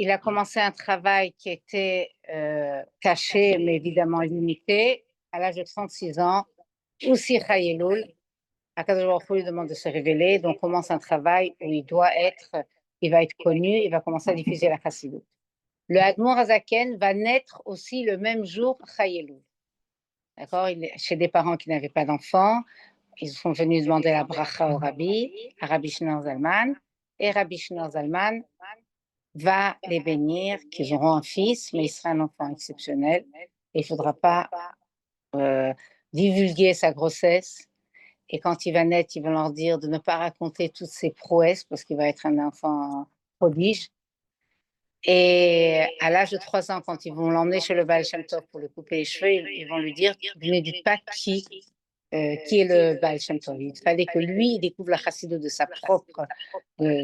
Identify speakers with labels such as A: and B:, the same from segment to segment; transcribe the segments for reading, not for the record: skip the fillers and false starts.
A: il a commencé un travail qui était caché, mais évidemment limité. À l'âge de 36 ans, aussi Chayeloul, Akadosh Baruch Hu lui demande de se révéler, donc commence un travail où il va être connu, il va commencer à diffuser la Chassidut. Le Admor Azaken va naître aussi le même jour Chayeloul. D'accord, chez des parents qui n'avaient pas d'enfants, ils sont venus demander la bracha au Rabbi, à Rabbi Shneur Zalman, et Rabbi Shneur Zalman va les bénir, qu'ils auront un fils, mais il sera un enfant exceptionnel. Et il ne faudra pas divulguer sa grossesse. Et quand il va naître, ils vont leur dire de ne pas raconter toutes ses prouesses, parce qu'il va être un enfant prodige. Et à l'âge de 3 ans, quand ils vont l'emmener chez le Baal Shem Tov pour lui couper les cheveux, ils vont lui dire, vous ne dites pas qui est le Baal Shem Tov. Il fallait que lui, il découvre la chassidut de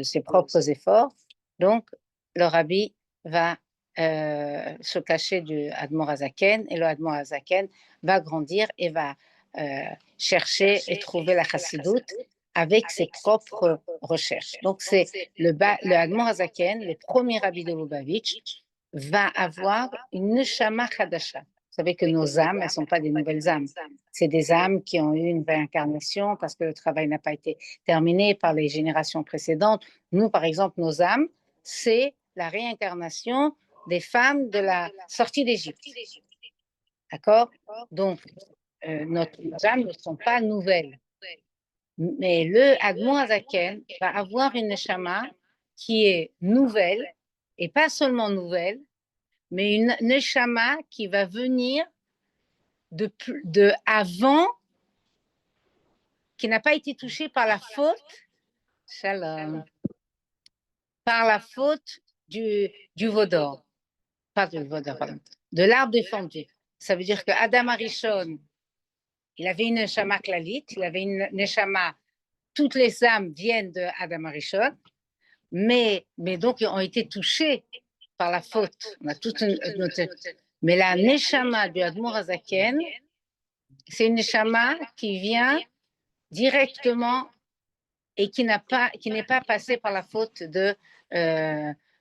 A: ses propres efforts. Donc, le rabbi va se cacher du Admor Azaken, et le Admor Azaken va grandir et va chercher et trouver la chassidut avec ses propres recherches. Donc, c'est le Admor Azaken, le premier rabbi de Lubavitch, va avoir une neshama chadasha. Vous savez que nos âmes, elles ne sont pas des nouvelles âmes. C'est des âmes qui ont eu une réincarnation parce que le travail n'a pas été terminé par les générations précédentes. Nous, par exemple, nos âmes, c'est la réincarnation des femmes de la sortie d'Égypte. D'accord? Donc, nos âmes ne sont pas nouvelles. Mais le Admor Azaken va avoir une neshama qui est nouvelle, et pas seulement nouvelle, mais une neshama qui va venir de avant, qui n'a pas été touchée par la faute, shalom, par la faute du Vaudor, pas du Vaudor, pardon, de l'arbre défendu. Ça veut dire que Adam Arishon, il avait une neshama klalit, il avait une neshama, toutes les âmes viennent de Adam Arishon, mais donc ils ont été touchés par la faute. On a toute mais la neshama du Admor Azaken, c'est une neshama qui vient directement et qui n'est pas passée par la faute de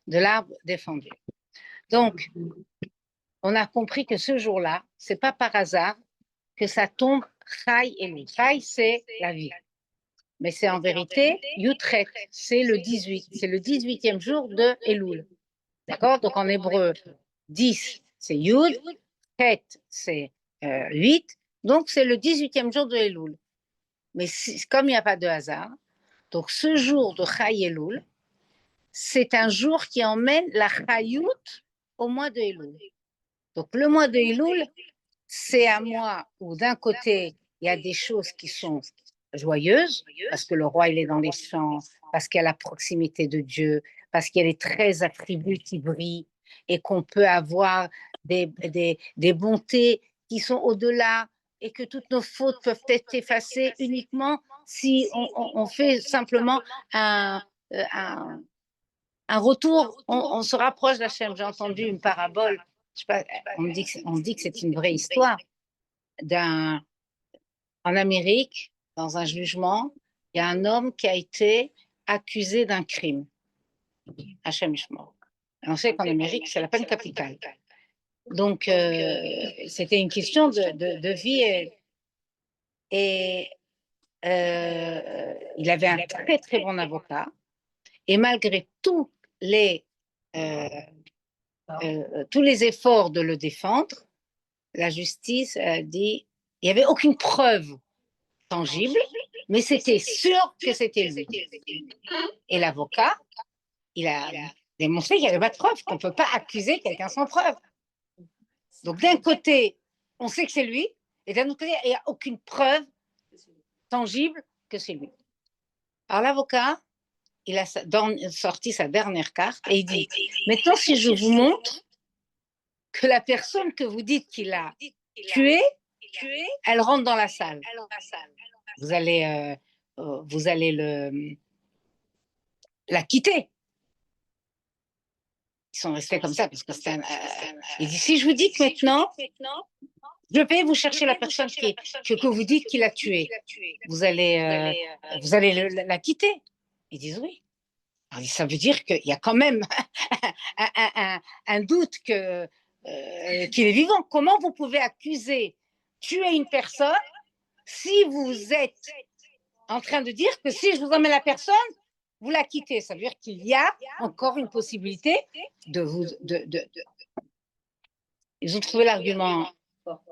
A: l'arbre défendu. Donc, on a compris que ce jour-là, c'est pas par hasard que ça tombe Chai Elul. Chai, c'est la vie. Mais c'est en vérité Yutret, c'est le 18, c'est le 18e jour de Elul. D'accord? Donc en hébreu, 10, c'est Yud, Chet, c'est 8, donc c'est le 18e jour de Elul. Mais comme il n'y a pas de hasard, donc ce jour de Chai Elul, c'est un jour qui emmène la Chayut au mois de Elul. Donc le mois de Elul, c'est un mois où d'un côté, il y a des choses qui sont joyeuses, parce que le roi il est dans les champs, parce qu'il y a la proximité de Dieu, parce qu'il y a les 13 attributs qui brillent, et qu'on peut avoir des bontés qui sont au-delà, et que toutes nos fautes peuvent être effacées uniquement si on fait simplement un retour, on se rapproche d'Hachem. J'ai entendu une parabole, je sais pas, on dit que c'est une vraie histoire, en Amérique, dans un jugement, il y a un homme qui a été accusé d'un crime. Hachem Ishmael. On sait qu'en Amérique, c'est la peine capitale. Donc, c'était une question de vie. Et il avait un très, très bon avocat. Et malgré tous les efforts de le défendre, la justice a dit il n'y avait aucune preuve tangible, mais c'était sûr que c'était lui. Et l'avocat, il a démontré qu'il n'y avait pas de preuve, qu'on ne peut pas accuser quelqu'un sans preuve. Donc d'un côté, on sait que c'est lui, et d'un autre côté, il n'y a aucune preuve tangible que c'est lui. Alors l'avocat, il a sorti sa dernière carte et il dit, maintenant si je vous montre que la personne que vous dites qu'il a tuée, elle rentre dans la salle. Vous allez la quitter. Ils sont restés comme ça parce que c'est il dit si je vous dis que maintenant je vais vous chercher la personne que vous dites qu'il a tuée, vous allez la quitter. Ils disent oui. Alors, ça veut dire qu'il y a quand même un doute qu'il est vivant. Comment vous pouvez accuser, tuer une personne si vous êtes en train de dire que si je vous emmène la personne, vous la quittez? Ça veut dire qu'il y a encore une possibilité de vous... Ils ont trouvé l'argument fort.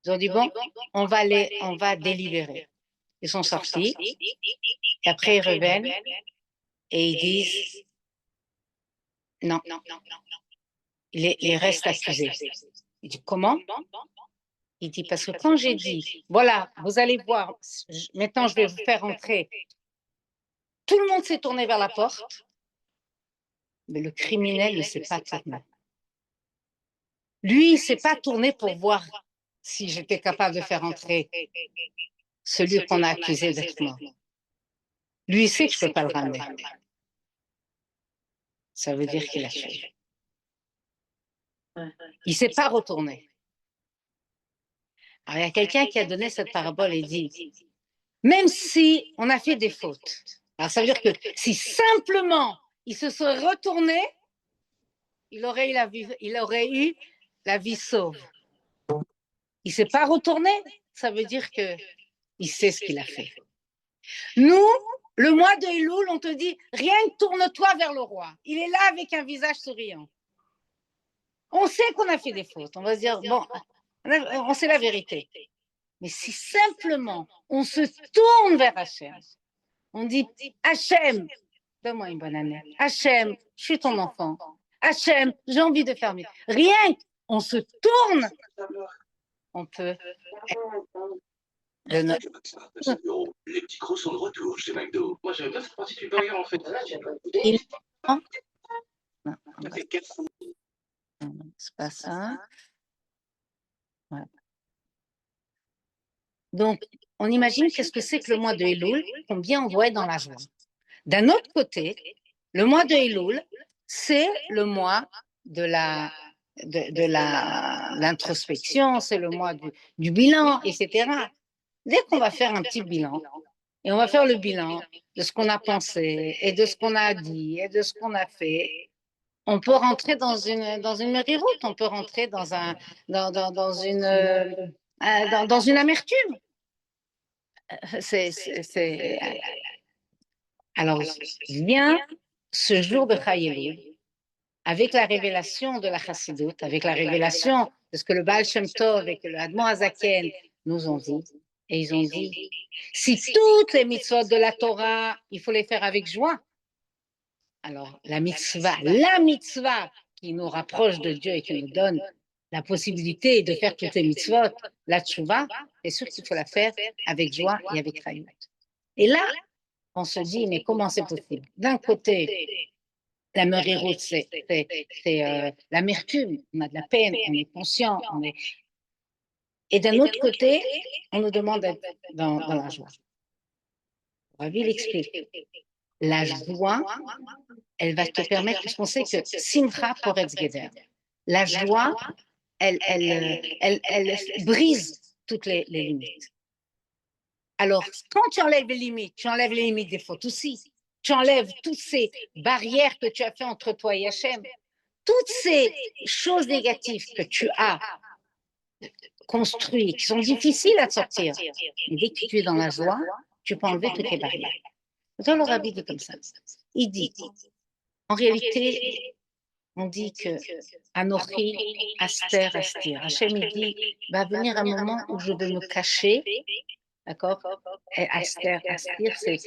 A: Ils ont dit, bon, on va délibérer. Ils sont sortis. Et après, ils reviennent et ils disent, non, il reste accusé. Il dit, comment? Il dit, parce que quand j'ai dit, voilà, vous allez voir, maintenant je vais vous faire entrer. Tout le monde s'est tourné vers la porte, mais le criminel ne s'est pas tourné. Lui, il ne s'est pas tourné pour voir si j'étais capable de faire entrer celui qu'on a accusé d'être mort. Lui, il sait que je ne peux pas le ramener. Ça veut dire qu'il a tué. Il ne s'est pas retourné. Alors, il y a quelqu'un qui a donné cette parabole et dit, même si on a fait des fautes, alors ça veut dire que si simplement il se serait retourné, il aurait eu la vie sauve. Il ne s'est pas retourné, ça veut dire qu'il sait ce qu'il a fait. Nous, le mois de Elul, on te dit, rien que tourne-toi vers le roi. Il est là avec un visage souriant. On sait qu'on a fait des fautes. On va se dire, bon, on sait la vérité. Mais si simplement on se tourne vers Hachem, on dit, Hachem, donne-moi une bonne année. Hachem, je suis ton enfant. Hachem, j'ai envie de faire mieux. Rien qu'on se tourne, on peut...
B: Les petits crocs sont de retour chez McDo. Moi, j'avais pas cette partie du burger en fait.
A: Non, c'est pas ça. Ouais. Donc, on imagine qu'est-ce que c'est que le mois de Elul, combien on doit être dans la joie. D'un autre côté, le mois de Elul, c'est le mois de l'introspection, c'est le mois du bilan, etc. Dès qu'on va faire un petit bilan, et on va faire le bilan de ce qu'on a pensé, et de ce qu'on a dit, et de ce qu'on a fait, on peut rentrer dans une mériroute, on peut rentrer dans une amertume. Alors, vient ce jour de Chayelim, avec la révélation de la Chassidoute, avec la révélation de ce que le Baal Shem Tov et que le Admon Hazaken nous ont dit. Et ils ont dit, si toutes les mitzvot de la Torah, il faut les faire avec joie. Alors, la mitzvah qui nous rapproche de Dieu et qui nous donne la possibilité de faire toutes les mitzvot, la tchouva, c'est sûr qu'il faut la faire avec joie et avec raïout. Et là, on se dit, mais comment c'est possible? D'un côté, la meriroute, c'est l'amertume, on a de la peine, on est conscient, et d'un autre côté, on nous demande d'être dans la joie. Ravi l'explique. La joie, elle va te permettre, puisqu'on sait que Simcha Poretz Geder, la joie, elle brise toutes les limites. Alors, quand tu enlèves les limites, tu enlèves les limites des fautes aussi. Tu enlèves toutes ces barrières que tu as fait entre toi et Hachem, toutes ces choses négatives que tu as construites, qui sont difficiles à sortir. Mais dès que tu es dans la joie, tu peux enlever toutes les barrières. Dans le rabbi dit comme ça. Il dit, en réalité, on dit que Anochi, Aster, Astir. Hachem, il dit, va venir un moment où je vais me cacher. D'accord? Et Astir, c'est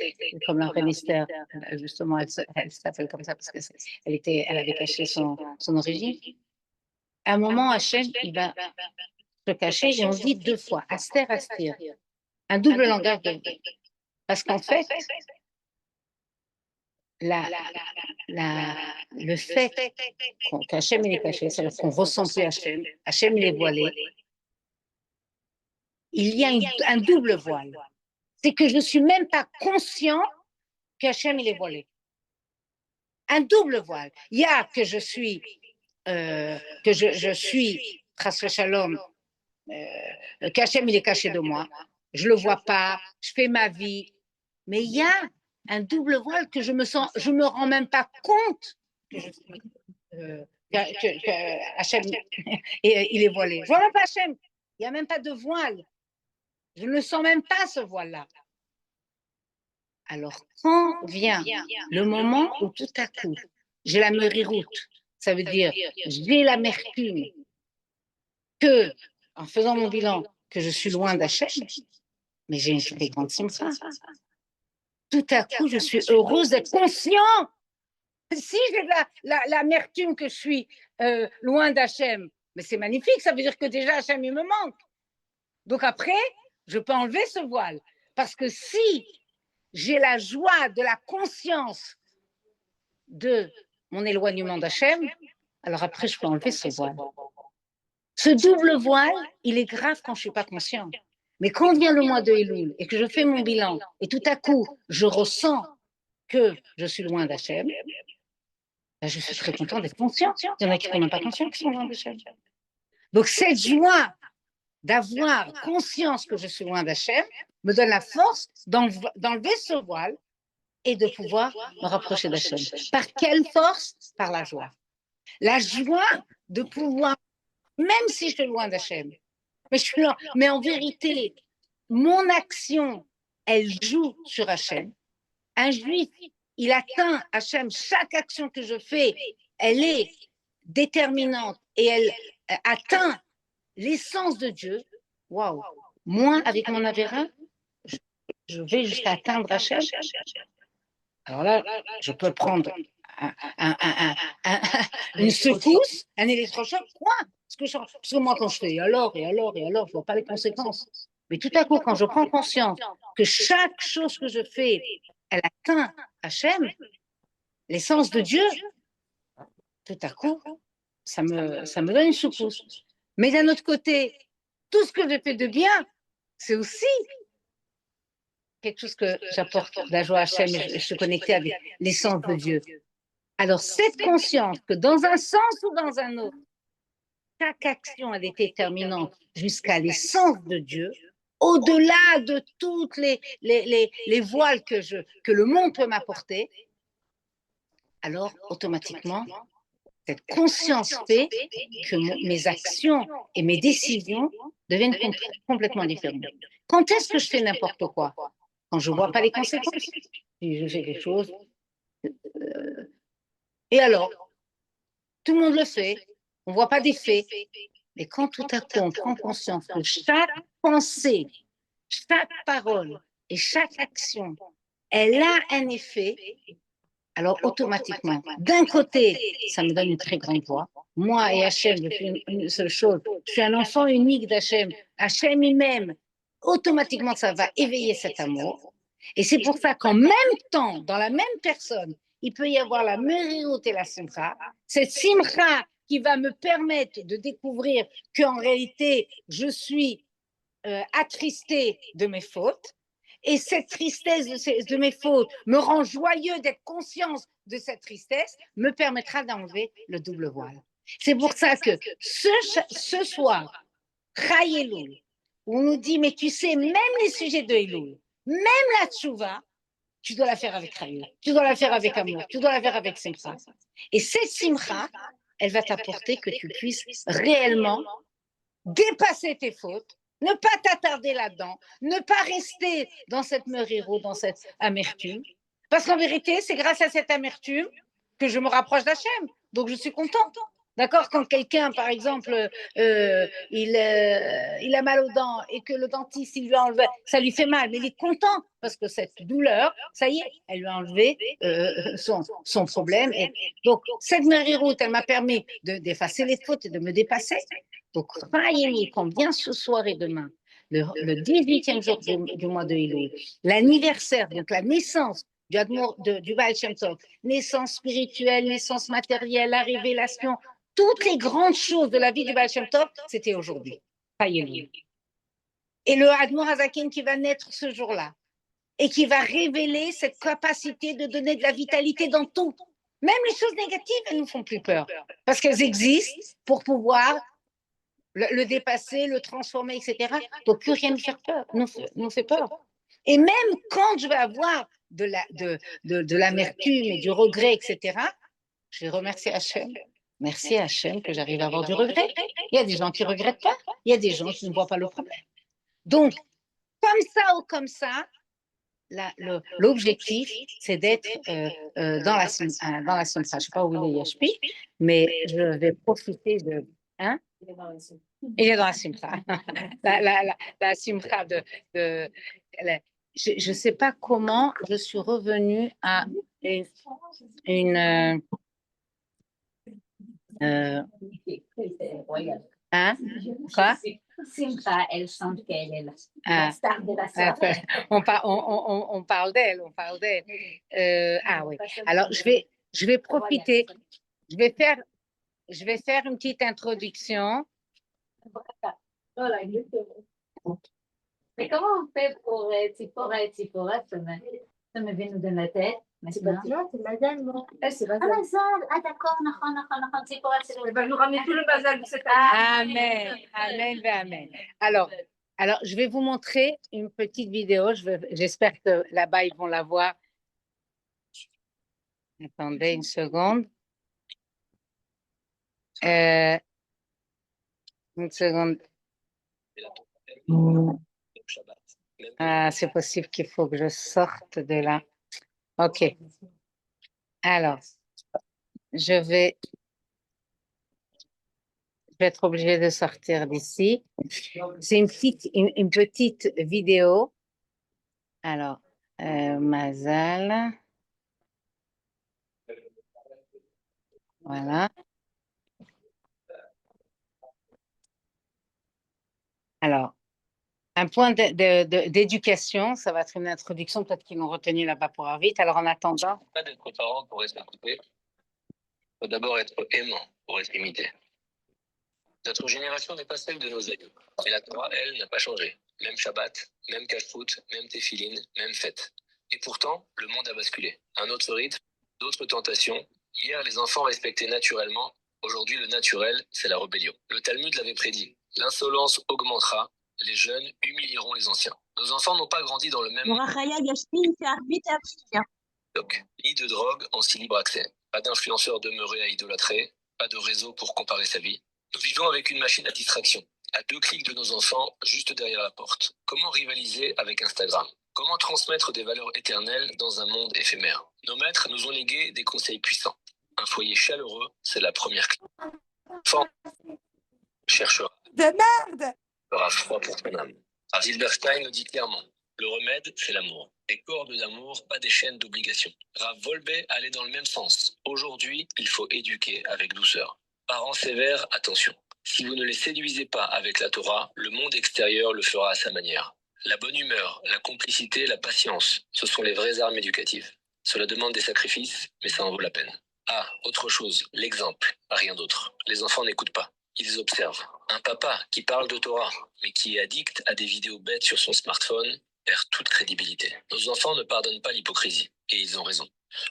A: comme la reine Esther, justement, elle s'appelle comme ça parce qu'elle avait caché son origine. À un moment, Hachem, il va se cacher et on dit deux fois, Aster, Astir. Un double langage de vie. Parce qu'en fait, le fait qu'Hachem il est caché, c'est-à-dire qu'on ressent plus Hachem, Hachem il est voilé, il y a un double voile. C'est que je ne suis même pas conscient qu'Hachem il est voilé. Un double voile. Il y a que je suis, Chas Shalom, qu'Hachem il est caché de moi. Je ne le vois pas, je fais ma vie. Mais il y a un double voile que je me rends même pas compte que je suis, que Hachem, il est voilé. Je vois même pas Hachem. Il n'y a même pas de voile. Je ne sens même pas ce voile-là. Alors, quand vient le moment où tout à coup, j'ai la meriroute, ça veut dire j'ai l'amertume que, en faisant mon bilan, que je suis loin d'Hachem, mais j'ai une très grande simcha. Tout à coup, je suis heureuse d'être conscient. Si j'ai l'amertume que je suis loin d'Hachem, mais c'est magnifique, ça veut dire que déjà Hachem, il me manque. Donc après, je peux enlever ce voile. Parce que si j'ai la joie de la conscience de mon éloignement d'Hachem, alors après, je peux enlever ce voile. Ce double voile, il est grave quand je ne suis pas consciente. Mais quand vient le mois de Elul et que je fais mon bilan, et tout à coup, je ressens que je suis loin d'Hachem, ben je suis très contente d'être consciente. Il y en a qui ne sont même pas conscients qui sont loin d'Hachem. Donc cette joie d'avoir conscience que je suis loin d'Hachem me donne la force d'enlever ce voile et de pouvoir me rapprocher d'Hachem. Par quelle force? Par la joie. La joie de pouvoir, même si je suis loin d'Hachem, mais en vérité, mon action, elle joue sur Hachem. Un juif, il atteint Hachem. Chaque action que je fais, elle est déterminante et elle atteint l'essence de Dieu. Waouh! Moi, avec mon avéra, je vais jusqu'à atteindre Hachem. Alors là, je peux prendre une secousse, un électrochoc, quoi? Parce que moi, quand je fais alors, je ne vois pas les conséquences. Mais tout à coup, quand je prends conscience que chaque chose que je fais, elle atteint Hachem, l'essence de Dieu, tout à coup, ça me donne une secousse. Mais d'un autre côté, tout ce que je fais de bien, c'est aussi quelque chose que j'apporte de la joie à Hachem et je suis connectée avec l'essence de Dieu. Alors, cette conscience que dans un sens ou dans un autre, chaque action elle est déterminante jusqu'à l'essence de Dieu, au-delà de toutes les voiles que le monde peut m'apporter, alors automatiquement, cette conscience fait que mes actions et mes décisions deviennent complètement différentes. Quand est-ce que je fais n'importe quoi? Quand je ne vois pas les conséquences. Si je fais quelque chose, et alors, tout le monde le fait, on ne voit pas d'effet. Mais quand tout à coup on prend conscience que chaque pensée, chaque parole et chaque action, elle a un effet, alors automatiquement, d'un côté, ça me donne une très grande joie. Moi et Hachem, je fais une seule chose. Je suis un enfant unique d'Hachem. Hachem il m'aime. Automatiquement, ça va éveiller cet amour. Et c'est pour ça qu'en même temps, dans la même personne, il peut y avoir la meriut et la simcha. Cette simcha qui va me permettre de découvrir qu'en réalité, je suis attristé de mes fautes. Et cette tristesse de mes fautes me rend joyeux d'être conscience de cette tristesse, me permettra d'enlever le double voile. C'est pour ça que ce soir, Chai Elul, on nous dit, mais tu sais, même les sujets de Elul, même la tchouva, tu dois la faire avec Chai, tu dois la faire avec amour, tu dois la faire avec simcha. Et cette simcha, elle va t'apporter que tu puisses réellement dépasser tes fautes, ne pas t'attarder là-dedans, ne pas rester dans cette meuriro, dans cette amertume. Parce qu'en vérité, c'est grâce à cette amertume que je me rapproche d'Hachem. Donc je suis contente. D'accord? Quand quelqu'un, par exemple, il a mal aux dents et que le dentiste, il lui a enlevé, ça lui fait mal, mais il est content parce que cette douleur, ça y est, elle lui a enlevé son problème. Et donc, cette mériroute, elle m'a permis d'effacer les fautes et de me dépasser. Donc, quand vient ce soir et demain, le 18e jour du mois de Elul, l'anniversaire, donc la naissance du Baal Shem Tov, naissance spirituelle, naissance matérielle, la révélation, toutes les grandes choses de la vie du Baal Shem Tov, c'était aujourd'hui. Et le Admor Hazaken qui va naître ce jour-là, et qui va révéler cette capacité de donner de la vitalité dans tout. Même les choses négatives, elles ne nous font plus peur, parce qu'elles existent pour pouvoir le dépasser, le transformer, etc. Donc plus rien ne fait peur, nous fait peur. Et même quand je vais avoir de l'amertume et du regret, etc., je vais remercier Hachem. Merci Hachem que j'arrive à avoir du regret. Il y a des gens qui ne regrettent pas, il y a des gens qui ne voient pas le problème. Donc, comme ça ou comme ça, l'objectif, c'est d'être dans la simcha. Je ne sais pas où il est Yashpi, mais je vais profiter de... Hein? Il est dans la simcha. La simcha je ne sais pas comment je suis revenue à une hein? Quoi?
C: Simcha, elle chante qu'elle est
A: Ah.
C: la star de la soirée.
A: On parle d'elle, on parle d'elle. Ah oui. Alors, je vais profiter. Je vais faire une petite introduction.
C: Mais comment on fait pour Tzipora, ça me vient dans la tête.
D: C'est Mazal, non? C'est Mazal.
C: Ah, Mazal, ah d'accord, Tzipora, c'est
D: Elle va nous ramener tout le Mazal de cette année.
A: Amen, amen, amen. Alors, je vais vous montrer une petite vidéo. J'espère que là-bas, ils vont la voir. Attendez une seconde. Une seconde. Ah, c'est possible qu'il faut que je sorte de là. OK. Alors, je vais être obligée de sortir d'ici. C'est une petite vidéo. Alors, Mazal. Voilà. Alors, un point d'éducation, ça va être une introduction, peut-être qu'ils l'ont retenu là-bas pour avoir vite. Alors, en attendant.
E: Pas d'être parent pour être écouté. Il faut d'abord être aimant pour être imité. Notre génération n'est pas celle de nos aïeux. Mais la Torah, elle, n'a pas changé. Même Shabbat, même Kashrut, même Téphilin, même fête. Et pourtant, le monde a basculé. Un autre rythme, d'autres tentations. Hier, les enfants respectaient naturellement. Aujourd'hui, le naturel, c'est la rébellion. Le Talmud l'avait prédit. L'insolence augmentera. Les jeunes humilieront les anciens. Nos enfants n'ont pas grandi dans le même ni de drogue en si libre accès. Pas d'influenceurs demeurés à idolâtrer. Pas de réseau pour comparer sa vie. Nous vivons avec une machine à distraction. À 2 clics de nos enfants, juste derrière la porte. Comment rivaliser avec Instagram? Comment transmettre des valeurs éternelles dans un monde éphémère? Nos maîtres nous ont légué des conseils puissants. Un foyer chaleureux, c'est la première clé. L'enfant cherchera.
D: De merde!
E: Fera froid pour ton âme. Rav Zilberstein nous dit clairement, le remède, c'est l'amour. Des cordes d'amour, pas des chaînes d'obligation. Rav Wolbe allait dans le même sens. Aujourd'hui, il faut éduquer avec douceur. Parents sévères, attention. Si vous ne les séduisez pas avec la Torah, le monde extérieur le fera à sa manière. La bonne humeur, la complicité, la patience, ce sont les vraies armes éducatives. Cela demande des sacrifices, mais ça en vaut la peine. Ah, autre chose, l'exemple, rien d'autre. Les enfants n'écoutent pas, ils observent. Un papa qui parle de Torah, mais qui est addict à des vidéos bêtes sur son smartphone, perd toute crédibilité. Nos enfants ne pardonnent pas l'hypocrisie, et ils ont raison.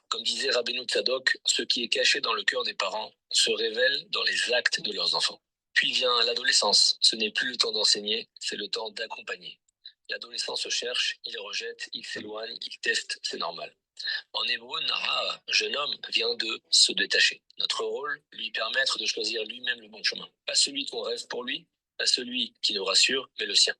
E: Comme disait Rabbeinu Tzadok, ce qui est caché dans le cœur des parents se révèle dans les actes de leurs enfants. Puis vient l'adolescence. Ce n'est plus le temps d'enseigner, c'est le temps d'accompagner. L'adolescent se cherche, il rejette, il s'éloigne, il teste, c'est normal. En hébreu, Nara, jeune homme, vient de se détacher. Notre rôle, lui permettre de choisir lui-même le bon chemin. Pas celui qu'on rêve pour lui, pas celui qui nous rassure, mais le sien.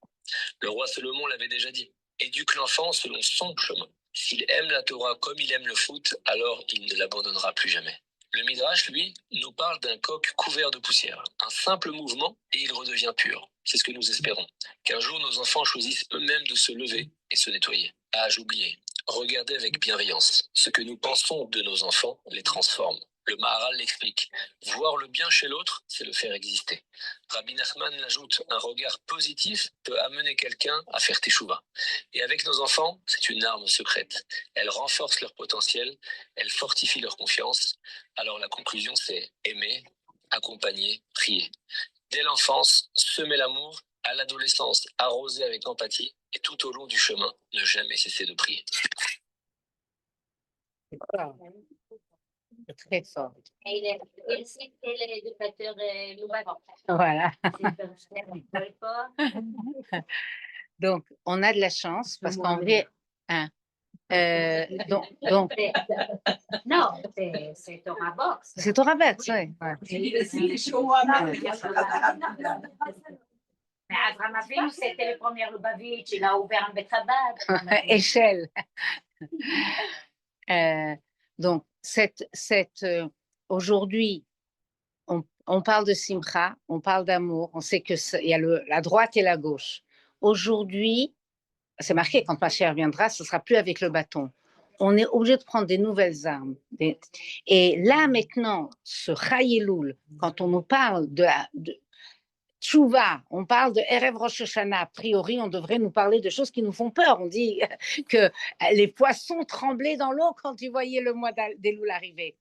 E: Le roi Salomon l'avait déjà dit. Éduque l'enfant selon son chemin. S'il aime la Torah comme il aime le foot, alors il ne l'abandonnera plus jamais. Le Midrash, lui, nous parle d'un coq couvert de poussière. Un simple mouvement et il redevient pur. C'est ce que nous espérons. Qu'un jour nos enfants choisissent eux-mêmes de se lever et se nettoyer. Âge oublié. Regardez avec bienveillance. Ce que nous pensons de nos enfants les transforme. Le Maharal l'explique. Voir le bien chez l'autre, c'est le faire exister. Rabbi Nachman l'ajoute, un regard positif peut amener quelqu'un à faire teshuva. Et avec nos enfants, c'est une arme secrète. Elle renforce leur potentiel, elle fortifie leur confiance. Alors la conclusion, c'est aimer, accompagner, prier. Dès l'enfance, semer l'amour, à l'adolescence, arroser avec empathie, et tout au long du chemin, ne jamais cesser de prier.
A: C'est fort. C'est très fort.
C: Et il est l'éducateur Louvain.
A: Voilà.
C: C'est fort.
A: Donc, on a de la chance parce qu'en vrai, hein, Donc,
C: Non, c'est Torah Box.
A: c'est Torah Box, oui.
C: Mais Avraham Avinu, c'était le premier Lubavitch, il a ouvert un Bet Chabad.
A: Échelle. Donc, aujourd'hui, on parle de Simcha, on parle d'amour, on sait qu'il y a la droite et la gauche. Aujourd'hui, c'est marqué, quand Mashiach viendra, ce ne sera plus avec le bâton. On est obligé de prendre des nouvelles armes. Et là, maintenant, ce Chai Elul, quand on nous parle de Tchouva, on parle de Erev Rosh Hashanah, a priori, on devrait nous parler de choses qui nous font peur. On dit que les poissons tremblaient dans l'eau quand ils voyaient le mois d'Elul arriver.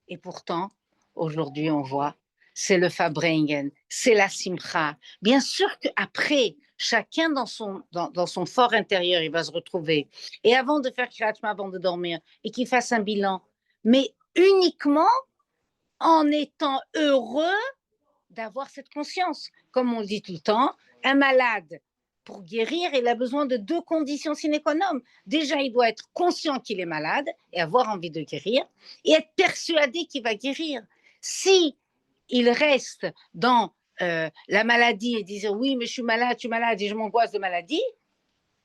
A: Et pourtant, aujourd'hui, on voit, c'est le Fabringen, c'est la Simcha. Bien sûr qu'après, chacun dans son fort intérieur, il va se retrouver. Et avant de faire Kriyat Shema, avant de dormir, et qu'il fasse un bilan, mais uniquement en étant heureux d'avoir cette conscience. Comme on dit tout le temps, un malade, pour guérir, il a besoin de 2 conditions sine qua non. Déjà, il doit être conscient qu'il est malade et avoir envie de guérir, et être persuadé qu'il va guérir. Si il reste dans la maladie et dire oui, mais je suis malade et je m'angoisse de maladie,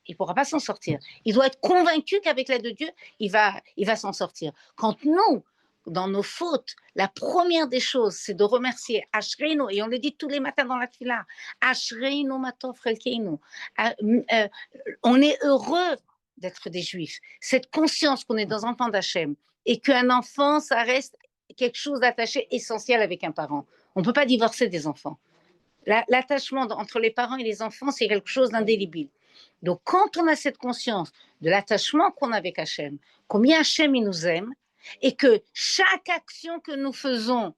A: il ne pourra pas s'en sortir. Il doit être convaincu qu'avec l'aide de Dieu, il va s'en sortir. Quand nous, dans nos fautes, la première des choses, c'est de remercier Ashreinu, et on le dit tous les matins dans la tefila, Ashreinu matov chelkeinu. On est heureux d'être des Juifs. Cette conscience qu'on est dans un enfant d'Hachem, et qu'un enfant, ça reste quelque chose d'attaché essentiel avec un parent. On ne peut pas divorcer des enfants. L'attachement entre les parents et les enfants, c'est quelque chose d'indélébile. Donc, quand on a cette conscience de l'attachement qu'on a avec Hachem, combien Hachem il nous aime, et que chaque action que nous faisons,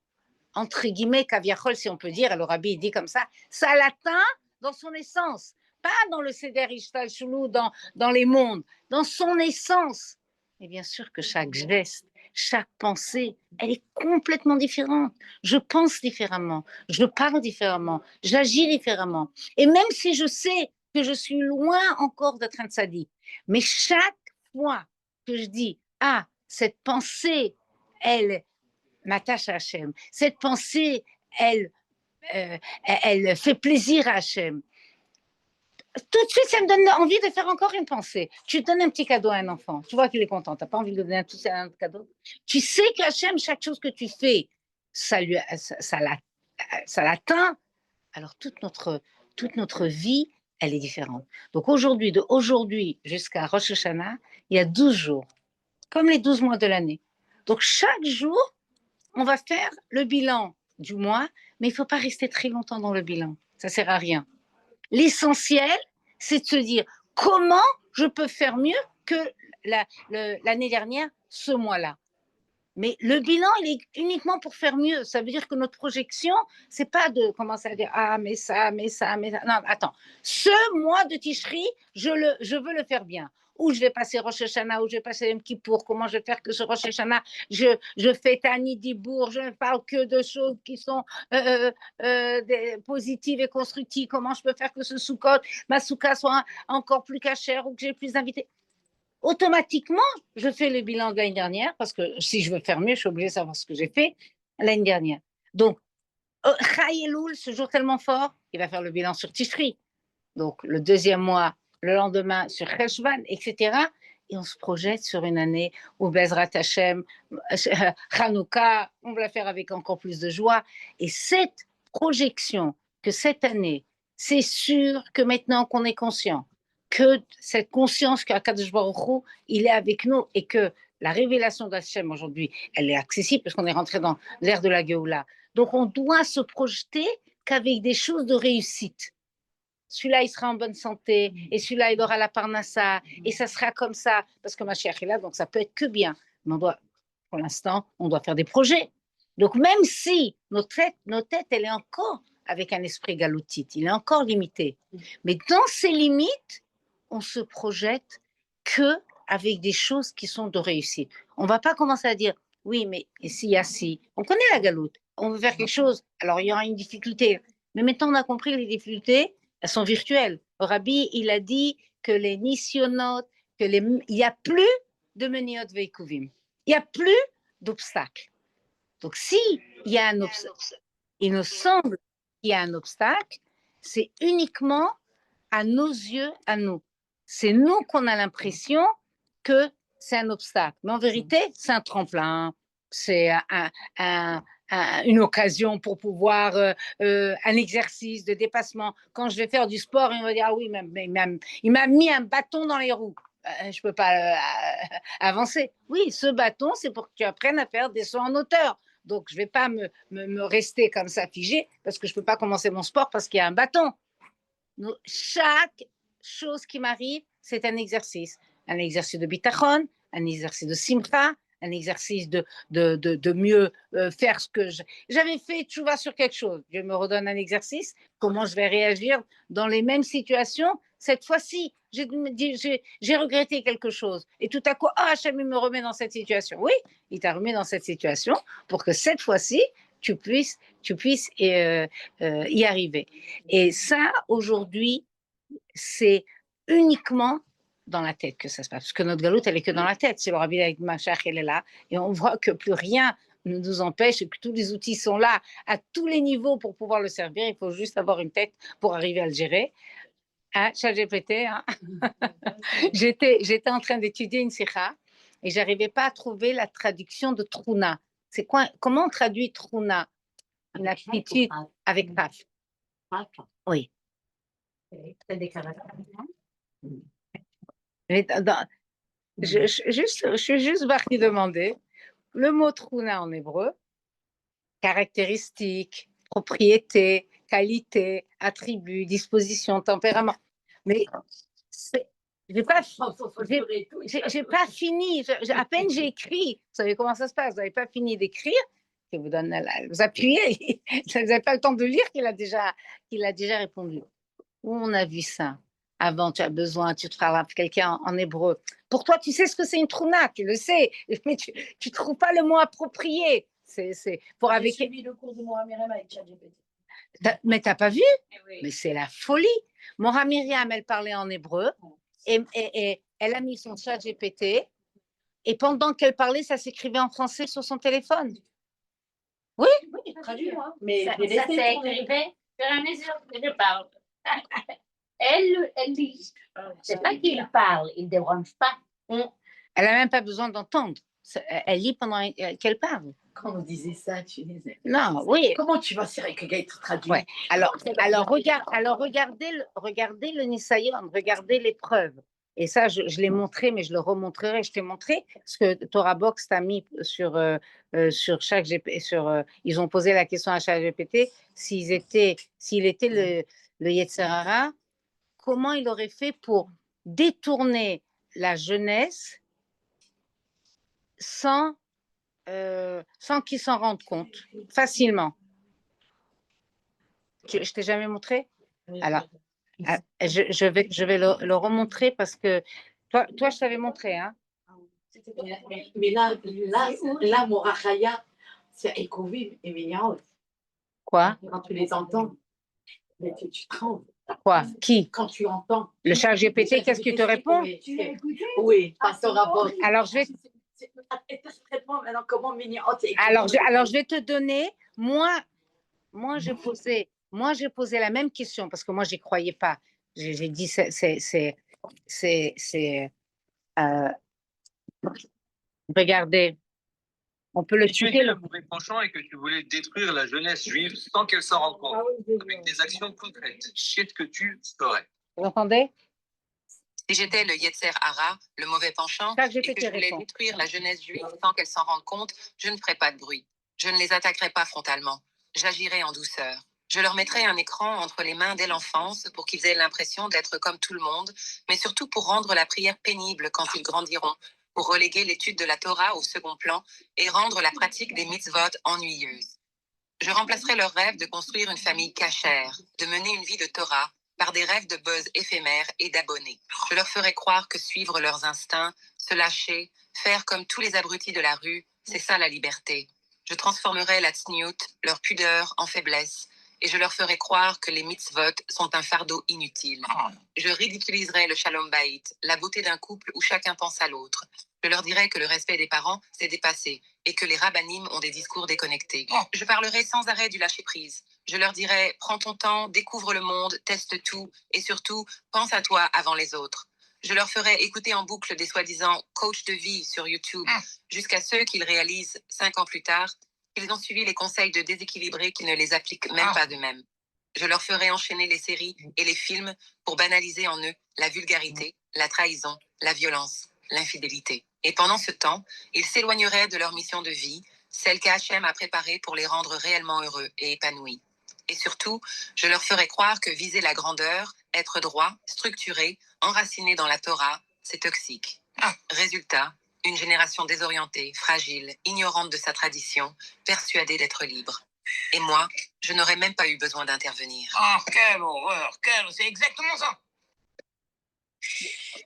A: entre guillemets, kaviachol, si on peut dire, alors Rabbi dit comme ça l'atteint dans son essence, pas dans le Seder Ishtal Shulu, dans les mondes, dans son essence. Et bien sûr que chaque geste, chaque pensée, elle est complètement différente. Je pense différemment, je parle différemment, j'agis différemment. Et même si je sais que je suis loin encore d'être un tzaddik, mais chaque fois que je dis « Ah, cette pensée, elle m'attache à Hachem. Cette pensée, elle fait plaisir à Hachem. » Tout de suite, ça me donne envie de faire encore une pensée. Tu donnes un petit cadeau à un enfant. Tu vois qu'il est content. Tu n'as pas envie de lui donner un cadeau. Tu sais qu'Hachem, chaque chose que tu fais, ça l'atteint. Alors, toute notre vie, elle est différente. Donc, aujourd'hui jusqu'à Rosh Hashanah, il y a 12 jours, comme les 12 mois de l'année. Donc, chaque jour, on va faire le bilan du mois, mais il ne faut pas rester très longtemps dans le bilan. Ça ne sert à rien. L'essentiel, c'est de se dire comment je peux faire mieux que l'année dernière, ce mois-là. Mais le bilan, il est uniquement pour faire mieux. Ça veut dire que notre projection, c'est pas de commencer à dire ah mais ça. Non, attends. Ce mois de Tishri, je veux le faire bien. Où je vais passer Rosh Hashanah, où je vais passer Yom Kippour, comment je vais faire que ce Rosh Hashanah, je fais Tani Dibour, je ne parle que de choses qui sont positives et constructives. Comment je peux faire que ce Sukkot, ma Soukha soit encore plus cachère ou que j'ai plus d'invités. Automatiquement, je fais le bilan de l'année dernière, parce que si je veux faire mieux, je suis obligée de savoir ce que j'ai fait l'année dernière. Donc, Chai Elul, ce jour tellement fort, il va faire le bilan sur Tishri. Donc, le 2e mois, le lendemain sur Cheshvan, etc. Et on se projette sur une année où Bezrat Hashem, Hanouka, on va la faire avec encore plus de joie. Et cette projection que cette année, c'est sûr que maintenant qu'on est conscient, que cette conscience qu'Akadosh Baruch Hu, il est avec nous et que la révélation d'Hachem aujourd'hui, elle est accessible parce qu'on est rentré dans l'ère de la Géoula. Donc on doit se projeter qu'avec des choses de réussite. Celui-là, il sera en bonne santé, et celui-là, il aura la parnassa, et ça sera comme ça, parce que Mashiach est là, donc ça peut être que bien. Mais pour l'instant, on doit faire des projets. Donc même si notre tête, elle est encore avec un esprit galoutite, il est encore limité. Mais dans ces limites, on se projette que avec des choses qui sont de réussite. On ne va pas commencer à dire, oui, mais s'il y a si, on connaît la galoute, on veut faire quelque chose, alors il y aura une difficulté. Mais maintenant, on a compris les difficultés, elles sont virtuelles. Le Rabbi, il a dit que les nisyonotes, il n'y a plus de meniot veikuvim. Il n'y a plus d'obstacles. Donc, s'il y a un obstacle, il nous semble qu'il y a un obstacle, c'est uniquement à nos yeux, à nous. C'est nous qu'on a l'impression que c'est un obstacle. Mais en vérité, c'est un tremplin, c'est une occasion pour pouvoir, un exercice de dépassement. Quand je vais faire du sport, il va dire, ah oui, il m'a mis un bâton dans les roues. Je ne peux pas avancer. Oui, ce bâton, c'est pour que tu apprennes à faire des sauts en hauteur. Donc, je ne vais pas me rester comme ça figé parce que je ne peux pas commencer mon sport parce qu'il y a un bâton. Donc, chaque chose qui m'arrive, c'est un exercice. Un exercice de bitachon, un exercice de simcha, un exercice de mieux faire ce que j'avais fait tchouva sur quelque chose. Je me redonne un exercice, comment je vais réagir dans les mêmes situations. Cette fois-ci, j'ai regretté quelque chose. Et tout à coup, Hachem me remet dans cette situation. Oui, il t'a remis dans cette situation pour que cette fois-ci, tu puisses y arriver. Et ça, aujourd'hui, c'est uniquement dans la tête que ça se passe. Parce que notre galoute, elle est que dans la tête. C'est le Rabbi avec Machach, elle est là. Et on voit que plus rien ne nous empêche et que tous les outils sont là à tous les niveaux pour pouvoir le servir. Il faut juste avoir une tête pour arriver à le gérer. Hein, ChatGPT, hein. J'étais en train d'étudier une sikha et j'arrivais pas à trouver la traduction de Trouna. C'est quoi? Comment on traduit Trouna? Une aptitude avec Paf. Oui. Je suis juste partie demander le mot Trouna en hébreu, caractéristique, propriété, qualité, attribut, disposition, tempérament. Mais j'ai pas fini. À peine j'ai écrit. Vous savez comment ça se passe? Vous n'avez pas fini d'écrire. Je vous donne vous appuyez. Vous n'avez pas le temps de lire qu'il a déjà répondu. Où on a vu ça? Avant, tu as besoin, tu te parles à quelqu'un en hébreu. Pour toi, tu sais ce que c'est une trouna, tu le sais, mais tu ne trouves pas le mot approprié. C'est pour avec.
D: J'ai suivi le cours de Mohamed avec ChatGPT.
A: Mais tu n'as pas vu?
D: Oui.
A: Mais c'est la folie. Mora Myriam, elle parlait en hébreu et elle a mis son ChatGPT et pendant qu'elle parlait, ça s'écrivait en français sur son téléphone. Oui,
D: Oui, traduit moi. Mais
C: Ça
D: je l'ai laissé
C: s'écrivait sur la mesure que je parle. Elle lit. C'est pas qu'il parle, il ne dérange pas.
A: elle n'a même pas besoin d'entendre. Elle lit pendant qu'elle parle.
D: Quand on disait ça, tu disais.
A: Non, oui.
D: Comment tu vas faire avec être traduit?
A: Ouais. Alors regardez le Nisayon, regardez l'épreuve. Et ça, je l'ai montré, mais je le remontrerai. Je t'ai montré ce que Torah Box t'a mis sur chaque GPT. Ils ont posé la question à chaque GPT s'il était le Yetzer Hara, comment il aurait fait pour détourner la jeunesse sans qu'ils s'en rendent compte facilement. Je t'ai jamais montré? Alors, je vais le remontrer parce que toi je t'avais montré, hein?
D: Mais là, mon rachaya, c'est Ekovim et Mignard.
A: Quoi?
D: Quand tu les entends, mais tu trembles.
A: Quoi? Qui?
D: Quand tu entends.
A: Le chat GPT, qu'est-ce qu'il te répond?
D: Tu l'as écouté? Oui, pas ton rapport.
A: Alors, je vais...
D: Maintenant, comment Mignard?
A: Alors, je vais te donner, moi j'ai posé la même question parce que moi, j'y croyais pas. J'ai dit, regardez, on peut le
E: Si tu
A: tuer.
E: étais le mauvais penchant et que tu voulais détruire la jeunesse juive sans qu'elle s'en rende compte, avec des actions concrètes, qu'est-ce que tu ferais?
A: Vous entendez?
F: Si j'étais le Yetzer Hara, le mauvais penchant,
A: Ça,
F: et que je voulais détruire la jeunesse juive sans qu'elle s'en rende compte, je ne ferais pas de bruit. Je ne les attaquerais pas frontalement. J'agirais en douceur. Je leur mettrais un écran entre les mains dès l'enfance pour qu'ils aient l'impression d'être comme tout le monde, mais surtout pour rendre la prière pénible quand ils grandiront, pour reléguer l'étude de la Torah au second plan et rendre la pratique des mitzvot ennuyeuse. Je remplacerai leur rêve de construire une famille cachère, de mener une vie de Torah, par des rêves de buzz éphémères et d'abonnés. Je leur ferai croire que suivre leurs instincts, se lâcher, faire comme tous les abrutis de la rue, c'est ça la liberté. Je transformerai la tsniout, leur pudeur, en faiblesse, et je leur ferai croire que les mitzvot sont un fardeau inutile. Je ridiculiserai le shalom bayit, la beauté d'un couple où chacun pense à l'autre. Je leur dirai que le respect des parents, c'est dépassé et que les rabbinim ont des discours déconnectés. Je parlerai sans arrêt du lâcher-prise. Je leur dirai, prends ton temps, découvre le monde, teste tout et surtout, pense à toi avant les autres. Je leur ferai écouter en boucle des soi-disant coachs de vie sur YouTube jusqu'à ce qu'ils réalisent 5 ans plus tard qu'ils ont suivi les conseils de déséquilibrés qui ne les appliquent même pas d'eux-mêmes. Je leur ferai enchaîner les séries et les films pour banaliser en eux la vulgarité, la trahison, la violence, l'infidélité. Et pendant ce temps, ils s'éloigneraient de leur mission de vie, celle qu'Hachem a préparée pour les rendre réellement heureux et épanouis. Et surtout, je leur ferai croire que viser la grandeur, être droit, structuré, enraciné dans la Torah, c'est toxique. Résultat, une génération désorientée, fragile, ignorante de sa tradition, persuadée d'être libre. Et moi, je n'aurais même pas eu besoin d'intervenir.
E: Oh, quelle horreur, c'est exactement ça.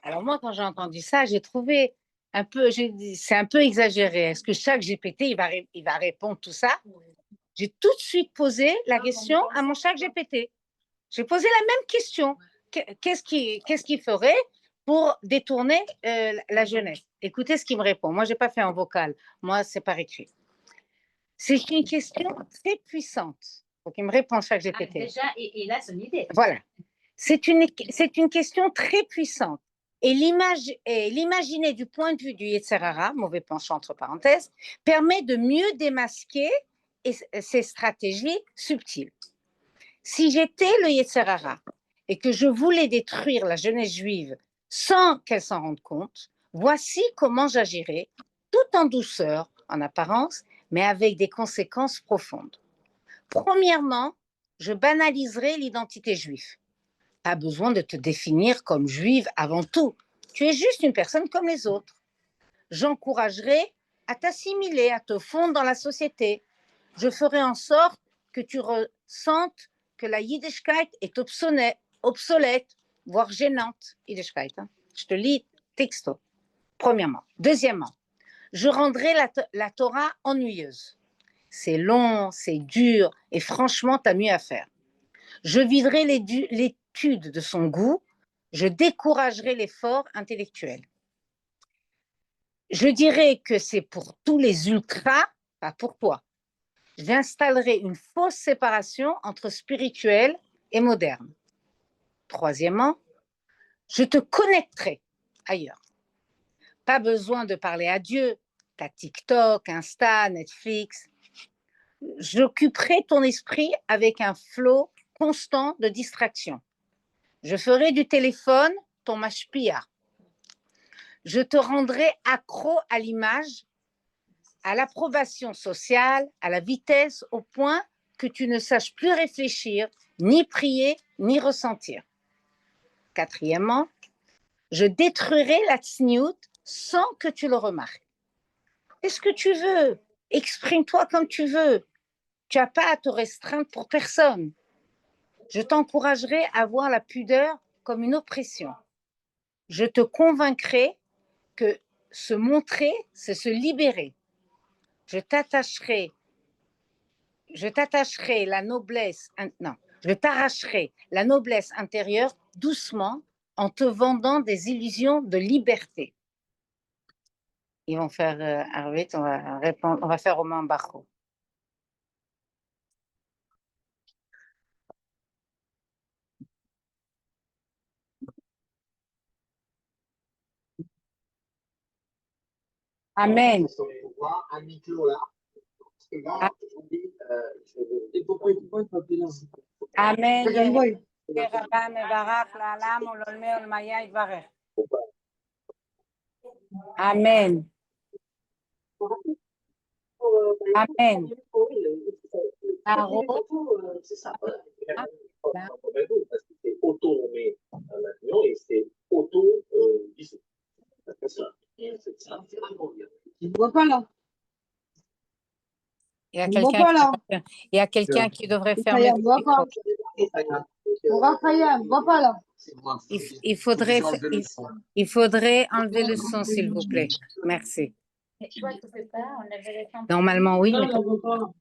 A: Alors moi, quand j'ai entendu ça, j'ai trouvé un peu, c'est un peu exagéré. Est-ce que chaque GPT, il va répondre tout ça? J'ai tout de suite posé la question à mon chat GPT. J'ai posé la même question. Qu'est-ce qu'il ferait pour détourner la jeunesse? Écoutez ce qu'il me répond. Moi, je n'ai pas fait en vocal. Moi, c'est par écrit. C'est une question très puissante. Donc, il me répond chaque GPT.
C: Déjà, il a son idée.
A: Voilà. C'est une question très puissante. Et l'imaginer du point de vue du Yetzer Hara, mauvais penchant entre parenthèses, permet de mieux démasquer ces stratégies subtiles. Si j'étais le Yetzer Hara et que je voulais détruire la jeunesse juive sans qu'elle s'en rende compte, voici comment j'agirais, tout en douceur, en apparence, mais avec des conséquences profondes. Premièrement, je banaliserai l'identité juive. Pas besoin de te définir comme juive avant tout. Tu es juste une personne comme les autres. J'encouragerai à t'assimiler, à te fondre dans la société. Je ferai en sorte que tu ressentes que la Yiddishkeit est obsolète, voire gênante. Yiddishkeit, hein. Je te lis texto. Premièrement. Deuxièmement, je rendrai la Torah ennuyeuse. C'est long, c'est dur, et franchement, tu as mieux à faire. Je viderai l'étude de son goût, je découragerai l'effort intellectuel. Je dirai que c'est pour tous les ultras, pas pour toi. J'installerai une fausse séparation entre spirituel et moderne. Troisièmement, je te connecterai ailleurs. Pas besoin de parler à Dieu, t'as TikTok, Insta, Netflix. J'occuperai ton esprit avec un flot constant de distraction. Je ferai du téléphone ton mashpia. Je te rendrai accro à l'image, à l'approbation sociale, à la vitesse, au point que tu ne saches plus réfléchir, ni prier, ni ressentir. Quatrièmement, je détruirai la tsniout sans que tu le remarques. Qu'est-ce que tu veux? Exprime-toi comme tu veux. Tu n'as pas à te restreindre pour personne. Je t'encouragerai à voir la pudeur comme une oppression. Je te convaincrai que se montrer, c'est se libérer. Je t'arracherai la noblesse intérieure doucement en te vendant des illusions de liberté. Ils vont faire Arvit, on va faire Romain Bacho. Amen. Amen. Amen. Amen.
B: C'est ça. C'est auto-nommé maintenant et c'est auto-disons. C'est ça.
G: Je ne vois pas là.
A: Il y a quelqu'un qui devrait fermer le micro.
G: Raphaël, ne vois pas là.
A: Il faudrait enlever le son, s'il vous plaît. Merci.
C: Mais toi, tu ne peux pas enlever le son.
A: Normalement, oui, mais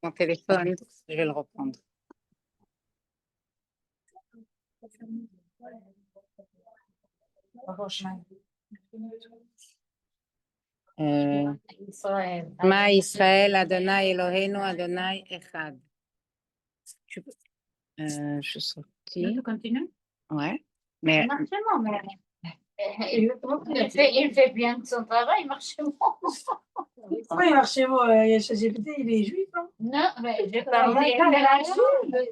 A: mon téléphone, je vais le reprendre. Ma Israël, Adonai Eloheinu, Adonai Echad. Je suis sortie.
C: Tu continues?
A: Ouais. Mais
C: Marchement, mais. Il fait bien son travail, marchement.
G: Oui, Archemo, ChatGPT, il est juif, hein?
C: Non, mais je
G: Ah,
C: parlais.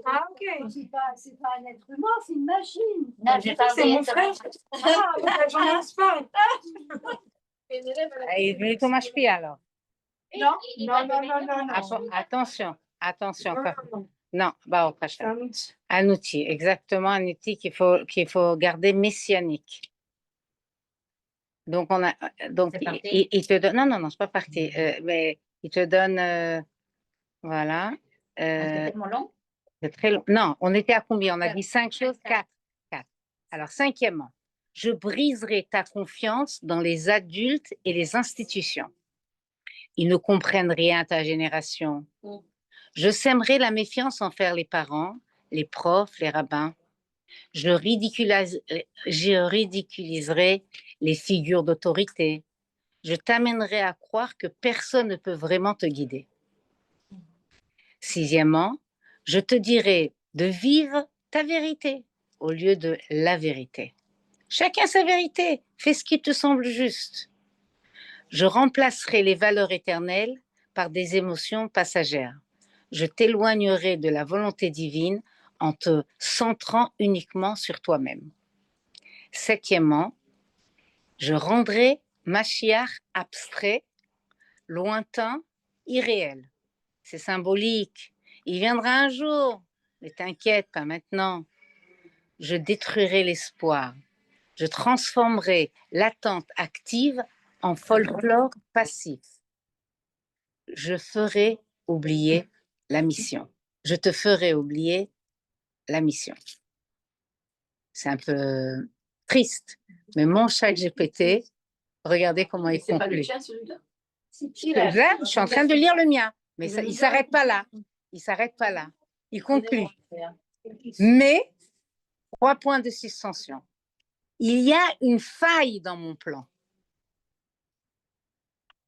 G: Ah, ok.
D: C'est pas un être humain, c'est une machine.
C: Non, je
G: C'est
C: parlais.
G: mon frère. Ah, j'en ai pas.
A: il veut tout m'acheter alors.
G: Non, non, non, non, non, non.
A: Attention, attention.
G: Non, non,
A: Non, bah, au
G: c'est
A: prochain.
G: un outil.
A: Un outil, exactement, un outil qu'il faut garder messianique. Donc,
C: C'est parti.
A: il te donne, non, c'est pas parti, mais il te donne, voilà.
C: C'est tellement long.
A: C'est très long. Non, on était à combien? On a dit 5 choses? 4. Alors, cinquièmement, je briserai ta confiance dans les adultes et les institutions. Ils ne comprennent rien à ta génération. Je sèmerai la méfiance envers les parents, les profs, les rabbins. Je ridiculiserai les figures d'autorité. Je t'amènerai à croire que personne ne peut vraiment te guider. Sixièmement, je te dirai de vivre ta vérité au lieu de la vérité. Chacun sa vérité, fais ce qui te semble juste. Je remplacerai les valeurs éternelles par des émotions passagères. Je t'éloignerai de la volonté divine en te centrant uniquement sur toi-même. Septièmement, je rendrai Mashiach abstrait, lointain, irréel. C'est symbolique. Il viendra un jour, mais t'inquiète, pas maintenant. Je détruirai l'espoir. Je transformerai l'attente active en folklore passif. Je ferai oublier la mission. Je te ferai oublier la mission. C'est un peu triste, mais mon ChatGPT, regardez comment il
D: C'est pas le
A: conclut.
D: tien, celui-là?
A: Là, je suis en train de lire le mien, mais ça, il ne s'arrête pas là. Il ne s'arrête pas là. Il conclut. Mais, 3 points de suspension. Il y a une faille dans mon plan.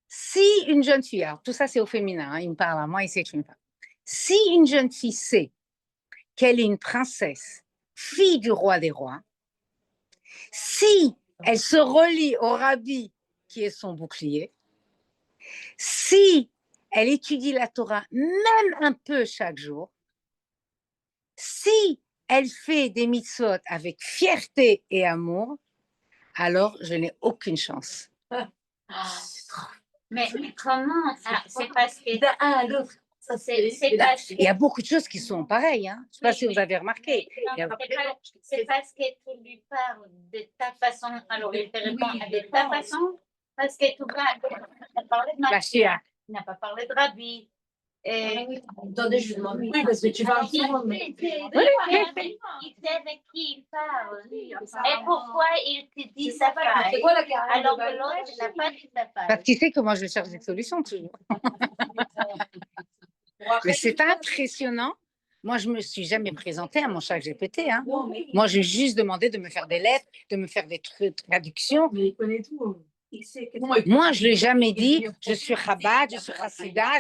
A: Si une jeune fille, alors tout ça c'est au féminin, hein, il me parle à moi, il s'exprime pas. Si une jeune fille sait qu'elle est une princesse, fille du roi des rois, si elle se relie au rabbi qui est son bouclier, si elle étudie la Torah même un peu chaque jour, si elle fait des mitzvot avec fierté et amour, alors je n'ai aucune chance.
C: Mais comment? C'est parce que.
D: D'un à l'autre.
C: C'est parce que.
A: Il y a beaucoup de choses qui sont pareilles. Hein. Je ne sais pas si vous avez remarqué.
C: C'est parce que tu lui parles de ta façon. Alors, il te répond de ta façon. Parce que tu vas parler de Mashiach. Tu n'as pas parlé de Rabbi.
D: Attendez, je demande.
G: Oui, parce que tu vas
C: Il sait avec qui il parle. Et pourquoi il te dit sa faille?
D: C'est quoi la carrière?
C: Alors que l'autre n'a pas dit sa faille.
A: Parce qu'il sait que moi, je cherche des solutions toujours. Mais c'est impressionnant. Moi, je ne me suis jamais présentée à mon ChatGPT. Hein. Moi, j'ai juste demandé de me faire des lettres, de me faire des traductions.
G: Mais il connaît tout.
A: Moi, je ne l'ai jamais dit. Je suis Chabad, je suis Hassida.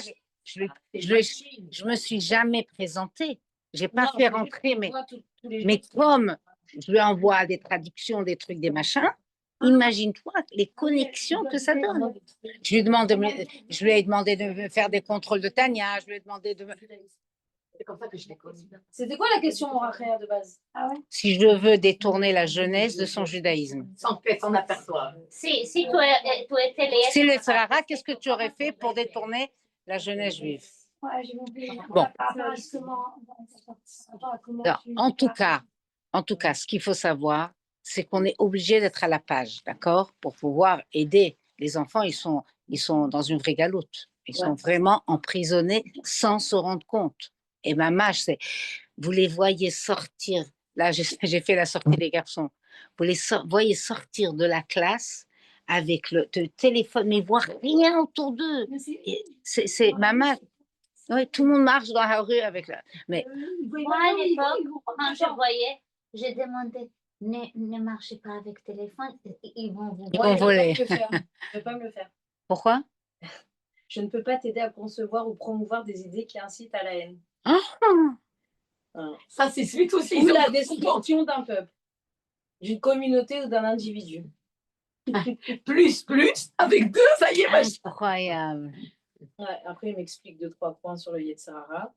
A: Je me suis jamais présentée. Je n'ai pas fait rentrer, mais comme je lui envoie des traductions, des trucs, des machins, imagine-toi les connexions que ça donne. Je lui ai demandé de me faire des contrôles de Tania, je lui ai demandé de me...
D: C'est comme ça que je l'ai connu.
G: C'était quoi la question, mon frère, de base?
A: Si je veux détourner la jeunesse de son judaïsme.
D: Sans qu'elle s'en aperçoive.
C: Si tu étais les.
A: Si le Sarara, qu'est-ce que tu aurais fait pour détourner la jeunesse juive? Bon. En tout cas, ce qu'il faut savoir, c'est qu'on est obligé d'être à la page, d'accord? Pour pouvoir aider les enfants, ils sont dans une vraie galoute. Ils sont vraiment emprisonnés sans se rendre compte. Et ma mâche, c'est, vous les voyez sortir, là j'ai fait la sortie des garçons, vous les voyez sortir de la classe avec le téléphone, mais voir rien autour d'eux. C'est ma mâche. Oui, tout le monde marche dans la rue avec la... Mais
C: Moi, à l'époque, quand je voyais j'ai demandé, ne marchez pas avec téléphone, ils vont vous
A: Ils vont voler.
G: Je ne peux pas me le faire.
A: Pourquoi?
G: Je ne peux pas t'aider à concevoir ou promouvoir des idées qui incitent à la haine.
A: Ah,
D: Ça, c'est suite aussi.
G: Ou la destruction d'un peuple, d'une communauté ou d'un individu.
D: Plus, avec 2, ça y est,
A: incroyable.
G: Ouais, après, il m'explique 2-3 points sur le Yetzirara.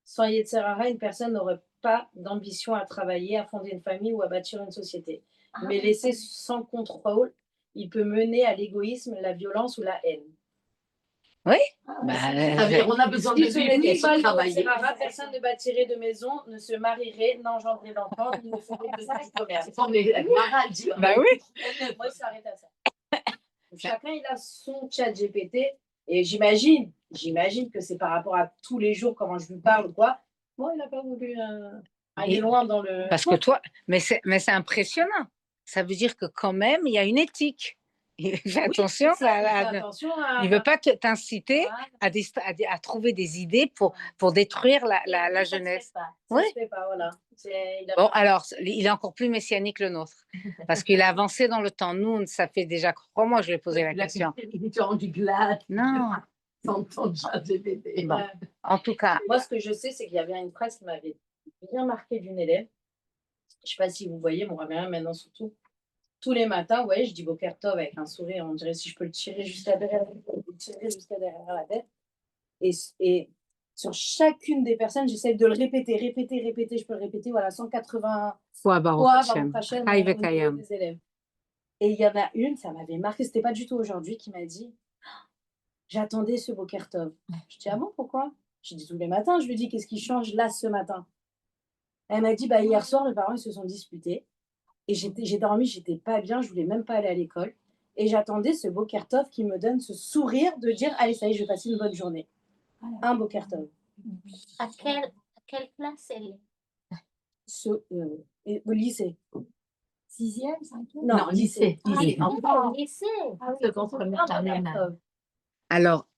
G: Sans Yetzirara, une personne n'aurait pas d'ambition à travailler, à fonder une famille ou à bâtir une société. Mais laissé sans contrôle, il peut mener à l'égoïsme, la violence ou la haine.
A: Oui.
D: Ça veut dire on a besoin de
G: Si ce
D: vivre
G: n'était
D: et
G: pas
D: de
G: le
D: travailler.
G: Yetzirara, personne ne bâtirait de maison, ne se marierait, n'engendrerait d'enfants, ni ne ferait du commerce.
D: On est Mara dit.
A: Bah oui.
G: Moi, il s'arrête à ça. Chacun, il a son chat GPT. Et j'imagine que c'est par rapport à tous les jours, comment je lui parle ou quoi. Moi, il n'a pas voulu aller loin dans le.
A: Parce que toi, mais c'est impressionnant. Ça veut dire que quand même, il y a une éthique. Il fait attention. Il ne veut pas t'inciter à trouver des idées pour détruire la jeunesse.
G: Oui.
A: Oui.
G: Voilà.
A: Bon, alors, il est encore plus messianique que le nôtre. Parce qu'il a avancé dans le temps. Nous, ça fait déjà 3 mois que je lui ai posé la question.
D: Il était rendu glade.
A: Non.
D: Sans ton chat GPT.
A: Bon. En tout cas.
G: Moi, ce que je sais, c'est qu'il y avait une phrase qui m'avait bien marqué d'une élève. Je ne sais pas si vous voyez, mon Ramérin, maintenant surtout. Tous les matins, vous voyez, je dis Boker Tov avec un sourire. On dirait si je peux le tirer jusqu'à derrière la tête. Et sur chacune des personnes, j'essaie de le répéter. Je peux le répéter, voilà, 180 fois, Baruch Hashem, des élèves. Et il y en a une, ça m'avait marqué, c'était pas du tout aujourd'hui, qui m'a dit j'attendais ce Boker Tov. Je dis ah bon, pourquoi? Je dis tous les matins, je lui dis qu'est-ce qui change là ce matin? Elle m'a dit bah, hier soir, les parents ils se sont disputés. Et j'ai dormi, j'étais pas bien, je voulais même pas aller à l'école. Et j'attendais ce Boker Tov qui me donne ce sourire de dire allez, ça y est, je vais passer une bonne journée. Un Boker Tov.
C: À quelle classe elle est?
G: Au lycée.
C: 6e, 5e?
G: Non, lycée.
C: Lycée.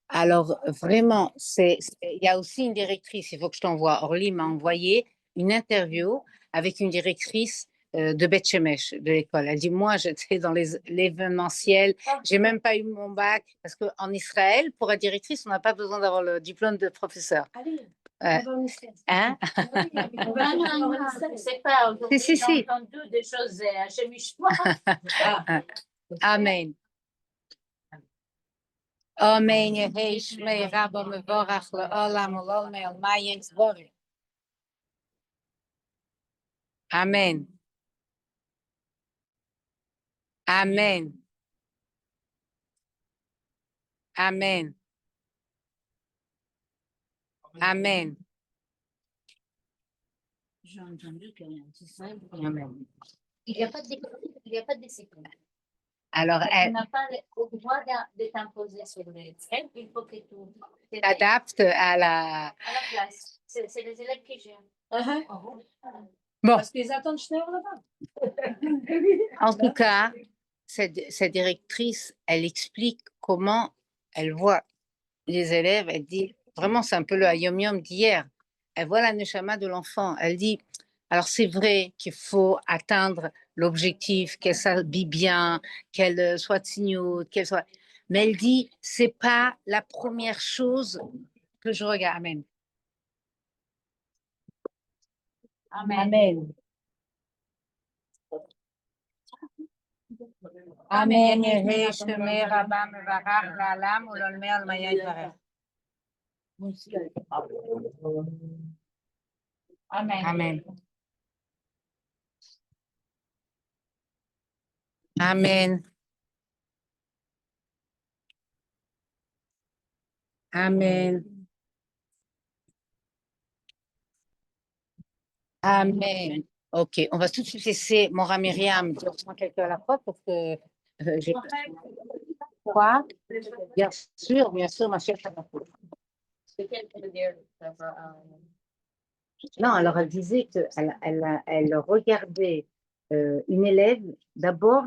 A: Alors vraiment, il y a aussi une directrice, il faut que je t'envoie. Orly m'a envoyé une interview avec une directrice de Beth Shemesh, de l'école. Elle dit, moi, j'étais dans l'événementiel, j'ai même pas eu mon bac, parce qu'en Israël, pour être directrice, on n'a pas besoin d'avoir le diplôme de professeur.
G: Allez,
A: hein?
C: C'est pas aujourd'hui,
A: Si.
C: j'ai entendu des choses chez Mishma.
A: Amen. Amen. Yehi Shmei Rabba Mevorach Le'olam Olol Me'almayim Zvorim. Amen. Amen. Amen. Amen. J'ai entendu qu'il y a un petit sein. Amen.
C: Il n'y a pas de discipline.
A: Alors,
C: On n'a pas le droit de t'imposer sur les élèves, il faut que tu
A: t'adaptes à la...
C: à la classe. C'est les élèves qui gèrent.
A: Bon.
G: Parce qu'ils attendent Schneider là-bas.
A: En tout cas, cette directrice, elle explique comment elle voit les élèves. Elle dit, vraiment, c'est un peu le Hayom-Yom d'hier. Elle voit la neshama de l'enfant. Elle dit, alors c'est vrai qu'il faut atteindre l'objectif, qu'elle s'habille bien, qu'elle soit tignoute, qu'elle soit... Mais elle dit, c'est pas la première chose que je regarde. Amen. Amen. Amen. Yehi Shmei Rabba Mevorach Le'olam Olol Me'almayim Zvorim.
C: Amen.
A: Amen. Amen. Amen. Amen. Ok, on va tout de suite laisser Mora Myriam dire quelqu'un à la fois parce que j'ai... Quoi? Bien sûr, ma chère. Non, alors elle disait qu'elle regardait une élève d'abord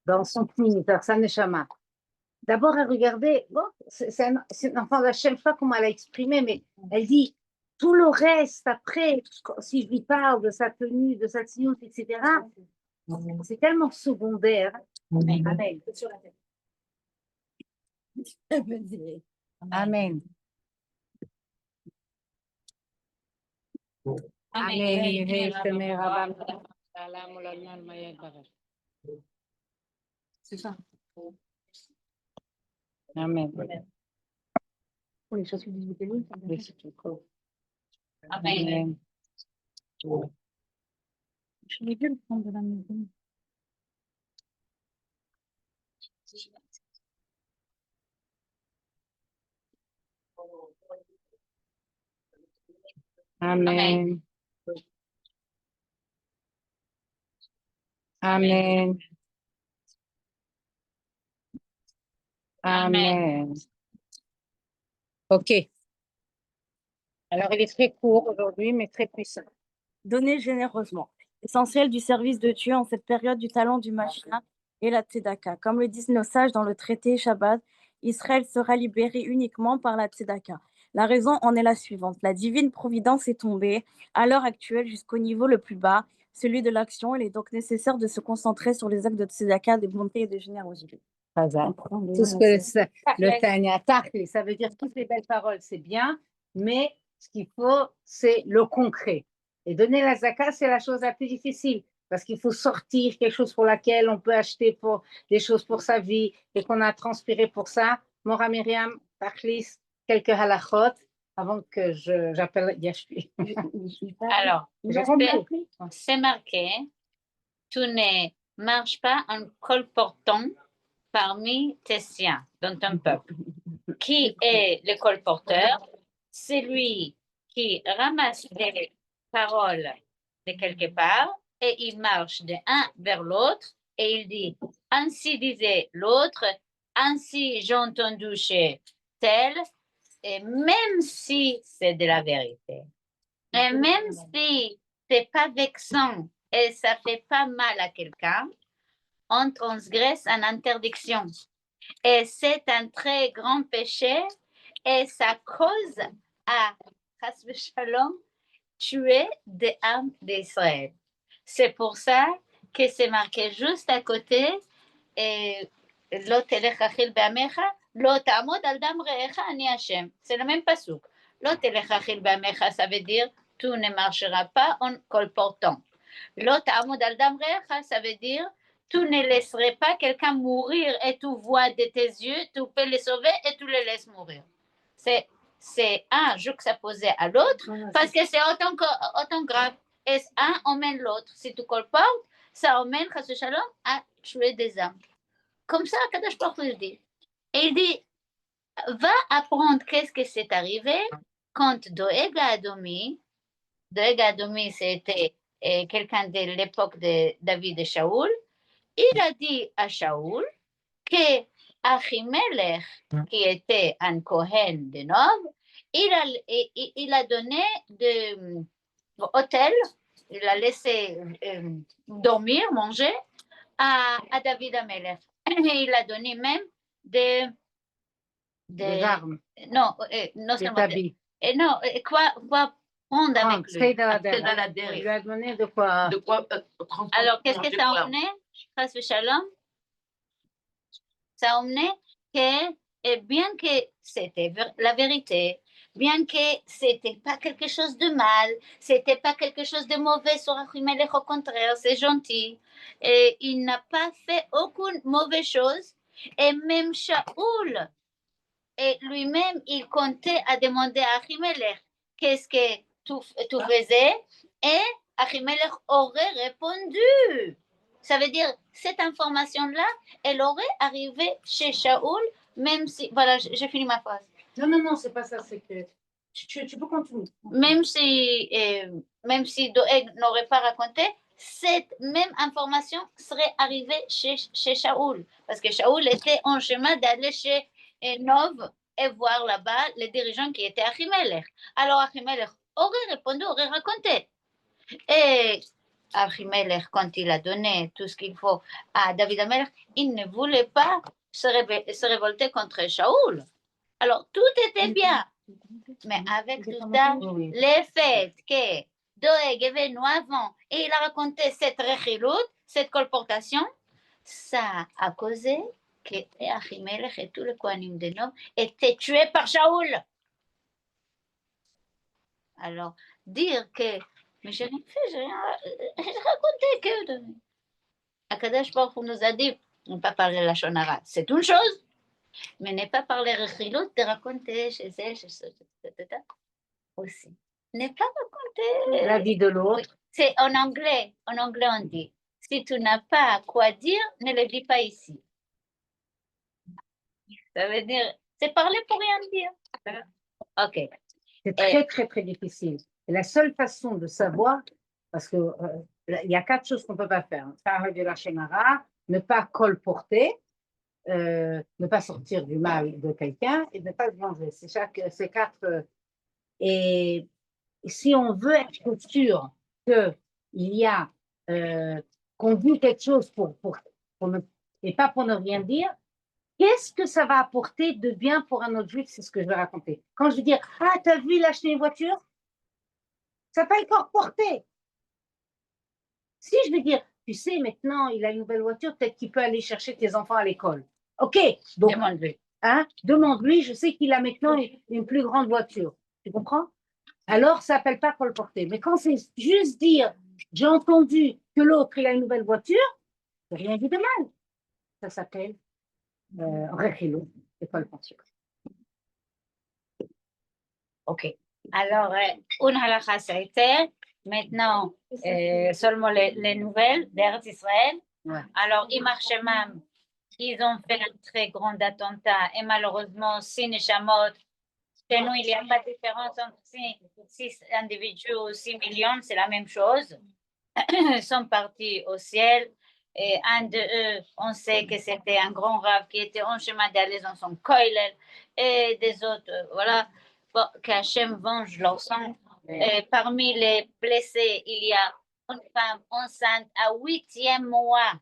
A: dans son pnimi, dans sa neshama. D'abord, elle regardait, bon, c'est un enfant d'Hachem, je ne sais pas comment elle a exprimé, mais elle dit, tout le reste, après, si je lui parle de sa tenue, de sa silhouette, etc., c'est tellement secondaire. Amen. Amen. C'est ça. Amen. Pour les chaussures du Béni, c'est tout court.
C: Amen.
A: Je vais bien le prendre de la maison. Amen. Amen. Amen. OK. Alors, il est très court aujourd'hui, mais très puissant.
H: Donnez généreusement. Essentiel du service de Dieu en cette période du talent du Mashiach et la Tzedaka. Comme le disent nos sages dans le traité Shabbat, Israël sera libéré uniquement par la Tzedaka. La raison en est la suivante. La divine providence est tombée à l'heure actuelle jusqu'au niveau le plus bas, celui de l'action. Il est donc nécessaire de se concentrer sur les actes de Tzedaka, de bonté et de générosité.
A: Tout ce que le Tanya Tachli, ça veut dire toutes les belles paroles, c'est bien, mais ce qu'il faut, c'est le concret. Et donner la zakat, c'est la chose la plus difficile, parce qu'il faut sortir quelque chose pour laquelle on peut acheter pour des choses pour sa vie et qu'on a transpiré pour ça. Mora Myriam, Tachlis, quelques halachot, avant que j'appelle Yashvi.
C: Alors,
A: J'ai compris.
C: c'est marqué, tu ne marches pas en colportant parmi tes siens, dans ton peuple. Qui est le colporteur? C'est lui qui ramasse les paroles de quelque part et il marche de un vers l'autre et il dit, ainsi disait l'autre, ainsi j'ai entendu chez tel, et même si c'est de la vérité, et même si c'est pas vexant et ça fait pas mal à quelqu'un, on transgresse une interdiction. Et c'est un très grand péché et ça cause à Chas v'Shalom tuer des âmes d'Israël. C'est pour ça que c'est marqué juste à côté et Lo telech achil be'amecha, lo ta'amod al dam re'echa ani Hashem. C'est le même pasuk. Lo telech achil be'amecha, ça veut dire tu ne marcheras pas en colportant. Lo ta'amod al dam re'echa, ça veut dire tu ne laisserais pas quelqu'un mourir et tu vois de tes yeux, tu peux le sauver et tu le laisses mourir. C'est un juxtaposé à l'autre parce que c'est autant grave. Et un emmène l'autre. Si tu colportes, ça emmène Chas v'Shalom à tuer des âmes. Comme ça, Kadosh Baruch Hu dit. Et il dit, va apprendre qu'est-ce que c'est arrivé quand Doeg Adomi, c'était quelqu'un de l'époque de David et Shaoul, il a dit à Shaoul que Achimelech, qui était un Kohen de Nob, il a donné de hôtel, il a laissé dormir, manger à David Amelech. Et il a donné même des
A: armes.
C: Non, non
A: Des
C: seulement
A: habits.
C: non, quoi prendre avec lui.
A: C'est dans la
D: C'est dans la
A: Il
D: derrière.
A: lui a donné de quoi.
D: De quoi transporter.
C: Alors, qu'est-ce que ça a emmené? Chas v'Shalom, ça a emmené que, et bien que c'était la vérité, bien que c'était pas quelque chose de mal, c'était pas quelque chose de mauvais sur Achimelech, au contraire, c'est gentil, et il n'a pas fait aucune mauvaise chose, et même Shaoul, et lui-même, il comptait à demander à Achimelech qu'est-ce que tu faisais, et Achimelech aurait répondu. Ça veut dire, cette information-là, elle aurait arrivé chez Shaoul, même si, voilà, j'ai fini ma phrase.
A: Non, c'est pas ça, c'est que tu peux continuer.
C: Même si Doeg n'aurait pas raconté, cette même information serait arrivée chez Shaoul, parce que Shaoul était en chemin d'aller chez Nov et voir là-bas les dirigeants qui étaient Achimelech. Alors Achimelech aurait répondu, aurait raconté. Et Achimelech, quand il a donné tout ce qu'il faut à David Amelech, il ne voulait pas se révolter contre Shaoul. Alors tout était bien, Mais avec tout ça,
A: Oui.
C: le fait que Doeg est venu avant et il a raconté cette rechilut, cette colportation, ça a causé que Achimelech et tous les Kohanim de Nob étaient tués par Shaoul. Alors, dire que, mais j'ai rien fait, j'ai raconté que. Akadosh Baruch Hu nous a dit, on ne pas parler la shonara, c'est une chose, mais ne pas parler rechilut, de raconter chez elle, etc. aussi. Ne pas raconter.
A: La vie de l'autre.
C: C'est en anglais on dit, si tu n'as pas quoi dire, ne le dis pas ici. Ça veut dire, c'est parler pour rien dire. Ok.
A: C'est très, très, très difficile. Et la seule façon de savoir, parce que il y a 4 choses qu'on ne peut pas faire. Parler de la Shonara, ne pas colporter, ne pas sortir du mal de quelqu'un et ne pas se venger. C'est 4. Et si on veut être sûr qu'il y a, qu'on dit quelque chose et pas pour ne rien dire, qu'est-ce que ça va apporter de bien pour un autre juif? C'est ce que je vais raconter. Quand je vais dire, ah, t'as vu, il a acheté une voiture, ça n'a pas encore porté. Si je vais dire, tu sais, maintenant, il a une nouvelle voiture, peut-être qu'il peut aller chercher tes enfants à l'école. OK, donc,
C: Demande-lui.
A: Demande-lui, je sais qu'il a maintenant une plus grande voiture. Tu comprends? Alors, ça s'appelle pas colporter. Mais quand c'est juste dire, j'ai entendu que l'autre, il a une nouvelle voiture, c'est rien dit de mal. Ça s'appelle rechilut, et colporter.
C: Ok. Alors, une halakha, ça a été. Maintenant, seulement les nouvelles d'Eretz Israël.
A: Ouais.
C: Alors, Imar Shemam, ils ont fait un très grand attentat et malheureusement, 6 neshamot. Chez nous, il n'y a pas de différence entre 6 individus ou 6 millions, c'est la même chose. Ils sont partis au ciel. Et un d'eux, on sait que c'était un grand rave qui était en chemin d'aller dans son koilel. Et des autres, voilà, bon, qu'Hachem venge leur sang. Et parmi les blessés, il y a une femme enceinte à 8e mois.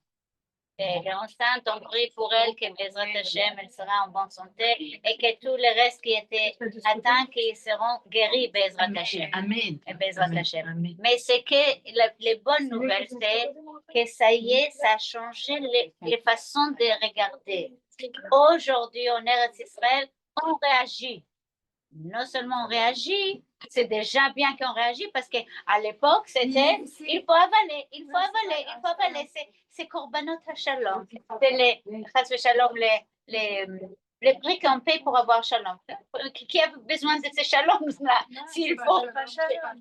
C: Elle est enceinte, on prie pour elle que Bezrat Hashem, elle sera en bonne santé et que tous les restes qui étaient atteints, qu'ils seront guéris, Bezrat Hashem.
D: Amen.
C: Bezrat Hashem. Mais c'est que les bonnes nouvelles, c'est que ça y est, ça a changé les façons de regarder. Aujourd'hui, en Eretz Israël, on réagit. Non seulement on réagit, c'est déjà bien qu'on réagit parce qu'à l'époque, c'était il faut avaler, il faut avaler, il faut avaler. C'est korbanot hashalom. C'est les shalom, les prix qu'on paye pour avoir shalom. Qui a besoin de ces shalom-là s'il faut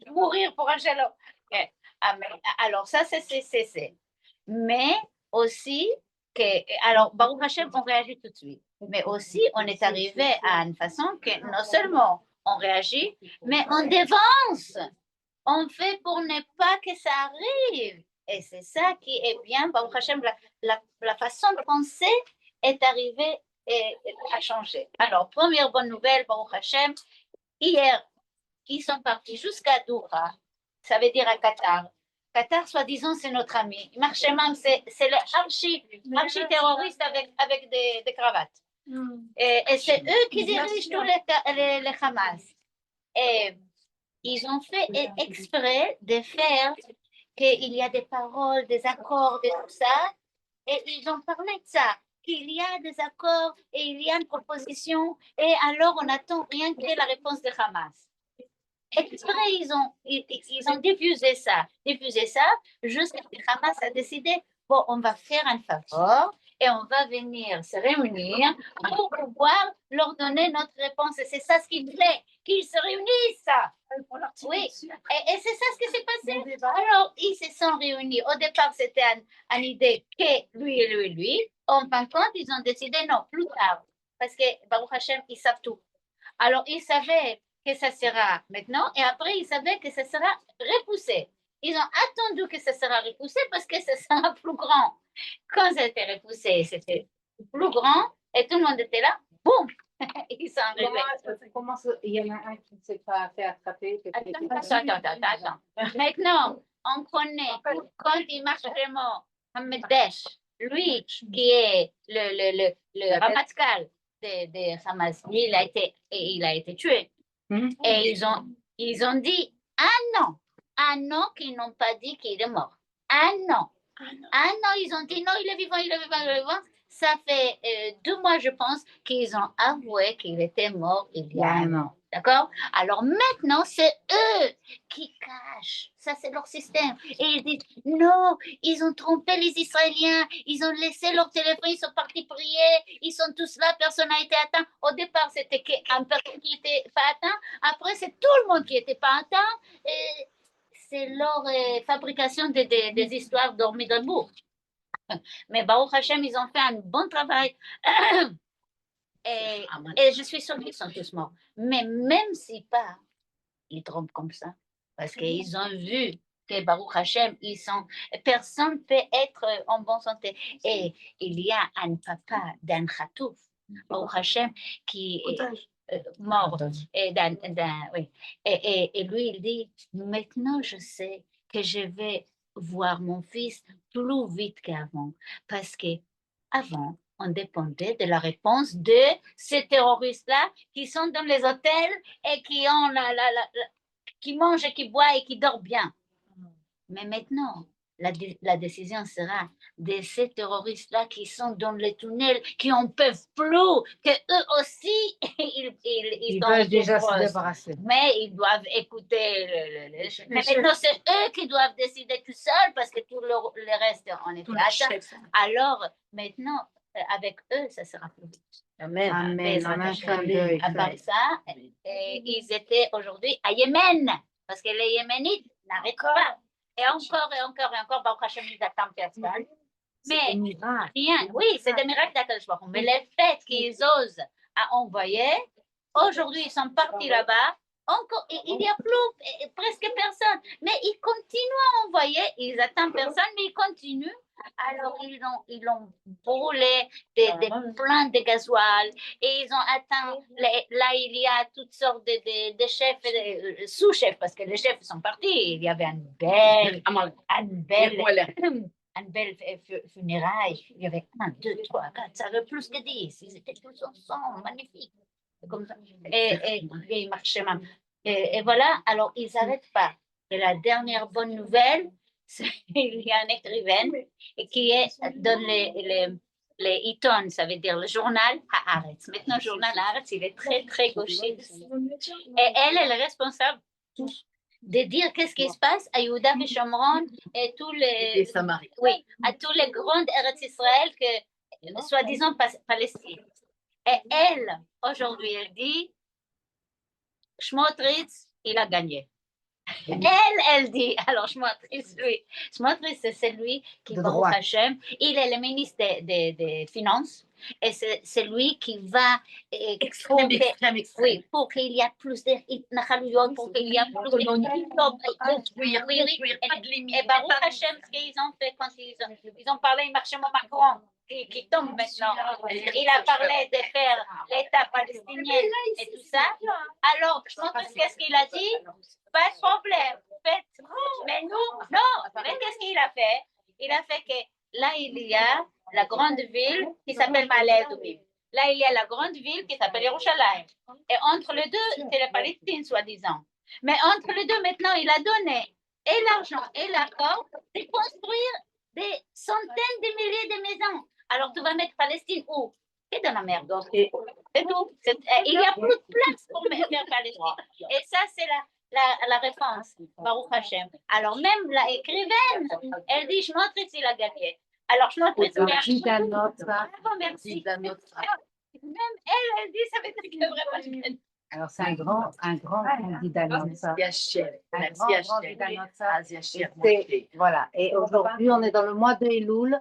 C: mourir pour un shalom? Alors, ça, c'est. Mais aussi, alors, Baruch Hashem, on réagit tout de suite. Mais aussi, on est arrivé à une façon que non seulement on réagit, mais on dévance. On fait pour ne pas que ça arrive. Et c'est ça qui est bien, Baruch Hashem, la façon de penser est arrivée et a changé. Alors, première bonne nouvelle, Baruch Hashem, hier, ils sont partis jusqu'à Doura, ça veut dire à Qatar. Qatar, soi-disant, c'est notre ami. Marchemam, c'est le archi-terroriste avec des cravates. Et c'est eux qui dirigent tous les Hamas. Et ils ont fait exprès de faire qu'il y a des paroles, des accords, de tout ça. Et ils ont parlé de ça, qu'il y a des accords et il y a une proposition. Et alors, on attend rien que la réponse de Hamas. Exprès, ils ont diffusé ça jusqu'à ce que Hamas a décidé, bon, on va faire un favor et on va venir se réunir pour pouvoir leur donner notre réponse. Et c'est ça ce qu'ils voulaient, qu'ils se réunissent. Oui, et c'est ça ce qui s'est passé. Alors, ils se sont réunis. Au départ, c'était une idée que lui et lui. En fin de compte, ils ont décidé non, plus tard. Parce que Baruch Hashem, ils savent tout. Alors, ils savaient que ça sera maintenant, et après, ils savaient que ça sera repoussé. Ils ont attendu que ça sera repoussé parce que ça sera plus grand. Quand ça a été repoussé, c'était plus grand, et tout le monde était là, boum, ils sont arrivés.
A: Il y en a un qui ne s'est pas fait attraper.
C: Attends. Maintenant, on connaît, quand il marche vraiment, Ahmed Desh, lui, qui est le Ramatkal de Hamas, il a été tué. Et ils ont dit un non qu'ils n'ont pas dit qu'il est mort. Un non, ils ont dit non, il est vivant, il est vivant, il est vivant. Ça fait 2 mois, je pense, qu'ils ont avoué qu'il était mort il y a un an. D'accord? Alors maintenant, c'est eux qui cachent. Ça, c'est leur système. Et ils disent, non, ils ont trompé les Israéliens. Ils ont laissé leur téléphone, ils sont partis prier. Ils sont tous là, personne n'a été atteint. Au départ, c'était qu'un personne qui n'était pas atteint. Après, c'est tout le monde qui n'était pas atteint. Et c'est leur fabrication des histoires dormies debout. Mais Baruch Hashem, ils ont fait un bon travail. Et je suis sûre qu'ils sont tous morts. Mais même si pas, ils trompent comme ça. Parce qu'ils ont vu que Baruch Hashem, personne ne peut être en bonne santé. Et il y a un papa d'un Khatouf, Baruch Hashem, qui est mort. Oui. Et lui, il dit, maintenant je sais que je vais voir mon fils plus vite qu'avant. Parce que avant, on dépendait de la réponse de ces terroristes-là qui sont dans les hôtels et qui ont qui mangent et qui boivent et qui dorment bien. Mais maintenant, la décision sera de ces terroristes-là qui sont dans les tunnels, qui n'en peuvent plus, que eux aussi, ils
A: veulent déjà se débarrasser.
C: Mais ils doivent écouter. Mais maintenant, c'est eux qui doivent décider tout seuls parce que tout le reste, on est atteint. Alors, maintenant, avec eux, ça sera plus vite.
A: Amen. Amen.
C: À part ça, ils étaient aujourd'hui à Yémen, parce que les Yéménites n'arrêtent pas. Et encore, Baruch Hashem nous attend personne. Mais rien, oui, c'est des miracles d'Akadosh Baruch Hu. Mais le fait qu'ils osent à envoyer, aujourd'hui, ils sont partis là-bas. Encore, il n'y a plus presque personne. Mais ils continuent à envoyer, ils attendent personne, mais ils continuent. Alors, ils ont brûlé des plein de gasoil et ils ont atteint, là, il y a toutes sortes de chefs et de sous-chefs, parce que les chefs sont partis. Il y avait une belle funéraille. Il y avait 1, 2, 3, 4, ça avait plus que 10. Ils étaient tous ensemble, magnifiques. Comme ça. Et ils marchaient même. Et voilà, alors ils n'arrêtent pas. Et la dernière bonne nouvelle, il y a un écrivain qui est dans les Iton, ça veut dire le journal Haaretz. Maintenant, le journal Haaretz, il est très, très gauchiste. Et elle est responsable de dire qu'est-ce qui se passe à Yehuda et Shomron et tous les à tous les grands Eretz Israël que soi-disant Palestine. Et elle, aujourd'hui, elle dit Smotrich, il a gagné. Elle dit, alors Smotrich, c'est celui qui, Baruch Hashem, il est le ministre des Finances, et c'est lui qui va pour qu'il y ait plus de pour qu'il y ait plus de et Baruch Hashem, ce qu'ils ont fait quand ils ont parlé, Marchement Macron, qui tombe maintenant. Il a parlé de faire l'État palestinien et tout ça. Alors, je montre qu'est-ce qu'il a dit. Pas de problème. Faites. Mais nous, non. Mais qu'est-ce qu'il a fait? Il a fait que là, il y a la grande ville qui s'appelle Malé Adumim. Là, il y a la grande ville qui s'appelle Yerushalayim. Et entre les deux, c'est la Palestine, soi-disant. Mais entre les deux, maintenant, il a donné et l'argent et l'accord de construire des centaines de milliers de maisons. Alors, tu vas mettre Palestine où? C'est dans la mer d'Or. C'est tout. Il n'y a plus de place pour mettre Palestine. Et ça, c'est la réponse. Baruch Hashem. Alors, même la écrivaine, elle dit, je montre s'il a gagné. Alors, je montre s'il a gagné. Merci. Même elle dit, ça veut dire que vraiment,
A: alors, c'est un grand candidat Notza. Voilà. Et aujourd'hui, on est dans le mois de Elul.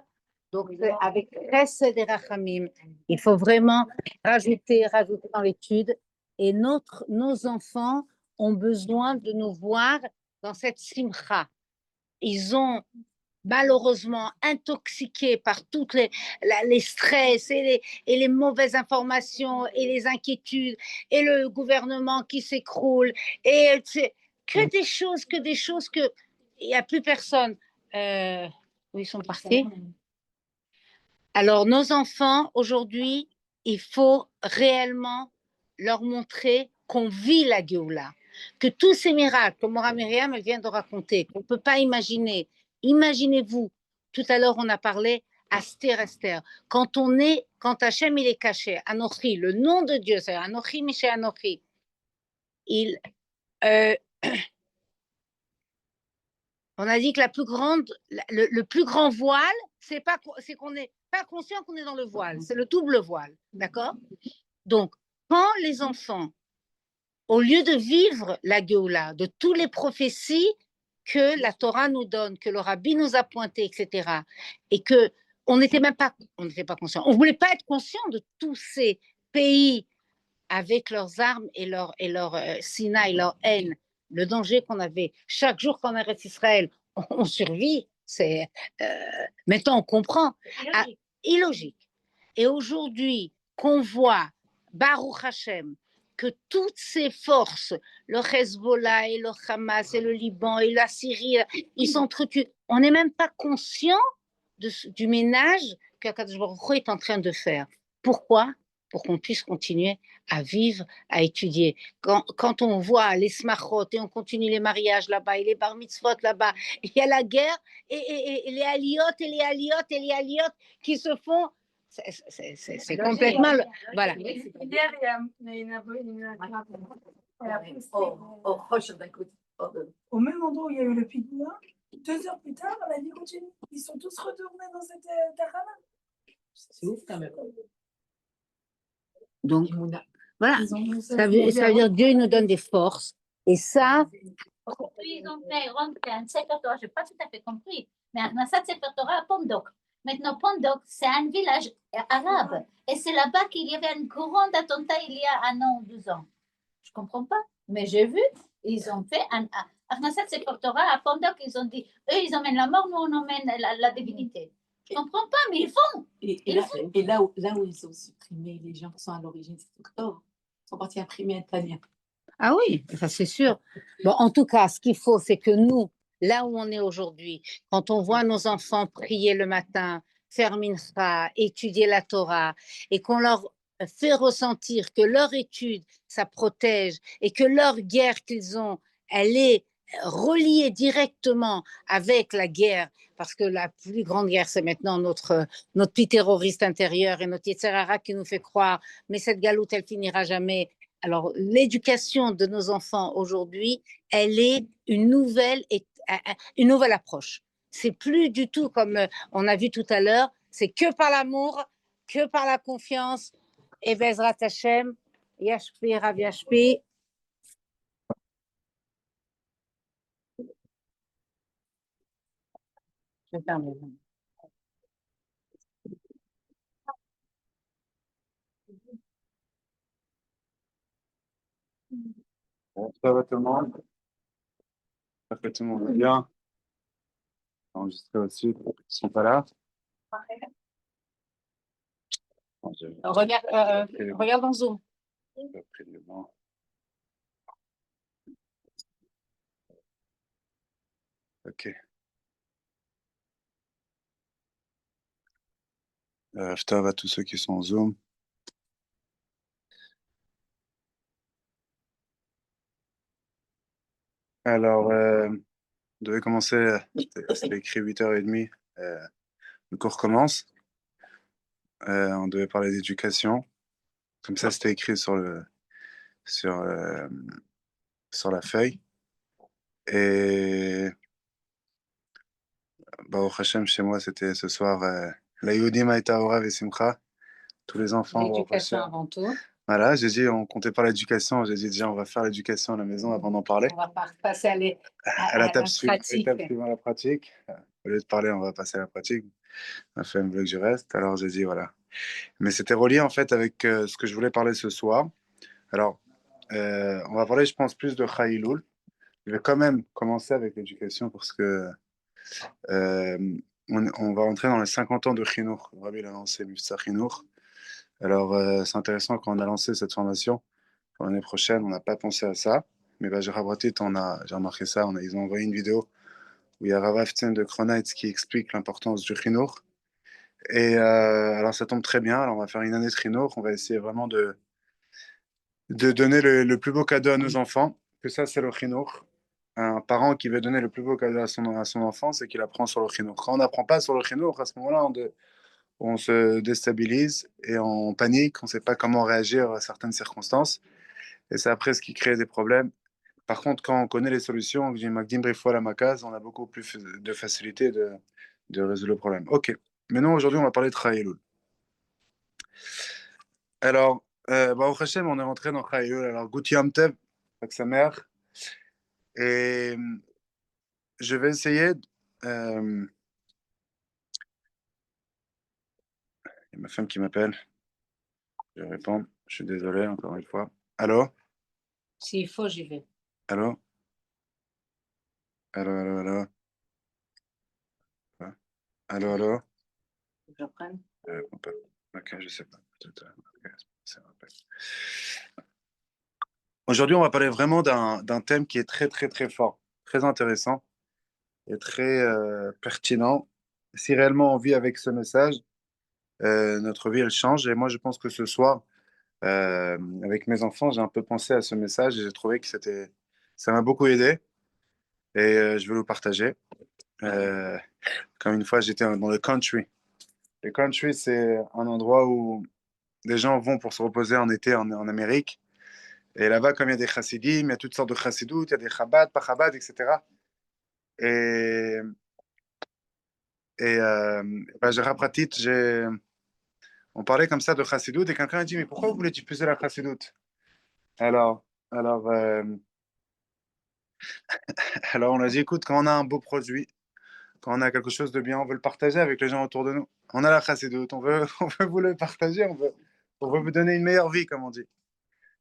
A: Donc, avec Chesed et Rachamim, il faut vraiment rajouter dans l'étude. Et nos enfants ont besoin de nous voir dans cette simcha. Ils ont malheureusement intoxiqués par toutes les stress et les mauvaises informations et les inquiétudes et le gouvernement qui s'écroule et que des choses que il n'y a plus personne. Où ils sont partis? Alors, nos enfants, aujourd'hui, il faut réellement leur montrer qu'on vit la Géoula, que tous ces miracles, comme Mora Myriam elle vient de raconter, qu'on ne peut pas imaginer. Imaginez-vous, tout à l'heure on a parlé Esther. Quand Hachem il est caché, Anochi, le nom de Dieu, c'est Anochi Miché Anochi, on a dit que le plus grand voile, c'est qu'on n'est pas conscient qu'on est dans le voile, c'est le double voile, d'accord? Donc, quand les enfants, au lieu de vivre la Géoula, de toutes les prophéties que la Torah nous donne, que le Rabbi nous a pointées, etc., et que on n'était pas conscient, on ne voulait pas être conscient de tous ces pays avec leurs armes et leur Sina et leur haine, le danger qu'on avait chaque jour qu'on reste Israël, on survit. Maintenant on comprend. Illogique. Et aujourd'hui qu'on voit Baruch Hashem que toutes ces forces, le Hezbollah et le Hamas et le Liban et la Syrie, ils s'entretuent. On n'est même pas conscient du ménage qu'Akadosh Baruch Hu est en train de faire. Pourquoi? Pour qu'on puisse continuer à vivre, à étudier. Quand on voit les smachot et on continue les mariages là-bas et les bar mitzvot là-bas, il y a la guerre et les aliotes et les aliotes et les aliotes qui se font. C'est complètement. Voilà.
D: Au même endroit où il y a eu le pignoir, 2 heures plus tard, la vie continue. Ils sont tous retournés dans cette terre-là. C'est ouf quand même.
A: Donc, voilà, ça veut dire Dieu il nous donne des forces. Et ça.
C: Ils ont fait rentrer un Sefer Torah, je n'ai pas tout à fait compris, mais un Sefer Torah à Pondok. Maintenant, Pondok, c'est un village arabe. Et c'est là-bas qu'il y avait un grand attentat il y a 1 an ou 2 ans. Je ne comprends pas. Mais j'ai vu, ils ont fait un Sefer Torah à Pondok. Ils ont dit, eux, ils emmènent la mort, nous, on emmène la divinité. Je ne comprends pas, mais ils font.
D: Et là où ils ont supprimé les gens qui sont à l'origine de cet octobre, ils sont partis imprimer un Tania.
A: Ah oui, ça c'est sûr. Bon, en tout cas, ce qu'il faut, c'est que nous, là où on est aujourd'hui, quand on voit nos enfants prier le matin, faire mincha, étudier la Torah, et qu'on leur fait ressentir que leur étude, ça protège, et que leur guerre qu'ils ont, elle est reliée directement avec la guerre, parce que la plus grande guerre, c'est maintenant notre petit terroriste intérieur et notre Yetzer Hara qui nous fait croire, mais cette galoute, elle finira jamais. Alors, l'éducation de nos enfants aujourd'hui, elle est une nouvelle approche. C'est plus du tout comme on a vu tout à l'heure, c'est que par l'amour, que par la confiance. Et Bezrat Hashem, Yashpi, Rav Yashpi. Je ferme les yeux.
I: Ça va tout le monde? Ça fait tout le monde bien? Enregistré aussi, ils sont pas là?
A: Regarde en Zoom.
I: Ok. Tov à tous ceux qui sont en Zoom. Alors, on devait commencer, c'était écrit 8h30, le cours commence. On devait parler d'éducation. Comme ça, c'était écrit sur la feuille. Et au Hashem, chez moi, c'était ce soir la Yehudim Haïta Orav et Simcha. Tous les enfants.
A: L'éducation avant tout.
I: Voilà, j'ai dit, on comptait pas l'éducation. J'ai dit déjà, on va faire l'éducation à la maison avant d'en parler.
A: On va passer à
I: la table
A: pratique.
I: suivant la pratique. Au lieu de parler, on va passer à la pratique. Ma femme veut que je reste, alors j'ai dit voilà. Mais c'était relié en fait avec ce que je voulais parler ce soir. Alors, on va parler, je pense, plus de Chaïloul. Je vais quand même commencer avec l'éducation parce que on va entrer dans les 50 ans de Chinour. Rabbi a lancé Mifsa Chinour. Alors, c'est intéressant quand on a lancé cette formation. Pour l'année prochaine, on n'a pas pensé à ça. Mais j'ai remarqué ça. Ils ont envoyé une vidéo où il y a Rav Aftin de Kronitz qui explique l'importance du Chinour. Et alors, ça tombe très bien. Alors, on va faire une année de Chinour. On va essayer vraiment de donner le plus beau cadeau à nos enfants, que ça, c'est le chinour. Un parent qui veut donner le plus beau cadeau à son enfant, c'est qu'il apprend sur le chinour. Quand on n'apprend pas sur le chinour, à ce moment-là, on se déstabilise et on panique, on ne sait pas comment réagir à certaines circonstances. Et c'est après ce qui crée des problèmes. Par contre, quand on connaît les solutions, on a beaucoup plus de facilité de résoudre le problème. Ok. Maintenant, aujourd'hui, on va parler de Chaïloul. Alors, Baruch Hashem, on est rentré dans Chaïloul. Alors, Gouti Amtev, avec sa mère. Et je vais essayer. Il y a ma femme qui m'appelle. Je vais répondre. Je suis désolé, encore une fois. Allô?
A: S'il faut, j'y vais.
I: Allô? Allô, allô, allô? Allô, allô?
A: Je prenne.
I: Ok, je sais pas. Aujourd'hui, on va parler vraiment d'un thème qui est très, très, très fort, très intéressant et très pertinent. Si réellement on vit avec ce message, notre vie, elle change. Et moi, je pense que ce soir, avec mes enfants, j'ai un peu pensé à ce message et j'ai trouvé que ça m'a beaucoup aidé et je vais le partager. Comme une fois, j'étais dans le country. Le country, c'est un endroit où des gens vont pour se reposer en été en Amérique. Et là-bas, comme il y a des chassidim, il y a toutes sortes de chassidoutes, il y a des chabad, pas chabad, etc. Et, j'ai rapratit, on parlait comme ça de chassidoute et quelqu'un a dit, mais pourquoi vous voulez diffuser la chassidoute? Alors, alors, euh, alors on a dit, écoute, quand on a un beau produit, quand on a quelque chose de bien, on veut le partager avec les gens autour de nous. On a la chassidoute, on veut vous le partager, on veut vous donner une meilleure vie, comme on dit.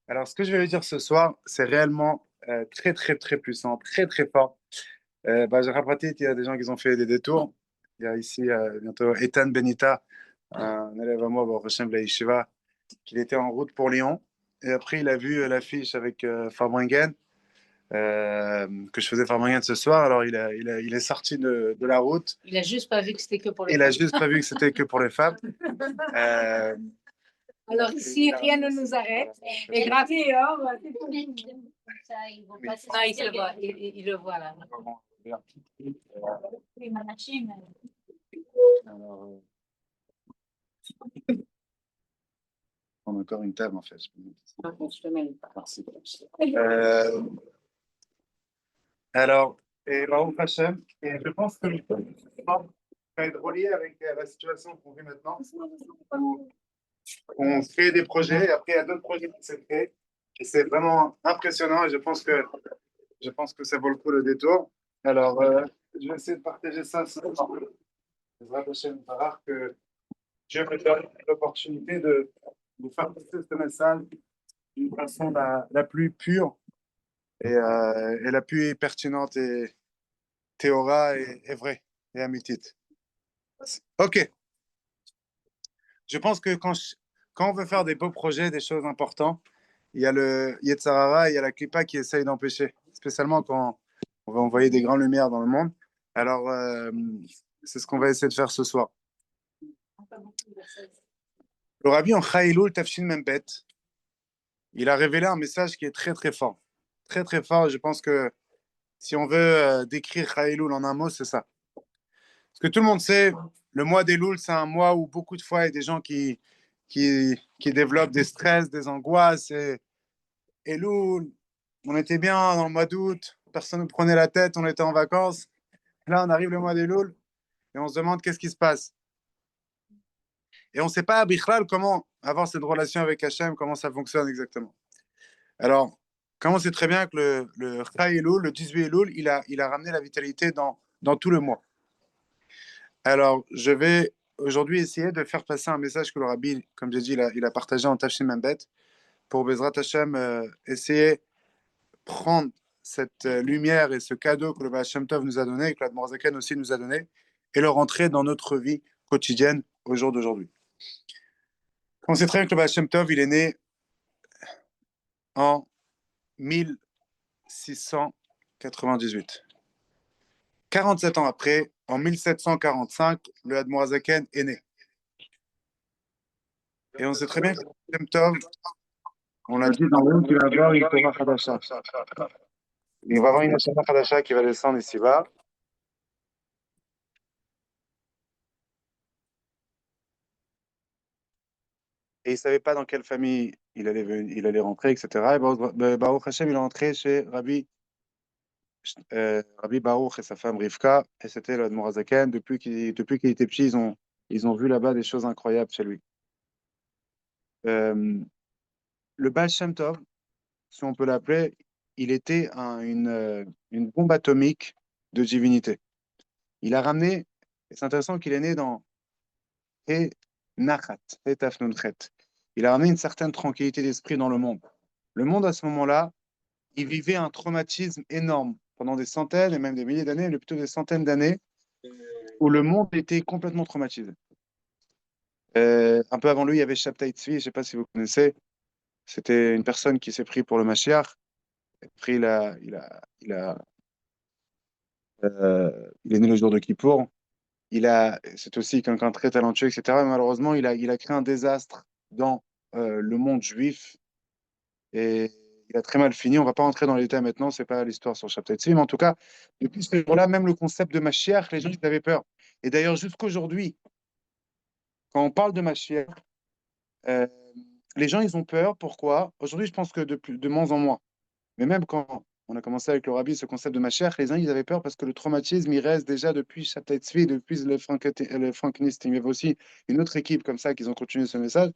I: Alors, ce que je vais vous dire ce soir, c'est réellement très, très, très puissant, très, très fort. J'ai rappelé qu'il y a des gens qui ont fait des détours. Il y a ici bientôt Ethan Benita, un élève à moi, bon, Hachem la Yeshiva, qui était en route pour Lyon. Et après, il a vu l'affiche avec Farbringen, que je faisais Farbringen ce soir. Alors, il est sorti de la route.
A: Il a juste pas vu que c'était que pour les
I: Il a
A: femmes.
I: juste pas vu que c'était que pour les femmes.
A: Alors ici, rien ne nous arrête. Et grâce non, il se voit, il le voit là.
I: Alors, on a encore une table en fait.
A: Je te mets pas.
I: Merci. Alors, et Baruch Hashem, et je pense que ça va être relié avec la situation qu'on vit maintenant. On crée des projets, et après il y a d'autres projets qui se créent. Et c'est vraiment impressionnant et je pense que ça vaut le coup le détour. Alors, je vais essayer de partager ça ce soir. Baruch Hashem, que Dieu me donne l'opportunité de faire passer ce message d'une façon la plus pure et la plus pertinente et théora et vraie et amitite. Ok. Je pense que quand on veut faire des beaux projets, des choses importantes, il y a le Yetzarara, il y a la Klippa qui essaye d'empêcher, spécialement quand on veut envoyer des grandes lumières dans le monde. Alors, c'est ce qu'on va essayer de faire ce soir. Le Rabbi en Chaïloul Tafshin Membet, il a révélé un message qui est très très fort. Très très fort. Je pense que si on veut décrire Chaïloul en un mot, c'est ça. Parce que tout le monde sait, le mois des Louls, c'est un mois où beaucoup de fois, il y a des gens qui développent des stress, des angoisses. Et Loul, on était bien dans le mois d'août, personne ne nous prenait la tête, on était en vacances. Là, on arrive le mois des Louls et on se demande qu'est-ce qui se passe. Et on ne sait pas à Bichlal comment avoir cette relation avec Hachem, comment ça fonctionne exactement. Alors, comme on sait très bien que le Chai Elul, le 18 Elul, il a ramené la vitalité dans tout le mois. Alors, je vais aujourd'hui essayer de faire passer un message que le Rabbi, comme j'ai dit, il a partagé en Tafshin Membet, pour Bezrat Hashem essayer de prendre cette lumière et ce cadeau que le Baal Shem Tov nous a donné, et que l'Admor Zaken aussi nous a donné, et le rentrer dans notre vie quotidienne au jour d'aujourd'hui. On sait très bien que le Baal Shem Tov, il est né en 1698. 47 ans après, en 1745, le Admor Zaken est né. Et on sait très bien que le Shem Tov, On a dit dans le qu'il va avoir une Torah Hadasha. Il va avoir une Torah Hadasha qui va descendre ici-bas. Et il ne savait pas dans quelle famille il allait rentrer, etc. Et Baruch Hashem, il est rentré chez Rabbi Baruch et sa femme Rivka, et c'était le Morazaken. Depuis qu'il était petit, ils ont vu là-bas des choses incroyables chez lui. Le Baal Shem Tov, si on peut l'appeler, il était une bombe atomique de divinité. Il a ramené, et c'est intéressant qu'il est né dans He Nachat, He Tafnun Chet. Il a ramené une certaine tranquillité d'esprit dans le monde. Le monde, à ce moment-là, il vivait un traumatisme énorme pendant des centaines et même des milliers d'années, mais plutôt des centaines d'années, où le monde était complètement traumatisé. Un peu avant lui, il y avait Shabtai Tzvi, je ne sais pas si vous connaissez. C'était une personne qui s'est pris pour le Mashiach. Après, il est né le jour de Kippour. C'est aussi quelqu'un de très talentueux, etc. Mais malheureusement, il a créé un désastre dans le monde juif et il a très mal fini. On ne va pas rentrer dans les détails maintenant, ce n'est pas l'histoire sur Shabtai Tzvi, mais en tout cas, depuis ce jour-là, même le concept de Mashiach, les gens ils avaient peur. Et d'ailleurs, jusqu'aujourd'hui, quand on parle de Mashiach, les gens ils ont peur. Pourquoi? Aujourd'hui, je pense que de moins en moins. Mais même quand on a commencé avec le Rabbi ce concept de Mashiach, les uns ils avaient peur parce que le traumatisme il reste déjà depuis Shabtai Tzvi, depuis le Frankenstein. Il y avait aussi une autre équipe comme ça qui ont continué ce message.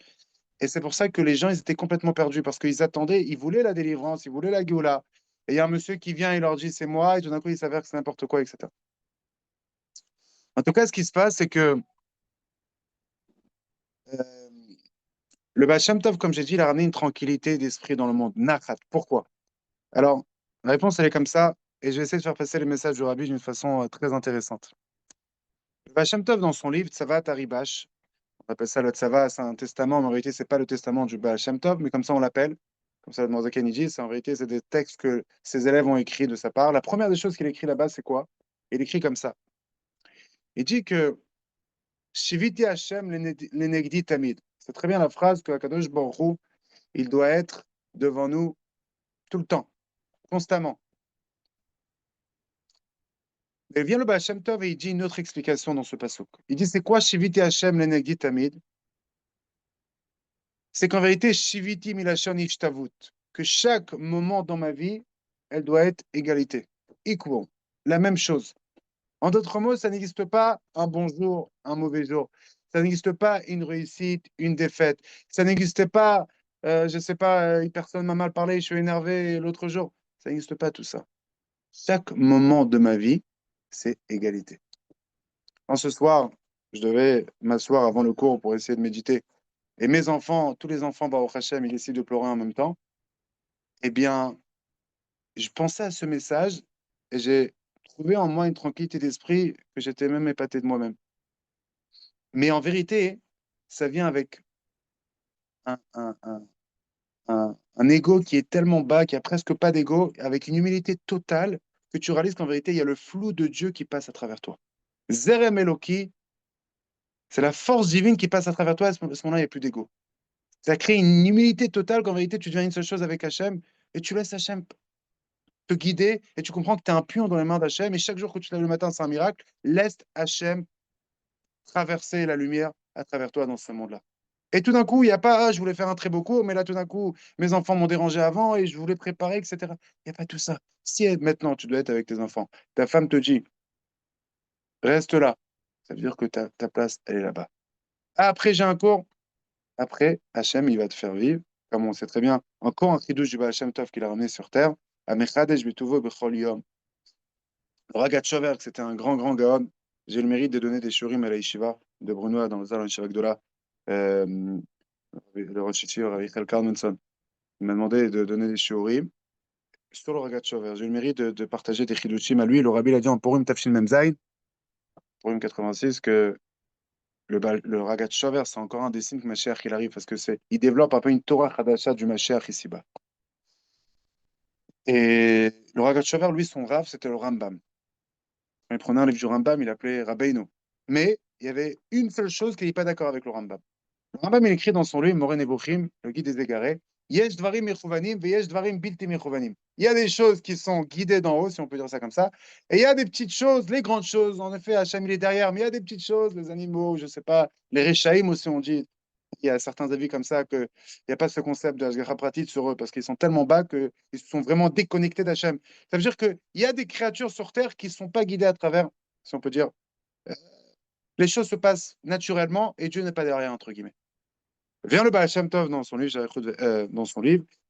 I: Et c'est pour ça que les gens ils étaient complètement perdus parce qu'ils attendaient, ils voulaient la délivrance, ils voulaient la Géoula. Et il y a un monsieur qui vient et leur dit c'est moi, et tout d'un coup il s'avère que c'est n'importe quoi, etc. En tout cas, ce qui se passe, c'est que euh, le Baal Shem Tov, comme j'ai dit, il a ramené une tranquillité d'esprit dans le monde. Nachat. Pourquoi? Alors, la réponse, elle est comme ça, et je vais essayer de faire passer les messages du Rabbi d'une façon très intéressante. Le Baal Shem Tov, dans son livre Tzavat Haribash, on appelle ça le Tzava, c'est un testament, mais en réalité, ce n'est pas le testament du Baal Shem Tov, mais comme ça, on l'appelle. Comme ça, le Morzaken dit, c'est en réalité, c'est des textes que ses élèves ont écrits de sa part. La première des choses qu'il écrit là-bas, c'est quoi? Il écrit comme ça. Il dit que Shiviti Hashem lenegdi tamid. C'est très bien la phrase que Akadosh Baruch Hu, il doit être devant nous tout le temps, constamment. Et vient le Baal Shem Tov et il dit une autre explication dans ce pasuk. Il dit c'est quoi Shiviti Hashem lenegdi tamid? C'est qu'en vérité, Shiviti milashon ishtavut, que chaque moment dans ma vie, elle doit être égalité, equal, la même chose. En d'autres mots, ça n'existe pas un bon jour, un mauvais jour. Ça n'existe pas une réussite, une défaite. Ça n'existe pas, je ne sais pas, une personne m'a mal parlé, je suis énervé l'autre jour. Ça n'existe pas tout ça. Chaque moment de ma vie, c'est égalité. Quand ce soir, je devais m'asseoir avant le cours pour essayer de méditer, et mes enfants, tous les enfants, Baruch Hashem, ils essaient de pleurer en même temps, eh bien, je pensais à ce message et j'ai trouvé en moi une tranquillité d'esprit que j'étais même épaté de moi-même. Mais en vérité, ça vient avec un, un, un, un ego qui est tellement bas, qu'il n'y a presque pas d'ego, avec une humilité totale, que tu réalises qu'en vérité, il y a le flou de Dieu qui passe à travers toi. Zerem Eloki, c'est la force divine qui passe à travers toi, à ce moment-là, il n'y a plus d'ego. Ça crée une humilité totale qu'en vérité, tu deviens une seule chose avec Hachem, et tu laisses Hachem te guider, et tu comprends que tu es un pion dans les mains d'Hachem, et chaque jour que tu te lèves le matin, c'est un miracle. Laisse Hachem traverser la lumière à travers toi dans ce monde-là. Et tout d'un coup, il n'y a pas, ah, je voulais faire un très beau cours, mais là, tout d'un coup, mes enfants m'ont dérangé avant et je voulais préparer, etc. Il n'y a pas tout ça. Si maintenant, tu dois être avec tes enfants, ta femme te dit, reste là, ça veut dire que ta place, elle est là-bas. Ah, après, j'ai un cours. Après, Hachem, il va te faire vivre, comme on sait très bien, encore un chidouche du Baal Hashem Tov qu'il a ramené sur terre. Amechadesh b'tuvo b'chol yom. Ragat Shover, c'était un grand, grand gaon. J'ai le mérite de donner des shurim à la yeshiva de Brunois dans le Zal Yeshiva Gdola. Le Rosh Yeshiva, Michael Carmenson. Il m'a demandé de donner des shurim sur le Ragat Shover. J'ai eu le mérite de partager des chidushim à lui. Le Rabbi l'a dit en Purim Tafshin Memzaïn, Purim 86, que le Ragat Shover, c'est encore un des signes que Mashiach il arrive, parce que il développe un peu une Torah Hadasha du Mashiach ici-bas. Et le Ragat Shover, lui, son Rav, c'était le Rambam. Quand il prenait un livre du Rambam, il appelait Rabbeinu. Mais il y avait une seule chose qu'il n'est pas d'accord avec le Rambam. Le Rambam, il écrit dans son livre Moreh Nebuchim, le guide des égarés, Yesh dvarim mechouvanim veyesh dvarim bilti mechouvanim. Il y a des choses qui sont guidées d'en haut, si on peut dire ça comme ça, et il y a des petites choses, les grandes choses, en effet, Hachem il est derrière, mais il y a des petites choses, les animaux, je sais pas, les Rechaïm aussi, on dit, il y a certains avis comme ça qu'il n'y a pas ce concept de Hashgacha Pratit sur eux, parce qu'ils sont tellement bas qu'ils sont vraiment déconnectés d'Hachem. Ça veut dire qu'il y a des créatures sur Terre qui ne sont pas guidées à travers, si on peut dire, les choses se passent naturellement et Dieu n'est pas derrière, entre guillemets. Vient le Baal Shem Tov dans son livre,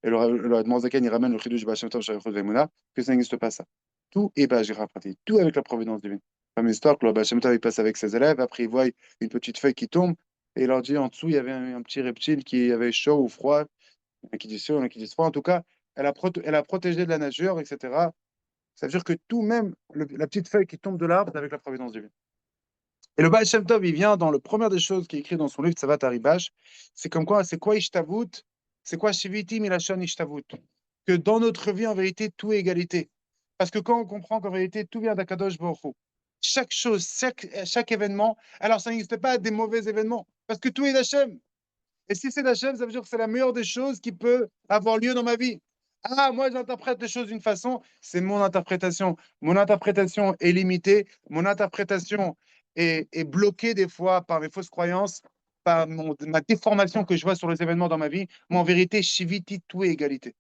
I: et le Admor Zaken, il ramène le Chidush du Baal Shem Tov, Sharichut Ve'emunah, que ça n'existe pas ça. Tout est Hashgacha Pratit, tout avec la providence divine. Comme histoire que le Baal Shem Tov, il passe avec ses élèves, après il voit une petite feuille qui tombe, et il leur dit en dessous, il y avait un petit reptile qui avait chaud ou froid, il y en a qui disent chaud, il y en a qui disent froid, en tout cas, elle a protégé de la nature, etc. Ça veut dire que tout, même la petite feuille qui tombe de l'arbre, c'est avec la providence divine. Et le Baal Shem Tov, il vient dans la première des choses qui est écrit dans son livre Tzavat Haribash, c'est comme quoi, c'est quoi Ishtavut, c'est quoi Shiviti Milashon Ishtavut, que dans notre vie, en vérité, tout est égalité. Parce que quand on comprend qu'en vérité, tout vient d'Akadosh Baruch Hu, chaque chose, chaque événement, alors ça n'existe pas des mauvais événements, parce que tout est d'Hachem. Et si c'est d'Hachem, ça veut dire que c'est la meilleure des choses qui peut avoir lieu dans ma vie. Ah, moi, j'interprète les choses d'une façon, c'est mon interprétation. Mon interprétation est limitée, mon interprétation est bloquée des fois par mes fausses croyances, par ma déformation que je vois sur les événements dans ma vie. Mais en vérité, Shiviti, tout est égalité.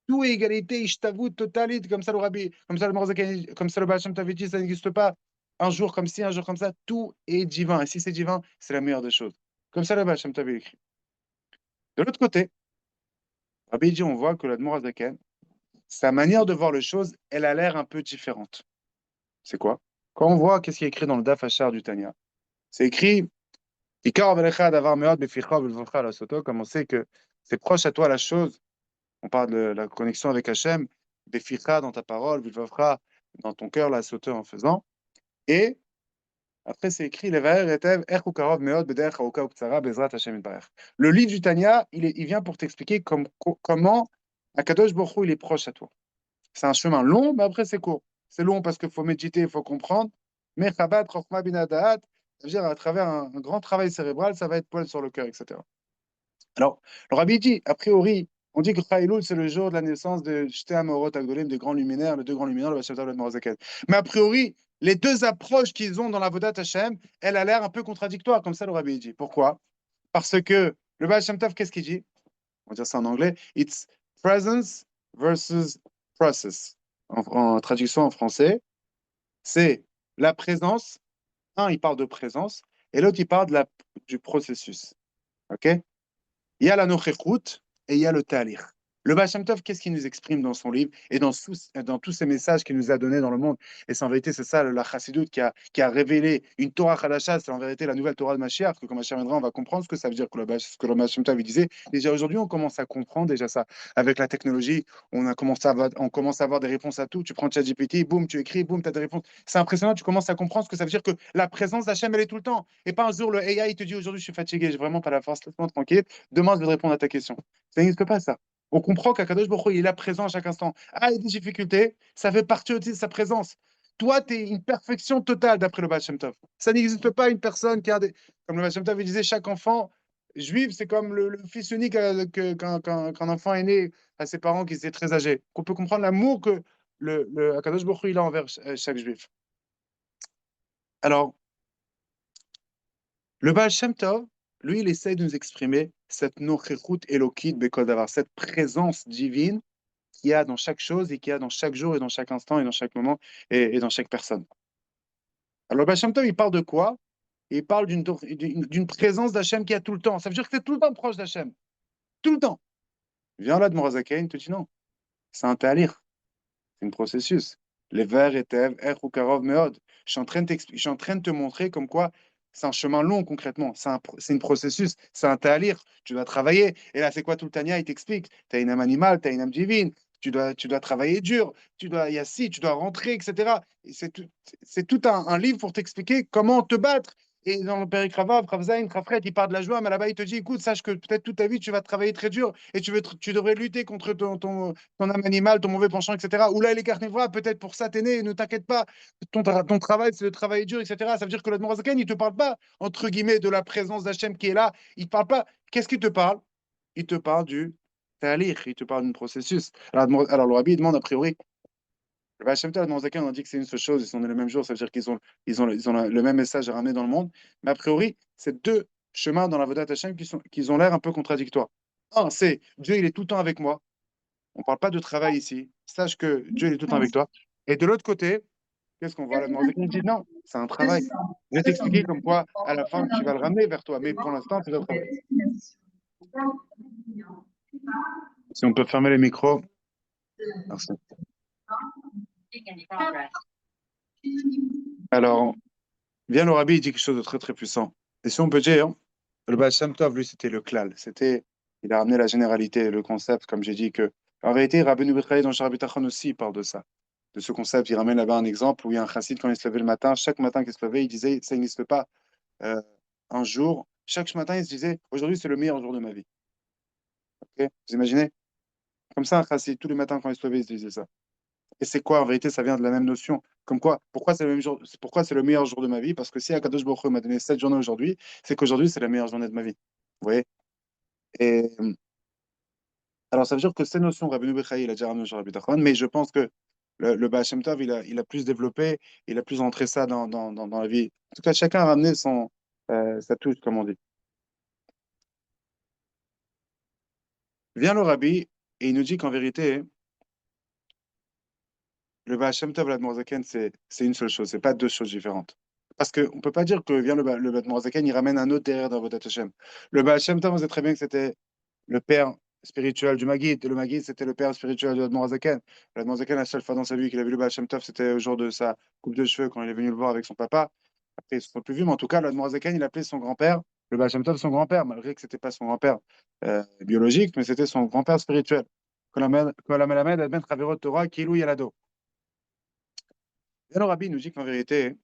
I: Tout est égalité, je t'avoue, totalit, comme ça le Rabbi, comme ça le Morzakani, comme ça le Baal Shem Tov dit, ça n'existe pas. Un jour comme ci, un jour comme ça, tout est divin. Et si c'est divin, c'est la meilleure des choses. Comme ça le Baal Shem Tov écrit. De l'autre côté, Rabbi dit, on voit que l'Admor Hazaken, sa manière de voir les choses, elle a l'air un peu différente. C'est quoi? Quand on voit qu'est-ce qui est écrit dans le Daf Hachar du Tanya, c'est écrit comme on sait que c'est proche à toi la chose, on parle de la connexion avec Hachem, Beficha dans ta parole, Vilvavra dans ton cœur, la sauter en faisant. Et après, c'est écrit le livre du Tanya, il vient pour t'expliquer comment Akadosh Baruch Hu, il est proche à toi. C'est un chemin long, mais après, c'est court. C'est long parce qu'il faut méditer, il faut comprendre. Mais Chabad, Chochma, Binadaat, ça veut dire à travers un grand travail cérébral, ça va être poil sur le cœur, etc. Alors, le Rabbi dit, a priori, on dit que Chaïloul, c'est le jour de la naissance de Shte Amorot Agdolim, des grands luminaires, les deux grands luminaires, le Baal Shem Tov et le Admor Hazaken. Mais a priori, les deux approches qu'ils ont dans la Vodat Hashem, elle a l'air un peu contradictoire, comme ça le Rabbi dit. Pourquoi? Parce que le Baal Shem Tov, qu'est-ce qu'il dit? On va dire ça en anglais. It's presence versus process. En traduction en français, c'est la présence. Un, il parle de présence, et l'autre, il parle du processus. OK? Il y a la nochechut et il y a le talir. Le Baal Shem Tov, qu'est-ce qu'il nous exprime dans son livre et dans tous ces messages qu'il nous a donnés dans le monde? Et c'est en vérité, c'est ça, la Chassidut qui a révélé une Torah Chadasha, c'est en vérité la nouvelle Torah de Mashiach, que quand Mashiach viendra, on va comprendre ce que ça veut dire que le Baal Shem Tov disait. Déjà aujourd'hui, on commence à comprendre déjà ça. Avec la technologie, on commence à avoir des réponses à tout. Tu prends ChatGPT, boum, tu écris, boum, tu as des réponses. C'est impressionnant, tu commences à comprendre ce que ça veut dire que la présence d'Hachem, elle est tout le temps. Et pas un jour, le AI, il te dit aujourd'hui, je suis fatigué, j'ai vraiment pas la force, laisse-moi tranquille. Demain, je vais te répondre à ta question. Ça n'existe pas, ça. On comprend qu'Akadosh Baruch Hu, il est là présent à chaque instant. Ah, il y a des difficultés, ça fait partie aussi de sa présence. Toi, tu es une perfection totale d'après le Baal Shem Tov. Ça n'existe pas une personne qui a des... Comme le Baal Shem Tov, il disait, chaque enfant juif, c'est comme le fils unique qu'un enfant est né à ses parents qui étaient très âgés. On peut comprendre l'amour que le Akadosh Baruch Hu, il a envers chaque juif. Alors, le Baal Shem Tov, lui, il essaie de nous exprimer cette nochechut elokit bekol davar, cette présence divine qu'il y a dans chaque chose et qu'il y a dans chaque jour et dans chaque instant et dans chaque moment et dans chaque personne. Alors, le Baal Shem Tov, il parle de quoi? Il parle d'une présence d'Hachem qui a tout le temps. Ça veut dire que c'est tout le temps proche d'Hachem. Tout le temps. Viens là de Morazaken, il te dit non. C'est un talir. C'est un processus. Les vers et tev, er ou karov meod. Je suis en train de te montrer comme quoi c'est un chemin long concrètement. C'est un processus. C'est un talir. Tu dois travailler. Et là, c'est quoi tout le Tanya? Il t'explique. Tu as une âme animale, tu as une âme divine. Tu dois travailler dur. Tu dois rentrer, etc. C'est tout un livre pour t'expliquer comment te battre. Et dans le Péric Ravav, Ravzaïn, Rafret, il parle de la joie, mais là-bas, il te dit, écoute, sache que peut-être toute ta vie, tu vas travailler très dur et tu devrais lutter contre ton âme animale, ton mauvais penchant, etc. Ou là, les carnivores, peut-être pour ça, t'es né, ne t'inquiète pas, ton travail, c'est de travailler dur, etc. Ça veut dire que l'Admor Hazaken, il ne te parle pas, entre guillemets, de la présence d'Hachem qui est là. Il ne te parle pas. Qu'est-ce qu'il te parle? Il te parle du talir, il te parle d'un processus. Alors le rabbi demande a priori, le Baal Shem Tov, le Zaken, on dit que c'est une seule chose, ils sont nés le même jour, ça veut dire qu'ils ont le même message à ramener dans le monde. Mais a priori, c'est deux chemins dans la Vodat Hashem qui ont l'air un peu contradictoires. Un, c'est Dieu, il est tout le temps avec moi. On ne parle pas de travail ici. Sache que Dieu, il est tout le temps avec toi. Et de l'autre côté, qu'est-ce qu'on voit? Le Zaken dit non, c'est un travail. Je vais t'expliquer comme quoi, à la fin, tu vas le ramener vers toi. Mais pour l'instant, c'est le travail. Si on peut fermer les micros. Merci. Alors, vient le rabbi, il dit quelque chose de très très puissant. Et si on peut dire, le Baal Shem Tov, lui, c'était le klal. Il a ramené la généralité, le concept, comme j'ai dit, que. En vérité, Rabbeinu Bechai dans Shara Bitachon aussi, il parle de ça. De ce concept, il ramène là-bas un exemple où il y a un chassid, quand il se levait le matin, chaque matin qu'il se levait, il disait, ça n'existe pas un jour. Chaque matin, il se disait, aujourd'hui, c'est le meilleur jour de ma vie. Ok. Vous imaginez? Comme ça, un chassid, tous les matins, quand il se levait, il se disait ça. Et c'est quoi, en vérité, ça vient de la même notion. Comme quoi, pourquoi c'est le même jour, pourquoi c'est le meilleur jour de ma vie? Parce que si Akadosh Baruch Hu m'a donné cette journée aujourd'hui, c'est qu'aujourd'hui, c'est la meilleure journée de ma vie. Vous voyez? Et alors, ça veut dire que ces notions, Rabbeinu Bechai, il a déjà ramené sur Rabbi Tachon, mais je pense que le Baal Shem Tov, il a plus développé, il a plus rentré ça dans la vie. En tout cas, chacun a ramené sa touche, comme on dit. Vient le Rabbi et il nous dit qu'en vérité, le Baal Shem Tov et l'Admor Zaken, c'est une seule chose, c'est pas deux choses différentes. Parce qu'on ne peut pas dire que vient le Admor Zaken, il ramène un autre derrière dans votre Hashem. Le Baal Shem Tov, on sait très bien que c'était le père spirituel du Maguid. Le Maguid, c'était le père spirituel de l'Admor Zaken. L'Admor Zaken, la seule fois dans sa vie qu'il a vu le Baal Shem Tov, c'était au jour de sa coupe de cheveux, quand il est venu le voir avec son papa. Après, ils ne se sont plus vus, mais en tout cas, l'Admor Zaken, il appelait son grand-père, le Baal Shem Tov, son grand-père, malgré que ce n'était pas son grand-père biologique, mais c'était son grand-père spirituel. Kolamed Adben Chaverot Torah, Kilou Yalado. Et le Rabbi nous dit qu'en vérité,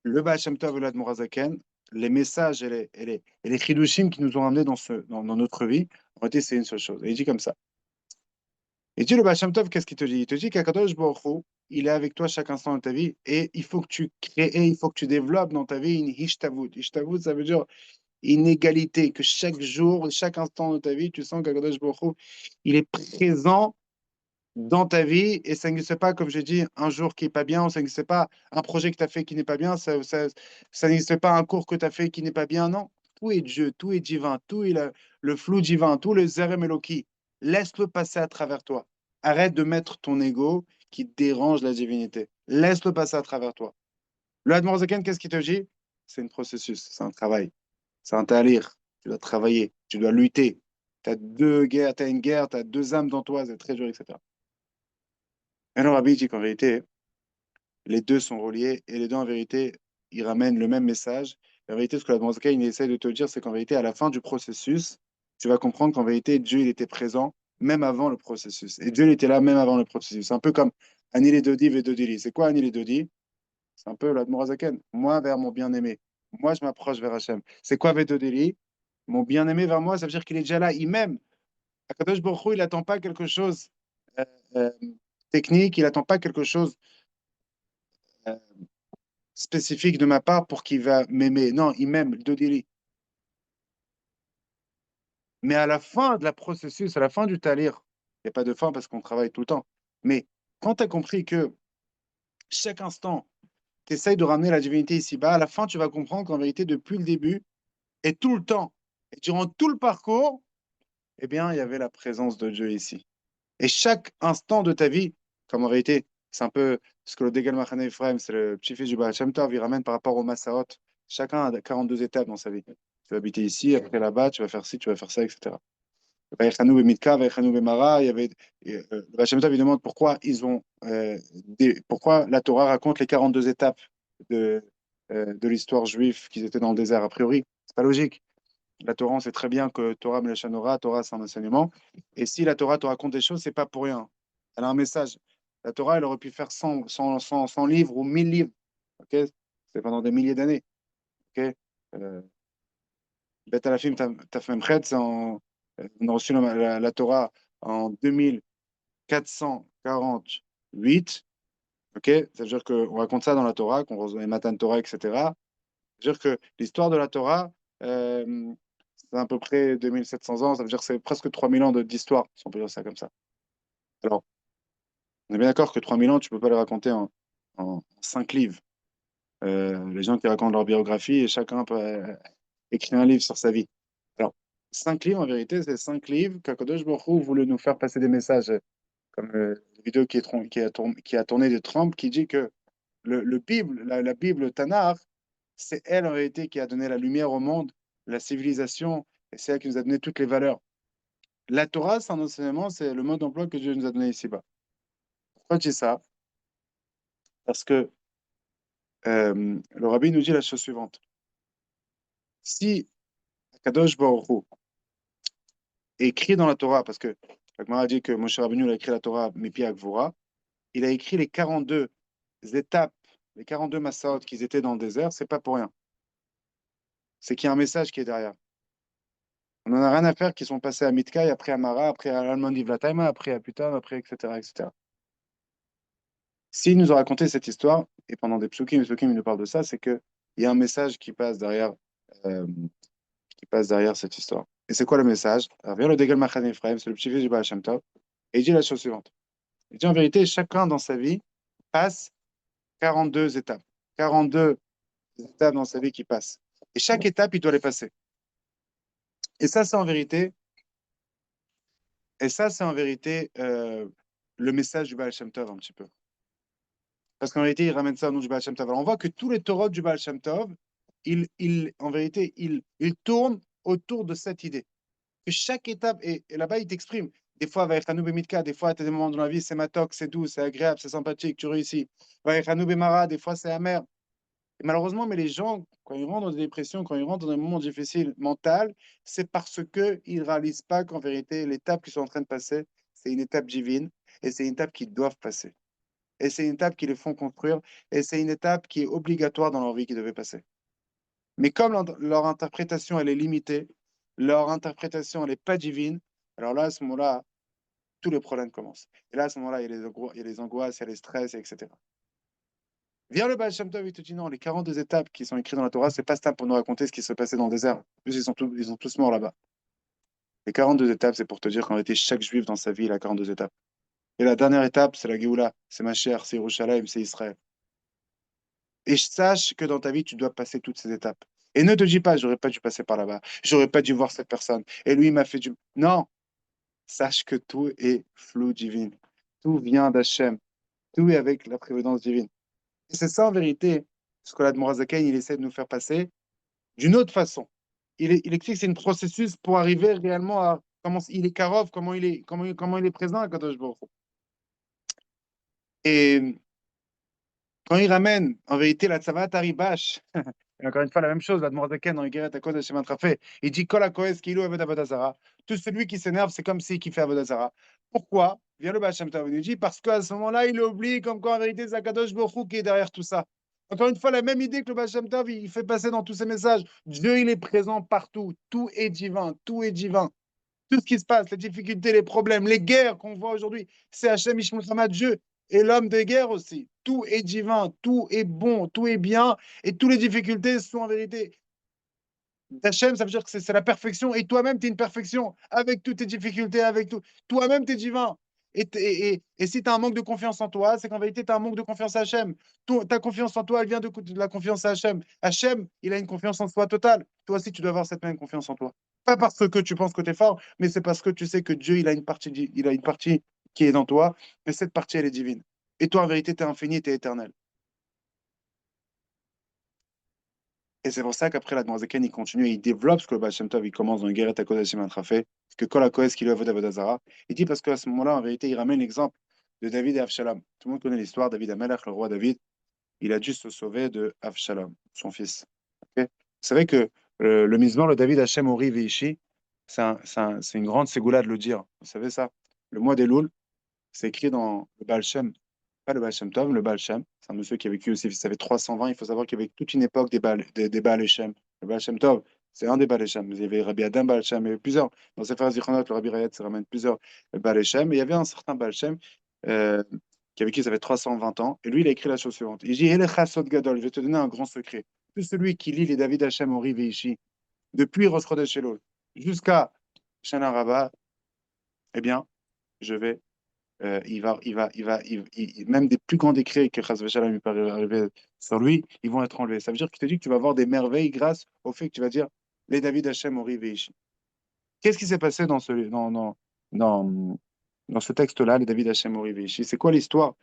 I: le Baal Shem Tov et l'Admor Zaken, les messages et les chidushim qui nous ont amenés dans notre vie, en réalité, c'est une seule chose. Et il dit comme ça. Il dit le Baal Shem Tov, qu'est-ce qu'il te dit? Il te dit qu'Akadosh Baruch Hu, il est avec toi chaque instant de ta vie et il faut que tu crées, il faut que tu développes dans ta vie une hishtavut. Hishtavut, ça veut dire une égalité, que chaque jour, chaque instant de ta vie, tu sens qu'Akadosh Baruch Hu, il est présent dans ta vie et ça n'existe pas, comme j'ai dit, un jour qui n'est pas bien, ou ça n'existe pas un projet que tu as fait qui n'est pas bien, ça n'existe pas un cours que tu as fait qui n'est pas bien, non. Tout est Dieu, tout est divin, tout est le flou divin, tout le Zerem Eloki. Laisse-le passer à travers toi. Arrête de mettre ton ego qui dérange la divinité. Laisse-le passer à travers toi. Le Admor Zaken, qu'est-ce qu'il te dit? C'est un processus, c'est un travail, c'est un talir. Tu dois travailler, tu dois lutter. Tu as deux guerres, tu as une guerre, tu as deux âmes dans toi, c'est très dur, etc. Et le Rabbi dit qu'en vérité, les deux sont reliés et les deux, en vérité, ils ramènent le même message. Et en vérité, ce que la Zaken, il essaie de te dire, c'est qu'en vérité, à la fin du processus, tu vas comprendre qu'en vérité, Dieu, il était présent même avant le processus. Et Dieu, il était là même avant le processus. C'est un peu comme Ani les Dodi et Dodili. C'est quoi Ani les Dodi? C'est un peu la Zaken. Moi vers mon bien-aimé. Moi, je m'approche vers Hachem. C'est quoi Vedodili? Mon bien-aimé vers moi, ça veut dire qu'il est déjà là. Il m'aime. Akadosh Baruch Hu, il n'attend pas quelque chose euh, euh, technique, il n'attend pas quelque chose euh, spécifique de ma part pour qu'il va m'aimer. Non, il m'aime, Dodili. Mais à la fin de la processus, à la fin du talir, il n'y a pas de fin parce qu'on travaille tout le temps. Mais quand tu as compris que chaque instant, tu essayes de ramener la divinité ici-bas, à la fin, tu vas comprendre qu'en vérité, depuis le début et tout le temps, et durant tout le parcours, eh bien, il y avait la présence de Dieu ici. Et chaque instant de ta vie, comme en vérité, c'est un peu ce que le Degel Machane Ephraim, c'est le petit-fils du Baal Shem Tov, il ramène par rapport au Massaot. Chacun a 42 étapes dans sa vie. Tu vas habiter ici, après là-bas, tu vas faire ci, tu vas faire ça, etc. Vayechanou b'mitka, vayechanou b'mara, le Baal Shem Tov, il demande pourquoi pourquoi la Torah raconte les 42 étapes de l'histoire juive qu'ils étaient dans le désert. A priori, c'est pas logique. La Torah, on sait très bien que Torah Melachanora, Torah, c'est un enseignement. Et si la Torah te raconte des choses, c'est pas pour rien. Elle a un message. La Torah, elle aurait pu faire 100 livres ou 1000 livres. Ok. C'est pendant des milliers d'années. Ok. Bet Alafim Tafmemchet, on a reçu la Torah en 2448. Ok. Ça veut dire qu'on raconte ça dans la Torah, qu'on reçoit les Matan Torah, etc. Ça veut dire que l'histoire de la Torah, c'est à peu près 2700 ans, ça veut dire que c'est presque 3000 ans d'histoire, si on peut dire ça comme ça. Alors, on est bien d'accord que 3000 ans, tu ne peux pas les raconter en 5 livres. Les gens qui racontent leur biographie, et chacun peut écrire un livre sur sa vie. Alors, 5 livres, en vérité, c'est 5 livres qu'Akadosh Baruch Hu voulait nous faire passer des messages, comme la vidéo qui a tourné de Trump, qui dit que la Bible Tanakh, c'est elle, en réalité, qui a donné la lumière au monde, la civilisation, et c'est elle qui nous a donné toutes les valeurs. La Torah, c'est un enseignement, c'est le mode d'emploi que Dieu nous a donné ici-bas. Pourquoi je dis ça? Parce que le rabbi nous dit la chose suivante. Si Kadosh Baruch Hu écrit dans la Torah, parce que la Gemara dit que Moshe Rabbeinu a écrit la Torah, Mipi Agvura, il a écrit les 42 étapes, les 42 Massaot qu'ils étaient dans le désert, c'est pas pour rien. C'est qu'il y a un message qui est derrière. On n'en a rien à faire qu'ils sont passés à Mitkai, après à Mara, après à l'Alman d'Ivlataima, après à Putam, après, etc., etc. S'il nous a raconté cette histoire, et pendant des psukim, il nous parle de ça, c'est qu'il y a un message euh, qui passe derrière cette histoire. Et c'est quoi le message? Alors, vient le Degel Machan Ephraim, c'est le petit-fils du Baal Shem Tov, et il dit la chose suivante. Il dit en vérité, chacun dans sa vie passe 42 étapes. 42 étapes dans sa vie qui passent. Et chaque étape, il doit les passer. Et ça, c'est en vérité, le message du Baal Shem Tov un petit peu. Parce qu'en vérité, il ramène ça au nom du Baal Shem Tov. Alors, on voit que tous les Torahs du Baal Shem Tov, en vérité, il tourne autour de cette idée. Que chaque étape, et là-bas, il t'exprime. Des fois, Vaïchanou Bemitka, des fois, tu as des moments dans la vie, c'est matok, c'est doux, c'est agréable, c'est sympathique, tu réussis. Vaïchanou Bemara, des fois, c'est amer. Et malheureusement, mais les gens, quand ils rentrent dans des dépressions, quand ils rentrent dans des moments difficiles mentaux, c'est parce qu'ils ne réalisent pas qu'en vérité, l'étape qu'ils sont en train de passer, c'est une étape divine, et c'est une étape qu'ils doivent passer. Et c'est une étape qui les font construire, et c'est une étape qui est obligatoire dans leur vie qu'ils devaient passer. Mais comme leur interprétation, elle est limitée, leur interprétation, elle n'est pas divine, alors là, à ce moment-là, tous les problèmes commencent. Et là, à ce moment-là, il y a les angoisses, il y a les stress, etc. Vient le Baal Shem Tov, il te dit non, les 42 étapes qui sont écrites dans la Torah, c'est pas ça pour nous raconter ce qui se passait dans le désert. En plus, ils sont tous morts là-bas. Les 42 étapes, c'est pour te dire qu'en réalité, chaque juif dans sa vie, il a 42 étapes. Et la dernière étape, c'est la Géoula, c'est Mashiach, c'est Yerushalayim, c'est Israël. Et sache que dans ta vie, tu dois passer toutes ces étapes. Et ne te dis pas, j'aurais pas dû passer par là-bas, j'aurais pas dû voir cette personne. Et lui, il m'a fait du... Non, sache que tout est flou divin. Tout vient d'Hachem. Tout est avec la prévoyance divine. Et c'est ça, en vérité, ce que l'Admorazaken, il essaie de nous faire passer d'une autre façon. Il explique que c'est un processus pour arriver réellement à comment il est karov, comment il est présent à Kadosh Baruch Hu. Et quand il ramène, en vérité, la Tzavat Haribash, et encore une fois, la même chose, l'Admorazaken dans Igeret à cause de Shemant Rafé, il dit Kol HaKohes Kilu Aved Avodazara. Tout celui qui s'énerve, c'est comme s'il fait Avodazara. Pourquoi? Vient le Baal Shem Tov, il nous dit parce qu'à ce moment-là, il oublie comme quoi en vérité, c'est Kadosh Baruch Hu qui est derrière tout ça. Encore une fois, la même idée que le Baal Shem Tov, il fait passer dans tous ses messages. Dieu, il est présent partout. Tout est divin. Tout est divin. Tout ce qui se passe, les difficultés, les problèmes, les guerres qu'on voit aujourd'hui, c'est Hachem Ishmuchama, Dieu et l'homme de guerre aussi. Tout est divin, tout est bon, tout est bien, et toutes les difficultés sont en vérité d'Hachem, ça veut dire que c'est la perfection, et toi-même, tu es une perfection, avec toutes tes difficultés, avec tout. Toi-même, tu es divin. Et si tu as un manque de confiance en toi, c'est qu'en vérité, tu as un manque de confiance à Hachem. Ta confiance en toi, elle vient de la confiance à Hachem. Hachem, il a une confiance en soi totale. Toi aussi, tu dois avoir cette même confiance en toi. Pas parce que tu penses que tu es fort, mais c'est parce que tu sais que Dieu, il a une partie qui est dans toi, et cette partie, elle est divine. Et toi, en vérité, tu es infini, tu es éternel. Et c'est pour ça qu'après, la Dmorazaken, il continue et il développe ce que le Baal Shem Tov, il commence dans Guéret à Kodashim Atrafé, que Kol HaKohes Kilu Avod Avodazara. Il dit parce qu'à ce moment-là, en vérité, il ramène l'exemple de David et Avshalom. Tout le monde connaît l'histoire, David Amelech, le roi David, il a dû se sauver de Avshalom, son fils. Okay. Vous savez que le Mizmor, le David Hashem Ori Veishi, c'est une grande ségoula de le dire. Vous savez ça? Le mois des Loul, c'est écrit dans le Baal Shem. Pas le Baal Shem Tov, le Baal Shem. C'est un monsieur qui a vécu aussi, ça fait 320. Il faut savoir qu'il y avait toute une époque des Baal Shem. Le Baal Shem Tov, c'est un des Baal Shem. Il y avait Rabbi Adam Baal Shem, il y avait plusieurs. Dans Sefer Zichronot, le Rabbi Rayet se ramène plusieurs Baal Shem. Et il y avait un certain Baal Shem qui a vécu, ça fait 320 ans. Et lui, il a écrit la chose suivante. Il dit, Hele Chasod Gadol, je vais te donner un grand secret. Tout celui qui lit les David Hashem Ori Veishi, depuis Rosh Chodesh Elul, jusqu'à Shana Rabbah, eh bien, je vais, même des plus grands décrets que Chas v'Shalom il peut arriver sur lui, ils vont être enlevés. Ça veut dire qu'il te dit que tu vas avoir des merveilles grâce au fait que tu vas dire les David Hashem Ori Veishi. Qu'est-ce qui s'est passé dans, dans ce texte-là, les David Hashem Ori Veishi? C'est quoi l'histoire?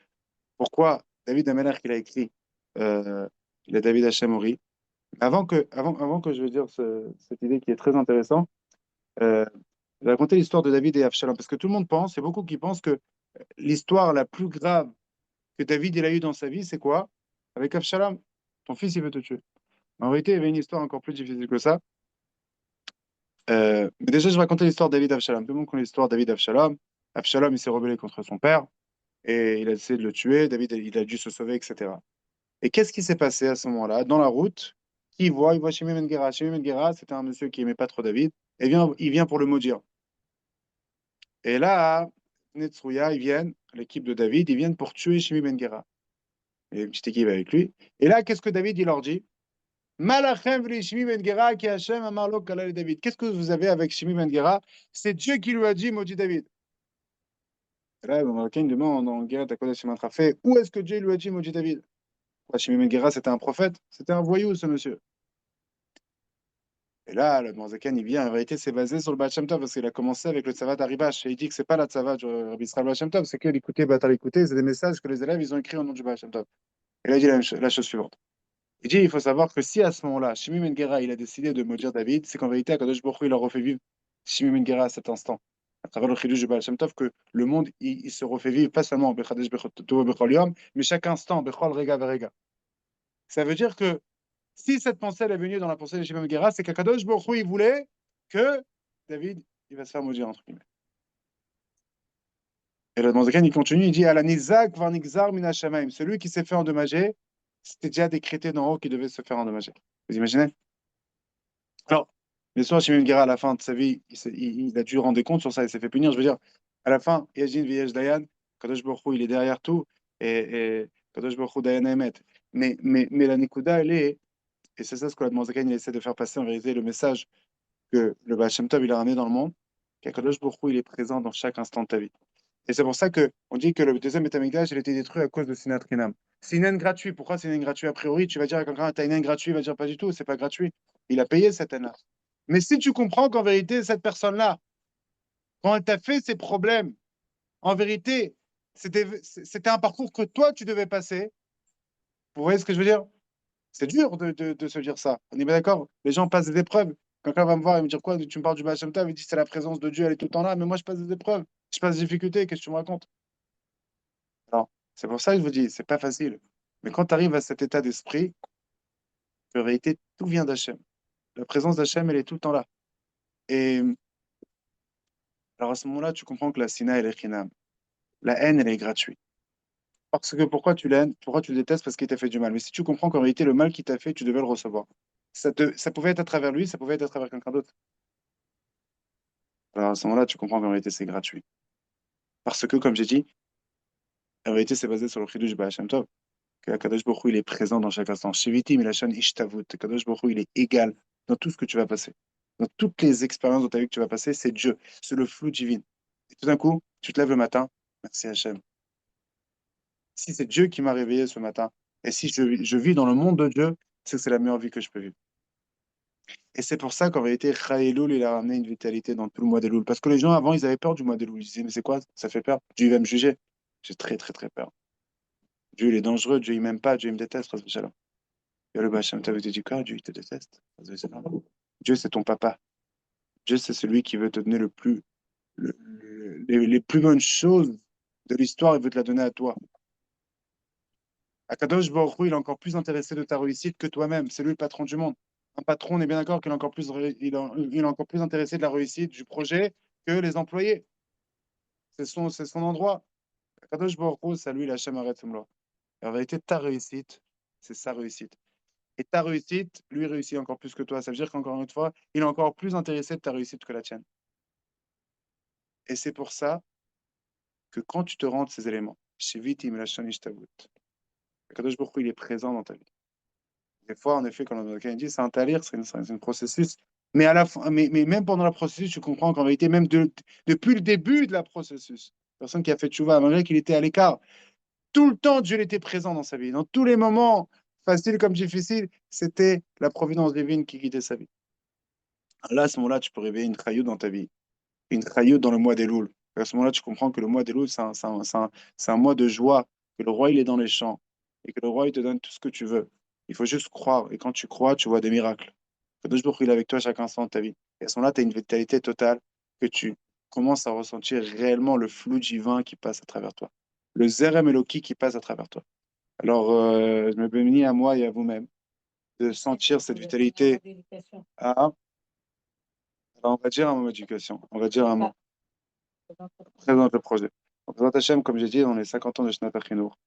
I: Pourquoi David Ameller qu'il a écrit les David Hashem Ori? Avant que je veux dire cette idée qui est très intéressante, je vais raconter l'histoire de David et Absalom, parce que tout le monde pense, il y a beaucoup qui pensent que l'histoire la plus grave que David il a eue dans sa vie, c'est quoi? Avec Absalom, ton fils, il veut te tuer. En réalité, il y avait une histoire encore plus difficile que ça. Mais déjà, je vais raconter l'histoire de David et Absalom. Tout le monde connaît l'histoire de David et Absalom. Absalom, il s'est rebellé contre son père et il a essayé de le tuer. David, il a dû se sauver, etc. Et qu'est-ce qui s'est passé à ce moment-là? Dans la route, il voit Shimi Ben Gera. Shimi Ben Gera, c'était un monsieur qui aimait pas trop David. Et il vient pour le maudire. Et là, Netzrouya, ils viennent, l'équipe de David, ils viennent pour tuer Shimi Ben Gera. Il y a une petite équipe avec lui. Et là, qu'est-ce que David il leur dit? Malachem v'li Shimi Ben Gera ki Hashem amar lo kala le David. Qu'est-ce que vous avez avec Shimi Ben Gera? C'est Dieu qui lui a dit, maudit David. Et là, le Marocain demande en guerre d'Akodesh fait où est-ce que Dieu lui a dit, maudit David? Shimi Ben Gera, c'était un prophète, c'était un voyou, ce monsieur. Et là, le Morzakan, il vient, en vérité, c'est basé sur le Baal Shem Tov, parce qu'il a commencé avec le Tzava d'Aribash, et il dit que c'est pas la Tzava du Rabbi Israël Baal Shem Tov, c'est qu'il écoutait, Batal écoutait, c'est des messages que les élèves, ils ont écrits au nom du Baal Shem Tov. Et là, il dit la chose suivante. Il dit, il faut savoir que si à ce moment-là, Shimi Ben Gera, il a décidé de maudire David, c'est qu'en vérité, Akadosh Baruch Hu, il a refait vivre Shimi Ben Gera à cet instant, à travers le Chidush du Baal Shem Tov, que le monde, il se refait vivre, pas seulement Bechadesh Bechol Yom, mais chaque instant, Bechol Rega Verega. Ça veut dire que si cette pensée elle est venue dans la pensée de Shimon Gera, c'est qu'Akadosh Baruch Hu, il voulait que David, il va se faire maudire, entre guillemets. Et le Manzakan, il continue, il dit Alanizak varnixar min hashamaim. Celui qui s'est fait endommager, c'était déjà décrété d'en haut qu'il devait se faire endommager. Vous imaginez? Alors, bien sûr, Shimon Gera, à la fin de sa vie, il a dû rendre compte sur ça, il s'est fait punir. Je veux dire, à la fin, Yajin Viesh Dayan, Kadosh Baruch Hu, il est derrière tout, et Kadosh Baruch Hu Dayan Emet. Mais la Nikuda, elle est. Et c'est ça ce que l'Admon Zaken il essaie de faire passer en vérité, le message que le Baal Shem Tov il a ramené dans le monde, qu'Akadosh Baruch Hu il est présent dans chaque instant de ta vie. Et c'est pour ça qu'on dit que le deuxième Beth Amikdash il a été détruit à cause de Sinat Rinam. C'est une haine gratuite. Pourquoi c'est une haine gratuite? A priori, tu vas dire à quelqu'un, t'as une haine gratuite, il va dire pas du tout, c'est pas gratuit. Il a payé cette haine-là. Mais si tu comprends qu'en vérité, cette personne-là, quand elle t'a fait ses problèmes, en vérité, c'était un parcours que toi, tu devais passer. Vous voyez ce que je veux dire? C'est dur de se dire ça. On est bien d'accord? Les gens passent des épreuves. Quelqu'un va me voir et me dire quoi? Tu me parles du Baal Shem Tov, il dit c'est la présence de Dieu, elle est tout le temps là. Mais moi, je passe des épreuves. Je passe des difficultés. Qu'est-ce que tu me racontes? Alors, c'est pour ça que je vous dis, c'est pas facile. Mais quand tu arrives à cet état d'esprit, en réalité, tout vient d'Hachem. La présence d'Hachem, elle est tout le temps là. Et alors à ce moment-là, tu comprends que la sina, elle est chinam. La haine, elle est gratuite. Parce que pourquoi tu l'aimes? Pourquoi tu le détestes? Parce qu'il t'a fait du mal. Mais si tu comprends qu'en réalité, le mal qu'il t'a fait, tu devais le recevoir. Ça pouvait être à travers lui, ça pouvait être à travers quelqu'un d'autre. Alors à ce moment-là, tu comprends qu'en réalité, c'est gratuit. Parce que, comme j'ai dit, en réalité, c'est basé sur le Chidush Baal Shem Tov, que Kadosh Baruch Hu, il est présent dans chaque instant. Shiviti Milachan Ishtavut. Kadosh Baruch Hu, il est égal dans tout ce que tu vas passer. Dans toutes les expériences de ta vie que tu vas passer, c'est Dieu. C'est le flou divin. Et tout d'un coup, tu te lèves le matin, merci Hachem. Si c'est Dieu qui m'a réveillé ce matin, et si je vis dans le monde de Dieu, c'est que c'est la meilleure vie que je peux vivre. Et c'est pour ça qu'en réalité, Chaïloul, il a ramené une vitalité dans tout le mois d'Elul. Parce que les gens, avant, ils avaient peur du mois d'Elul. Ils disaient, mais c'est quoi? Ça fait peur. Dieu va me juger. J'ai très, très, très peur. Dieu, il est dangereux. Dieu, il m'aime pas. Dieu, il me déteste. Et le Baal Shem Tov te dit quoi? Dieu, il te déteste. Dieu, c'est ton papa. Dieu, c'est celui qui veut te donner les plus bonnes choses de l'histoire. Il veut te la donner à toi. Akadosh Baruch Hu, il est encore plus intéressé de ta réussite que toi-même. C'est lui le patron du monde. Un patron, on est bien d'accord qu'il est encore plus, il est encore plus intéressé de la réussite du projet que les employés. C'est son endroit. Akadosh Baruch Hu, c'est lui la Shem Aretzimlo. En vérité, ta réussite, c'est sa réussite. Et ta réussite, lui réussit encore plus que toi. Ça veut dire qu'encore une fois, il est encore plus intéressé de ta réussite que la tienne. Et c'est pour ça que quand tu te rends de ces éléments, Shivitim Lashon Ishtavut, Akadosh Baruch Hu, il est présent dans ta vie. Des fois, en effet, quand on dit c'est un talir, c'est un processus Mais, à la fin, mais même pendant le processus, tu comprends qu'en vérité, même depuis le début de la processus, personne qui a fait tchouva, malgré qu'il était à l'écart, tout le temps, Dieu était présent dans sa vie. Dans tous les moments, faciles comme difficiles, c'était la providence divine qui guidait sa vie. Là, à ce moment-là, tu peux réveiller une chayout dans ta vie, une chayout dans le mois des Louls. À ce moment-là, tu comprends que le mois des Louls, c'est un mois de joie, que le roi, il est dans les champs, et que le roi, il te donne tout ce que tu veux. Il faut juste croire, et quand tu crois, tu vois des miracles. Kadosh Baruch Hu, il est avec toi à chaque instant de ta vie. Et à ce moment-là, tu as une vitalité totale, que tu commences à ressentir réellement le flou divin qui passe à travers toi, le Zerem Eloki qui passe à travers toi. Alors, je me bénis à moi et à vous-même de sentir cette vitalité. Ah, alors on va dire un mot d'éducation, on va dire un mot. Présente le projet. Donc, Bezrat Hashem, comme j'ai dit, on est 50 ans de Shnat Achinour.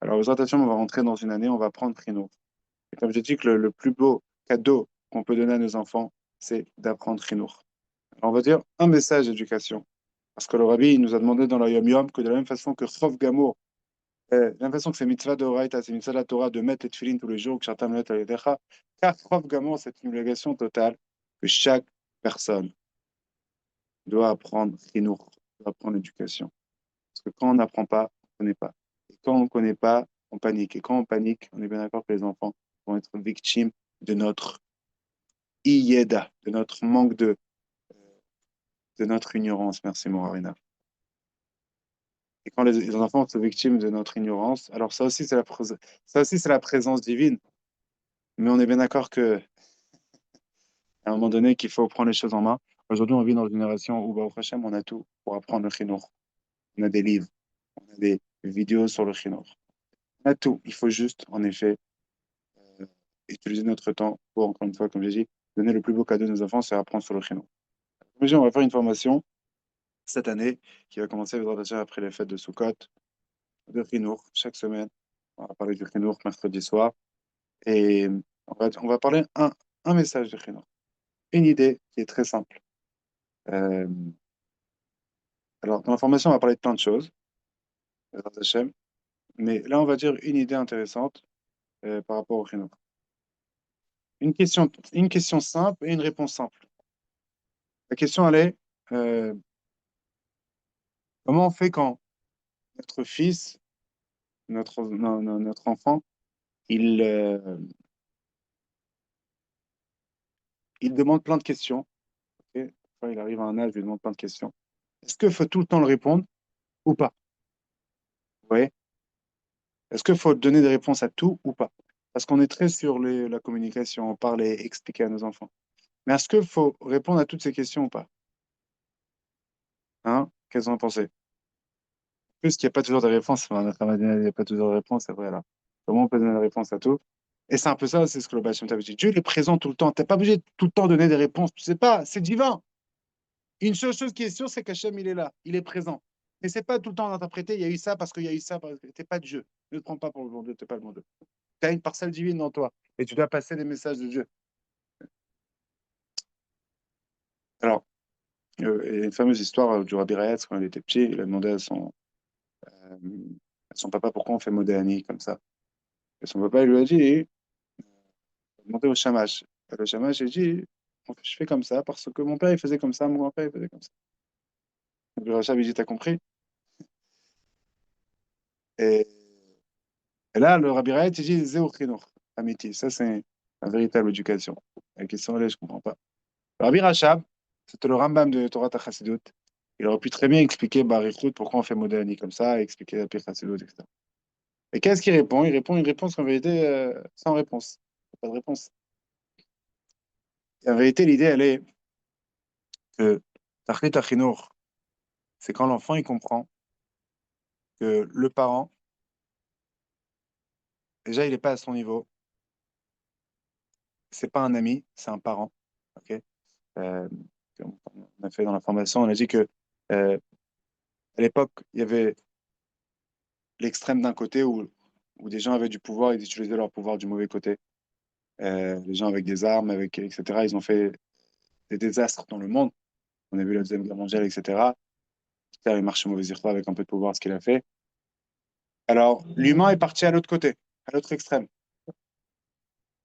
I: Alors, Bezrat Hashem, on va rentrer dans une année, on va prendre Chinour. Et comme j'ai dit que le plus beau cadeau qu'on peut donner à nos enfants, c'est d'apprendre Chinour. Alors, on va dire un message d'éducation. Parce que le Rabbi il nous a demandé dans la Yom Yom que de la même façon que Chov Gamour, de la même façon que c'est mitzvah de Horaïta, c'est mitzvah de la Torah de mettre les tefillin tous les jours, que Shartam Lot Aledecha, car Chov Gamour, c'est une obligation totale que chaque personne doit apprendre Chinour, doit apprendre l'éducation. Parce que quand on n'apprend pas, on ne connaît pas. Et quand on ne connaît pas, on panique. Et quand on panique, on est bien d'accord que les enfants vont être victimes de notre iyeda, de notre manque de notre ignorance. Merci, Morarina. Et quand les enfants sont victimes de notre ignorance, alors ça aussi, ça aussi, c'est la présence divine. Mais on est bien d'accord que à un moment donné, qu'il faut prendre les choses en main. Aujourd'hui, on vit dans une génération où, Baruch Hashem, on a tout pour apprendre le chinour. On a des livres, on a des vidéos sur le chinour. On a tout. Il faut juste, en effet, utiliser notre temps pour, encore une fois, comme j'ai dit, donner le plus beau cadeau de nos enfants, c'est apprendre sur le chinour. Aujourd'hui, on va faire une formation cette année qui va commencer déjà après les fêtes de Sukkot, de chinour, chaque semaine. On va parler du chinour mercredi soir. Et on va parler un message de chinour. Une idée qui est très simple. Euh, alors, dans la formation, on va parler de plein de choses, Bezrat Hashem, mais là, on va dire une idée intéressante par rapport au chinour. Une question simple et une réponse simple. La question, elle est comment on fait quand notre fils, notre enfant, il demande plein de questions. Ok. Enfin, il arrive à un âge, il demande plein de questions. Est-ce qu'il faut tout le temps le répondre ou pas? Vous voyez? Est-ce qu'il faut donner des réponses à tout ou pas? Parce qu'on est très sur la communication, on parle et expliquer à nos enfants. Mais est-ce qu'il faut répondre à toutes ces questions ou pas? Hein? Qu'est-ce que vous en pensez? Plus qu'il n'y a pas toujours de réponse, enfin, notre Ramadien, il n'y a pas toujours de réponse, c'est vrai là. Comment on peut donner des réponses à tout? Et c'est un peu ça, c'est ce que le Baal Shem Tov dit. Dieu il est présent tout le temps. Tu n'es pas obligé de tout le temps donner des réponses. Tu sais pas, c'est divin. Une seule chose qui est sûre, c'est qu'Hachem, il est là, il est présent. Mais c'est pas tout le temps d'interpréter, il y a eu ça parce qu'il y a eu ça. Tu n'es pas Dieu. Ne te prends pas pour le bon Dieu, tu n'es pas le bon Dieu. Tu as une parcelle divine dans toi et tu dois passer des messages de Dieu. Alors, il y a une fameuse histoire du Rabbi Rayatz, quand il était petit, il a demandé à son papa pourquoi on fait Modéani comme ça. Et son papa, il lui a dit, il a demandé au Shamash. Et le Shamash, il dit, je fais comme ça parce que mon père, il faisait comme ça, mon grand-père, il faisait comme ça. Donc, le Rachab, il dit, t'as compris? Et, et là, le Rabbi Rayatz, il dit, Zéou Chinour, Amiti. Ça, c'est la véritable éducation. La question, elle est, je comprends pas. Le Rabbi Rachab, c'était le Rambam de Torah Chassidut. Il aurait pu très bien expliquer Barichut, pourquoi on fait Modéani comme ça, expliquer la Pirkei Chassidut, etc. Et qu'est-ce qu'il répond? Il répond une réponse en vérité sans réponse. Pas de réponse. Et en vérité, l'idée, elle est que Tachlit Achinour, c'est quand l'enfant il comprend que le parent, déjà, il n'est pas à son niveau. C'est pas un ami, c'est un parent. Ok. Euh, on a fait dans la formation, on a dit que à l'époque, il y avait l'extrême d'un côté où des gens avaient du pouvoir, ils utilisaient leur pouvoir du mauvais côté. Les gens avec des armes, etc. Ils ont fait des désastres dans le monde. On a vu la Deuxième Guerre mondiale, etc. Hitler, il marche mauvais irra avec un peu de pouvoir, ce qu'il a fait. Alors, l'humain est parti à l'autre côté, à l'autre extrême.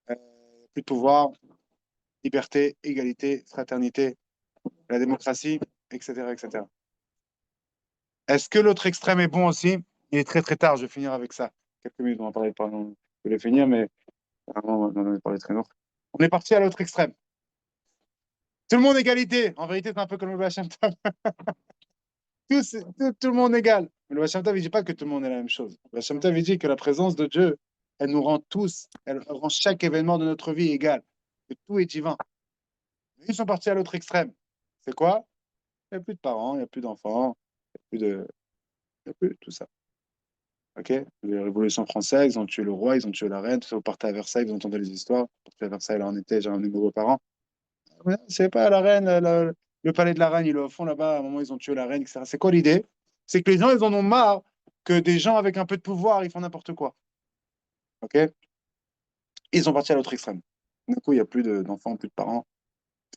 I: Plus de pouvoir, liberté, égalité, fraternité, la démocratie, etc., etc. Est-ce que l'autre extrême est bon aussi? Il est très très tard, je vais finir avec ça. Quelques minutes, on va parler, pardon, je vais finir, mais vraiment, on en a parlé très lourd. On est parti à l'autre extrême. Tout le monde égalité. En vérité, c'est un peu comme le Baal Shem Tov. Tout le monde égal. Mais le Baal Shem Tov, il ne dit pas que tout le monde est la même chose. Le Baal Shem Tov, il dit que la présence de Dieu, elle nous rend tous, elle rend chaque événement de notre vie égal. Que tout est divin. Ils sont partis à l'autre extrême. C'est quoi? Il n'y a plus de parents, il n'y a plus d'enfants, il n'y a plus de tout ça. Ok? Les révolutions françaises, ils ont tué le roi, ils ont tué la reine, tout ça, vous partez à Versailles, vous entendez les histoires. Vous partez à Versailles, là on était, j'ai ramené mes beaux-parents. Ouais, c'est pas la reine, le palais de la reine, il est au fond là-bas, à un moment ils ont tué la reine, etc. C'est quoi l'idée? C'est que les gens, ils en ont marre que des gens avec un peu de pouvoir, ils font n'importe quoi. Ok? Ils sont partis à l'autre extrême. Du coup, il n'y a plus d'enfants, plus de parents.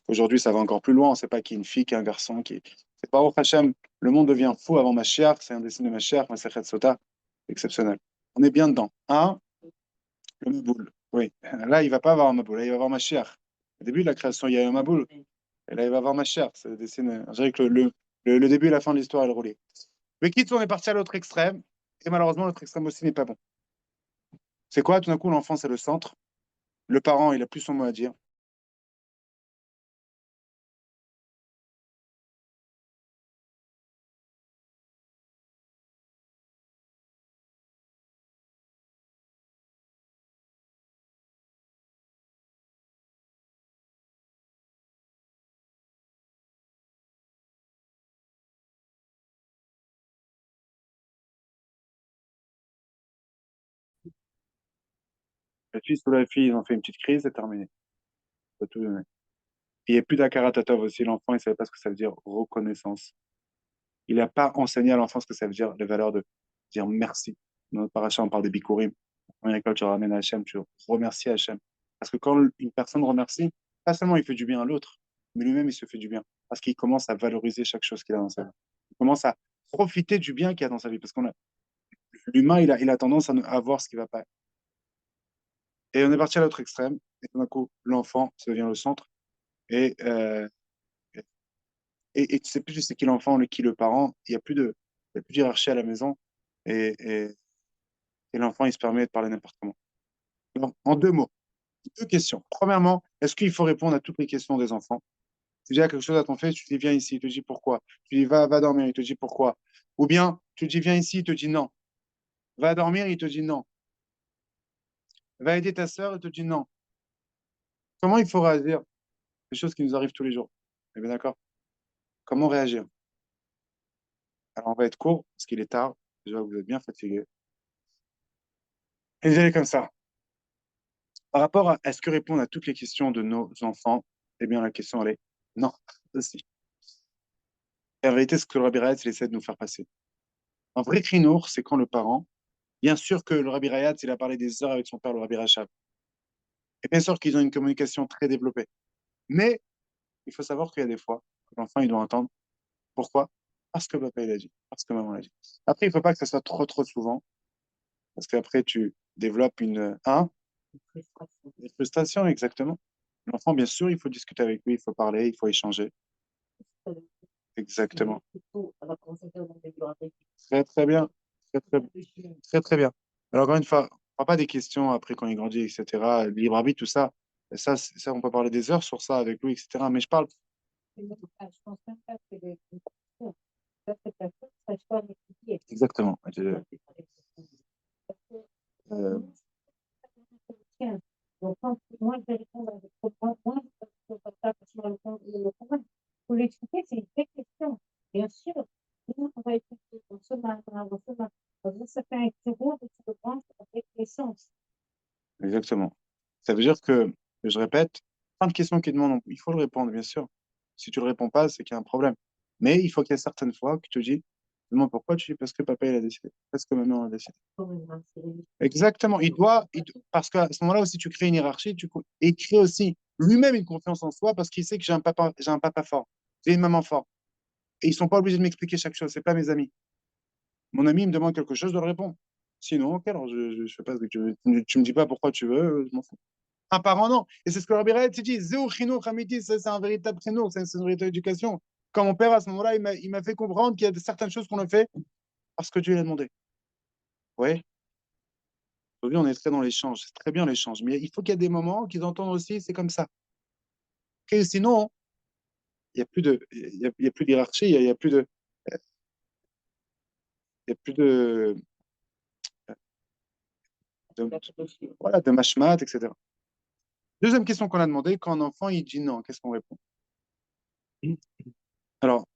I: Aujourd'hui, ça va encore plus loin. On ne sait pas qui est une fille, qui est un garçon. C'est pas au Hachem. Le monde devient fou avant Mashiach. C'est un dessin de Mashiach, Masechet Sota. Exceptionnel. On est bien dedans. Un, le Maboul. Oui. Là, il ne va pas avoir un Maboul. Là, il va avoir Mashiach. Au début de la création, il y a un Maboul. Et là, il va avoir Mashiach. C'est le dessin. Je dirais que le début et la fin de l'histoire est le roulé. Mais quitte, on est parti à l'autre extrême. Et malheureusement, l'autre extrême aussi n'est pas bon. C'est quoi? Tout d'un coup, l'enfant, c'est le centre. Le parent, il a plus son mot à dire. Le fils ou la fille, ils ont fait une petite crise, c'est terminé. Faut tout donner. Il n'y a plus d'Akaratatov aussi. L'enfant, il ne savait pas ce que ça veut dire reconnaissance. Il n'a pas enseigné à l'enfant ce que ça veut dire, les valeurs de dire merci. Dans notre paracha, on parle des bikurim. En première école, tu ramènes à Hachem, tu remercies Hachem. Parce que quand une personne remercie, pas seulement il fait du bien à l'autre, mais lui-même, il se fait du bien. Parce qu'il commence à valoriser chaque chose qu'il a dans sa vie. Il commence à profiter du bien qu'il a dans sa vie. Parce qu'on a l'humain, il a tendance à voir ce qui ne va pas. Et on est parti à l'autre extrême. Et tout d'un coup, l'enfant devient le centre. Et, euh, et tu sais plus c'est qui l'enfant, qui le parent. Il y a plus d'hierarchie à la maison. Et, et, et l'enfant, il se permet de parler n'importe comment. Donc, en deux mots, deux questions. Premièrement, est-ce qu'il faut répondre à toutes les questions des enfants? Tu dis quelque chose à ton fils, tu dis viens ici, il te dit pourquoi. Tu dis va dormir, il te dit pourquoi. Ou bien tu dis viens ici, il te dit non. Va dormir, il te dit non. Va aider ta sœur, il te dit non. Comment il faut réagir? Des choses qui nous arrivent tous les jours. Eh bien d'accord. Comment réagir? Alors on va être court parce qu'il est tard. Je vois que vous êtes bien fatigué. Et j'allais comme ça. Par rapport à est-ce que répondre à toutes les questions de nos enfants, eh bien la question elle est non aussi. Et en vérité, ce que le Rabbi Rayatz il essaie de nous faire passer. Un vrai crinour, c'est quand le parent, bien sûr que le Rabbi Rayatz, il a parlé des heures avec son père, le Rabbi Rachab. Et bien sûr qu'ils ont une communication très développée. Mais il faut savoir qu'il y a des fois que l'enfant, il doit entendre. Pourquoi? Parce que papa, il a dit. Parce que maman l'a dit. Après, il ne faut pas que ça soit trop, trop souvent. Parce qu'après, tu développes une frustration, exactement. L'enfant, bien sûr, il faut discuter avec lui, il faut parler, il faut échanger. Exactement. Très, très bien. Très, très, très, très bien. Alors, encore une fois, on ne parle pas des questions après quand il grandit, etc. Libre arbitre, tout ça. Ça, on peut parler des heures sur ça avec lui, etc. Mais je parle. Exactement. Euh,
J: Donc, quand moi, je vais répondre à des problèmes, moi, je ne peux pas facilement le problème. Pour l'expliquer, c'est une vraie question. Bien sûr, nous, on va expliquer dans ce matin, dans ce matin. Ça fait un tiroir de ce branche avec l'essence.
I: Exactement. Ça veut dire que, je répète, plein de questions qui demandent, il faut le répondre, bien sûr. Si tu ne le réponds pas, c'est qu'il y a un problème. Mais il faut qu'il y ait certaines fois que tu te dis, demande pourquoi, tu dis parce que papa il a décidé, parce que maman a décidé. Exactement. Parce qu'à ce moment-là aussi, tu crées une hiérarchie, et il crée aussi lui-même une confiance en soi parce qu'il sait que j'ai un papa fort, j'ai une maman forte. Et ils ne sont pas obligés de m'expliquer chaque chose, ce n'est pas mes amis. Mon ami il me demande quelque chose, je dois le répondre. Sinon, ok, alors je fais pas ce que tu veux. Tu me dis pas pourquoi tu veux, je m'en fous. Un parent, non. Et c'est ce que Rabbi Raël dit, Zéou Chinour Hamiti, c'est un véritable Chinour, c'est une véritable éducation. Quand mon père, à ce moment-là, il m'a fait comprendre qu'il y a certaines choses qu'on a fait parce que Dieu l'a demandé. Oui. Aujourd'hui, on est très dans l'échange. C'est très bien l'échange. Mais il faut qu'il y ait des moments qu'ils entendent aussi, c'est comme ça. Okay, sinon, il n'y a plus de, il y a plus d'hierarchie, il y a plus de, il y a plus voilà, de mashmat, etc. Deuxième question qu'on a demandé, quand un enfant il dit non, qu'est-ce qu'on répond? Alors,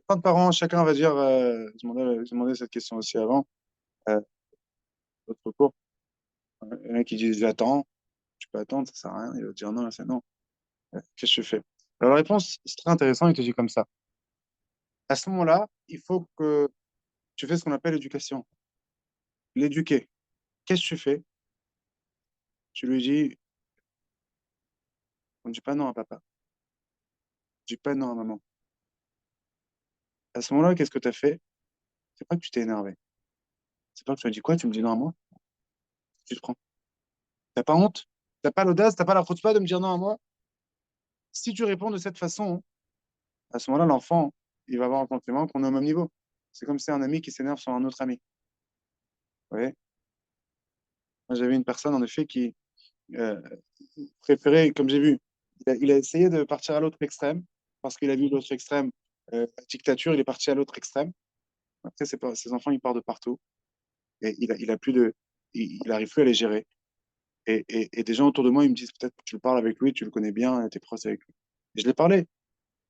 I: plein de parents, chacun va dire, je demandais cette question aussi avant, votre cours. Il y en a qui disent j'attends, tu peux attendre, ça sert à rien. Il va dire non, c'est non. Qu'est-ce que je fais? Alors, la réponse, c'est très intéressant, il te dit comme ça. À ce moment-là, il faut que tu fais ce qu'on appelle l'éducation. L'éduquer. Qu'est-ce que tu fais? Tu lui dis, on ne dit pas non à papa. On ne dit pas non à maman. À ce moment-là, qu'est-ce que tu as fait? C'est pas que tu t'es énervé. C'est pas que tu as dit quoi? Tu me dis non à moi? Tu te prends. T'as pas honte? T'as pas l'audace? T'as pas la chutzpah de me dire non à moi? Si tu réponds de cette façon, à ce moment-là, l'enfant, il va avoir un sentiment qu'on est au même niveau. C'est comme si c'est un ami qui s'énerve sur un autre ami. Vous voyez? Moi, j'avais une personne, en effet, qui euh, préférait, comme j'ai vu, il a essayé de partir à l'autre extrême, parce qu'il a vu l'autre extrême, la dictature, il est parti à l'autre extrême. Après, ses enfants, ils partent de partout. Et il a plus de, il arrive plus à les gérer. Et des gens autour de moi, ils me disent peut-être que tu le parles avec lui, tu le connais bien, tu es proche avec lui. Et je l'ai parlé.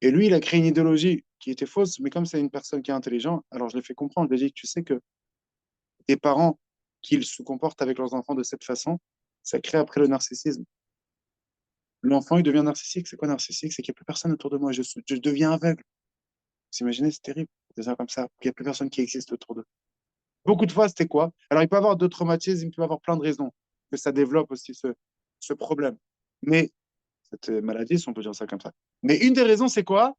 I: Et lui, il a créé une idéologie qui était fausse, mais comme c'est une personne qui est intelligente, alors je l'ai fait comprendre. Je lui ai dit, tu sais que des parents qui se comportent avec leurs enfants de cette façon, ça crée après le narcissisme. L'enfant, il devient narcissique. C'est quoi narcissique? C'est qu'il n'y a plus personne autour de moi. Je deviens aveugle. Vous imaginez, c'est terrible. C'est ça comme ça. Il n'y a plus personne qui existe autour d'eux. Beaucoup de fois, c'était quoi? Alors, il peut y avoir d'autres traumatismes, il peut y avoir plein de raisons que ça développe aussi ce problème. Mais, cette maladie, si on peut dire ça comme ça. Mais une des raisons, c'est quoi?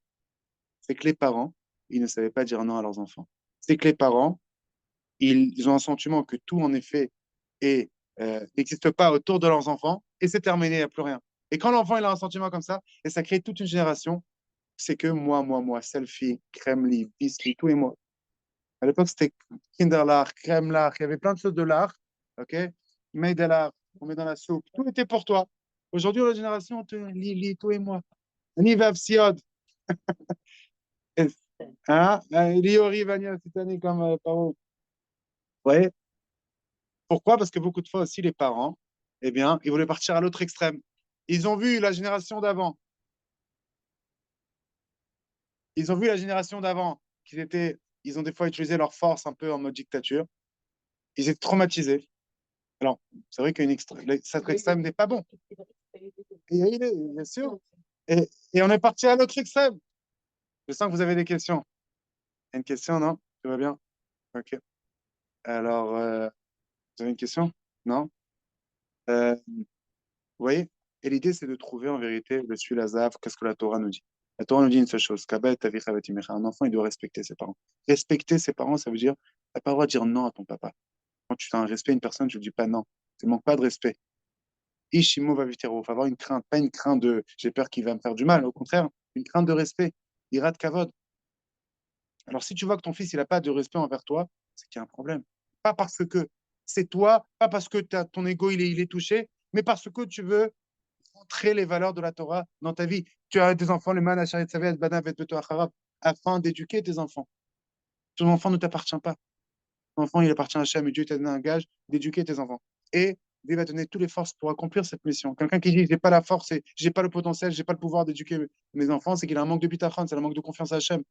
I: C'est que les parents, ils ne savaient pas dire non à leurs enfants. C'est que les parents, ils ont un sentiment que tout, en effet, n'existe pas autour de leurs enfants et c'est terminé, il n'y a plus rien. Et quand l'enfant il a un sentiment comme ça, et ça crée toute une génération, c'est que moi, selfie, crème-li, bisli, tout et moi. À l'époque, c'était Kinderlach, crème-lach, il y avait plein de choses de l'art, ok? Mais de l'art, on met dans la soupe, tout était pour toi. Aujourd'hui, la génération, Lili, toi et moi. Nivav Siod. Hein? Liori, Vania, cette année comme Paro. Ouais. Pourquoi? Parce que beaucoup de fois aussi, les parents, eh bien, ils voulaient partir à l'autre extrême. Ils ont vu la génération d'avant. Ils ont vu la génération d'avant ils ont des fois utilisé leur force un peu en mode dictature. Ils étaient traumatisés. Alors, c'est vrai cet extrême n'est pas bon. Bien sûr. Et on est parti à l'autre extrême. Je sens que vous avez des questions. Il y a une question, non? Tout va bien? OK. Alors, vous avez une question? Non? Vous voyez? Et l'idée, c'est de trouver en vérité le suivre la zav, qu'est-ce que la Torah nous dit. La Torah nous dit une seule chose. Un enfant, il doit respecter ses parents. Respecter ses parents, ça veut dire, tu n'as pas le droit de dire non à ton papa. Quand tu as un respect à une personne, tu ne dis pas non. Tu ne manques pas de respect. Ishimo va vitero. Il faut avoir une crainte, pas une crainte de j'ai peur qu'il va me faire du mal. Au contraire, une crainte de respect. Irat kavod. Alors, si tu vois que ton fils, il n'a pas de respect envers toi, c'est qu'il y a un problème. Pas parce que c'est toi, pas parce que ton ego, il est touché, mais parce que tu veux rentrer les valeurs de la Torah dans ta vie. Tu as des enfants, le man, afin d'éduquer tes enfants. Ton enfant ne t'appartient pas. Ton enfant, il appartient à Hachem et Dieu t'a donné un gage d'éduquer tes enfants. Et Dieu va donner toutes les forces pour accomplir cette mission. Quelqu'un qui dit j'ai pas la force et j'ai pas le potentiel, j'ai pas le pouvoir d'éduquer mes enfants, c'est qu'il a un manque de bitachon, c'est un manque de confiance à Hachem.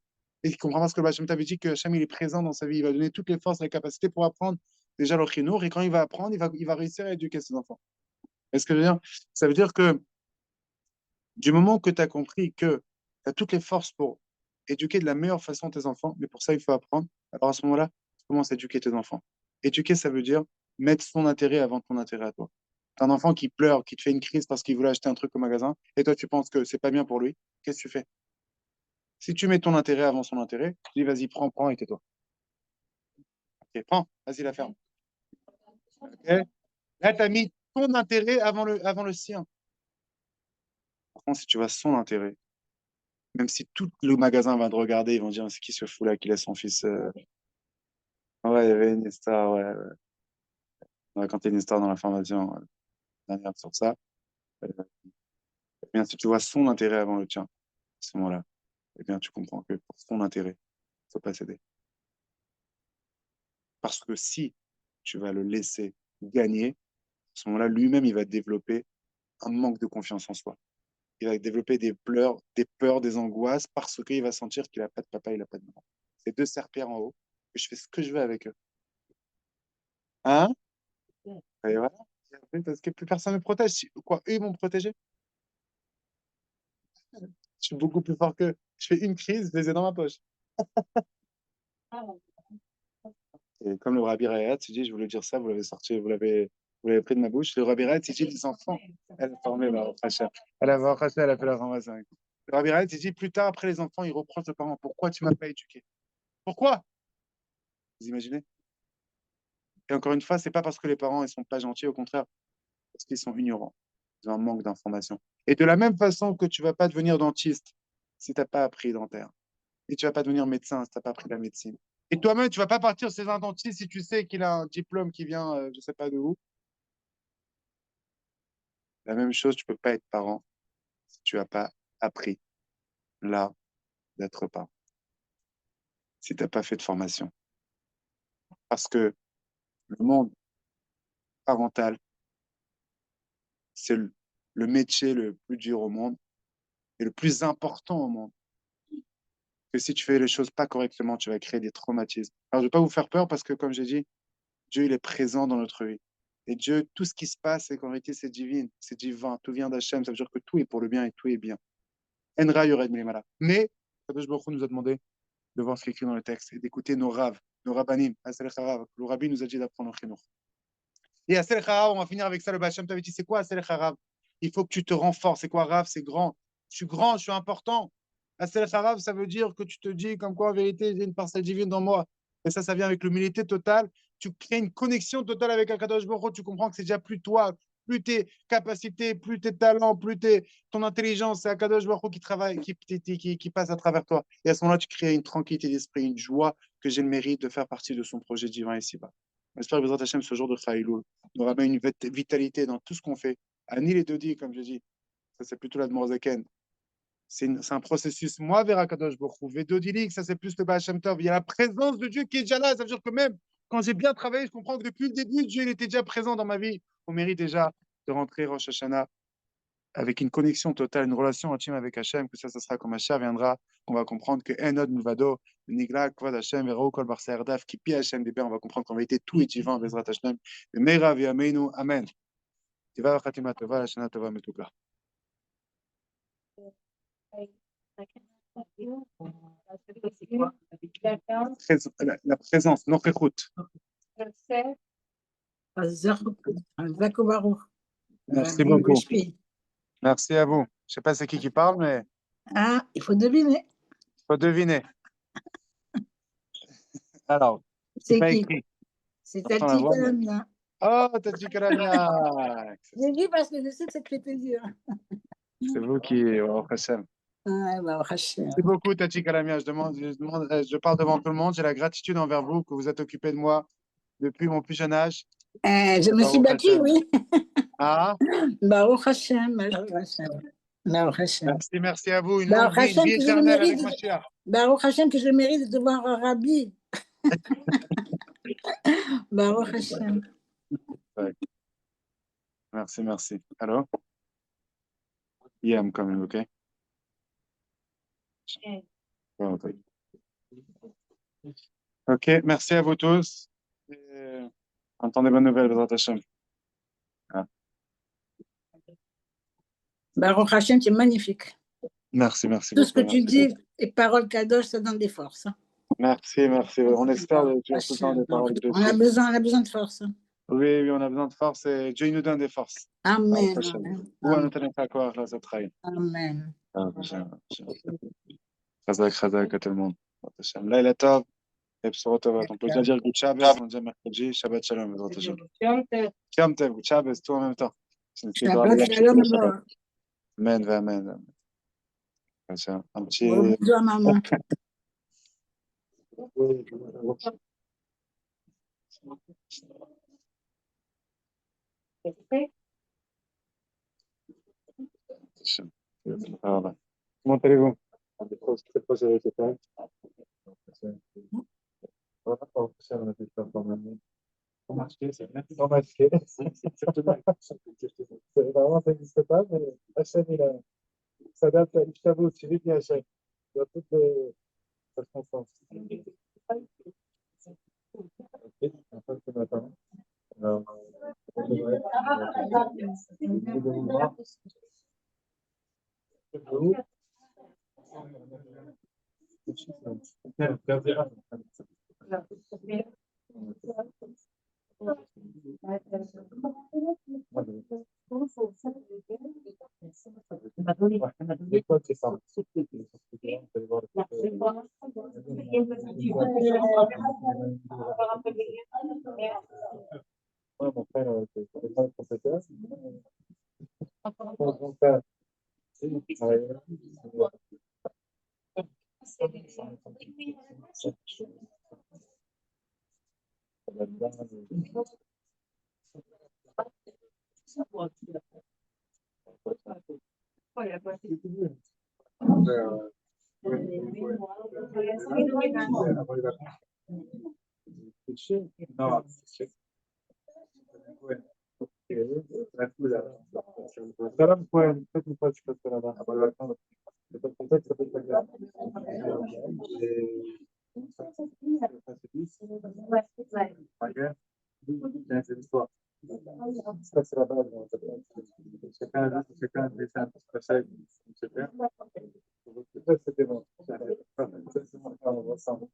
I: Et il comprend pas ce que le Hachem t'avait dit, que Hachem il est présent dans sa vie. Il va donner toutes les forces, les capacités pour apprendre déjà le chinour. Et quand il va apprendre, il va réussir à éduquer ses enfants. Est-ce que je veux dire? Ça veut dire que du moment que tu as compris que tu as toutes les forces pour éduquer de la meilleure façon tes enfants, mais pour ça, il faut apprendre, alors à ce moment-là, tu commences à éduquer tes enfants. Éduquer, ça veut dire mettre son intérêt avant ton intérêt à toi. Tu as un enfant qui pleure, qui te fait une crise parce qu'il voulait acheter un truc au magasin, et toi, tu penses que c'est pas bien pour lui, qu'est-ce que tu fais? Si tu mets ton intérêt avant son intérêt, tu dis vas-y, prends et tais-toi. Ok, prends, vas-y, la ferme. Ok. Là, tu as mis ton intérêt avant le sien. Par contre, si tu vois son intérêt, même si tout le magasin va te regarder, ils vont dire, c'est qui ce fou-là qui laisse son fils Ouais, il y avait une histoire, ouais. On a raconté une histoire dans la formation dernière sur ça. Euh, eh bien, si tu vois son intérêt avant le tien, à ce moment-là, eh bien, tu comprends que pour son intérêt, il ne faut pas céder. Parce que si tu vas le laisser gagner, à ce moment-là, lui-même, il va développer un manque de confiance en soi. Il va développer des peurs, des angoisses, parce qu'il va sentir qu'il n'a pas de papa, il n'a pas de maman. C'est deux serpillères en haut, que je fais ce que je veux avec eux. Hein? Et voilà. Parce que plus personne ne me protège. Quoi, eux, ils vont me protéger? Je suis beaucoup plus fort qu'eux. Je fais une crise, je les ai dans ma poche. Et comme le Rabbi Rayat, il dit, je voulais dire ça, vous l'avez sorti, vous l'avez pris de ma bouche. Le Rabbi Rayat, il dit, les enfants, elle a formé, elle a fait la formation. Le Rabbi Rayat, il dit, plus tard, après les enfants, ils reprochent aux parents, pourquoi tu m'as pas éduqué? Pourquoi? Vous imaginez? Et encore une fois, c'est pas parce que les parents, ils sont pas gentils, au contraire, parce qu'ils sont ignorants. Ils ont un manque d'information. Et de la même façon que tu vas pas devenir dentiste si tu n'as pas appris dentaire. Et tu vas pas devenir médecin si tu n'as pas appris la médecine. Et toi-même, tu vas pas partir chez un dentiste si tu sais qu'il a un diplôme qui vient, je sais pas de où. La même chose, tu peux pas être parent si tu n'as pas appris l'art d'être parent. Si tu n'as pas fait de formation. Parce que le monde parental, c'est le métier le plus dur au monde et le plus important au monde. Que si tu fais les choses pas correctement, tu vas créer des traumatismes. Alors, je ne vais pas vous faire peur parce que, comme j'ai dit, Dieu, il est présent dans notre vie. Et Dieu, tout ce qui se passe, c'est qu'en réalité, c'est divin, c'est divin, tout vient d'Hachem, ça veut dire que tout est pour le bien et tout est bien. Enra Yored Milimala. Mais, Kadosh Baruch Hu nous a demandé de voir ce qui est écrit dans le texte et d'écouter nos raves, nos rabbanim, Asel Charav. Le rabbi nous a dit d'apprendre au Chinour. Et Asel Charav, on va finir avec ça, le Bachem t'avait dit, c'est quoi Asel Charav? Il faut que tu te renforces. C'est quoi Rav? C'est grand. Je suis important. Asel Charav, ça veut dire que tu te dis comme quoi, en vérité, j'ai une parcelle divine dans moi. Et ça vient avec l'humilité totale. Tu crées une connexion totale avec Akadosh Baruch Hu. Tu comprends que c'est déjà plus toi, plus tes capacités, plus tes talents, ton intelligence. C'est Akadosh Baruch Hu qui travaille, qui passe à travers toi. Et à ce moment-là, tu crées une tranquillité d'esprit, une joie que j'ai le mérite de faire partie de son projet divin ici-bas. J'espère que Bezrat Hashem, ce jour de Chaïloul, nous ramène une vitalité dans tout ce qu'on fait. Anil et Dodi, comme je dis, ça c'est plutôt l'Admorzaken. C'est un processus. Moi, vers Akadosh Baruch Hu, Vedodilik, ça c'est plus le Baal Shem Tov. Il y a la présence de Dieu qui est déjà là. Ça veut dire que même quand j'ai bien travaillé, je comprends que depuis le début, Dieu il était déjà présent dans ma vie. On mérite déjà de rentrer Rosh Hashanah avec une connexion totale, une relation intime avec Hachem, que ça sera comme Hachem viendra. On va comprendre que Enod Mulvado, Nigla, Kvod Hachem, Verou Kol Barsa Erdaf, qui pie Hachem des on va comprendre qu'en vérité tout est divin, Bezrat Hachem. Meira Viameinu, Amen. Tiva Khatima Tova, Hashana Tova Metuka. La présence, non écoute. Merci beaucoup. Merci à vous. Je ne sais pas c'est qui parle, mais.
D: Ah, il faut deviner.
I: Il faut deviner. Alors,
D: c'est
I: pas
D: qui?
I: Écrit.
D: C'est Tati Kalamia.
I: Oh, Tati Kalamia.
D: J'ai dit parce que je sais que ça te fait plaisir.
I: C'est vous qui, au Hachem. Merci beaucoup, Tati Kalamia. Je parle devant tout le monde. J'ai la gratitude envers vous que vous êtes occupé de moi depuis mon plus jeune âge.
D: Je me suis battue, oui.
I: Ah.
D: Baruch Hashem, Baruch Hashem. Baruch Hashem.
I: Merci à vous. Une
D: Baruch
I: longue vie éternelle avec
D: Mashiach. Baruch Hashem, que j'ai le mérite de voir un rabbi. Baruch Hashem.
I: Ouais. Merci. Allô? Yam, quand même, ok? Ok, merci à vous tous. Entendez bonnes nouvelles, Bezrat Hashem. Ah.
D: Baruch Hashem, c'est magnifique.
I: Merci.
D: Tout ce que tu dis, les paroles kadosh, ça donne des forces.
I: Merci. On espère de Dieu tout le temps des paroles de Dieu.
D: On a besoin de force.
I: Oui, on a besoin de force et Dieu nous donne des forces.
D: Amen.
I: Amen. Chazak à tout le monde. Là, il est top. On peut déjà dire Good Shabbos, on dit mercredi, Shabbat Shalom. Shalom Tev, Good Shabbos, tout en même temps.
D: Shabbat Shalom.
I: Amen, amen. C'est un petit.
A: Bon, bisous à maman.
I: Voilà. Comment allez-vous? Très proche avec le temps. Voilà, pour ça, on a fait ça quand même. Pour masquer, c'est bien. Pour masquer. Vraiment, ça n'existe pas, mais Hachem, il s'adapte à l'Ishtabou, tu vis bien Hachem. Il y a toutes les circonstances. Ok, un peu ce matin. Alors, mon frère, c'est pas le professeur. Mon frère, non, Salam poème, faites une fois, je passe là-bas. C'est pas pour ça que ça peut pas grave. Ça, c'est la base. Chacun dessin un passage, etc. Ça, c'était bon. Ça, c'est mon frère, on ressemble.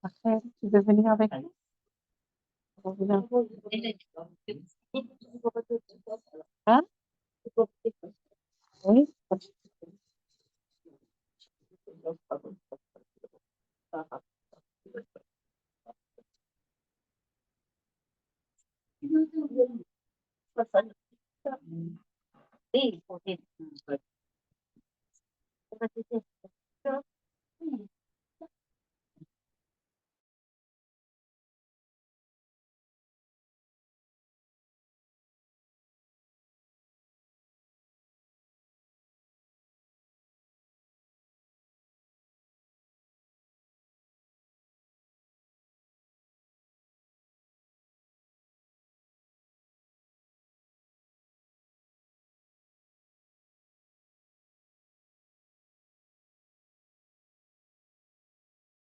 J: Après, tu veux venir avec nous? Hein? Oui.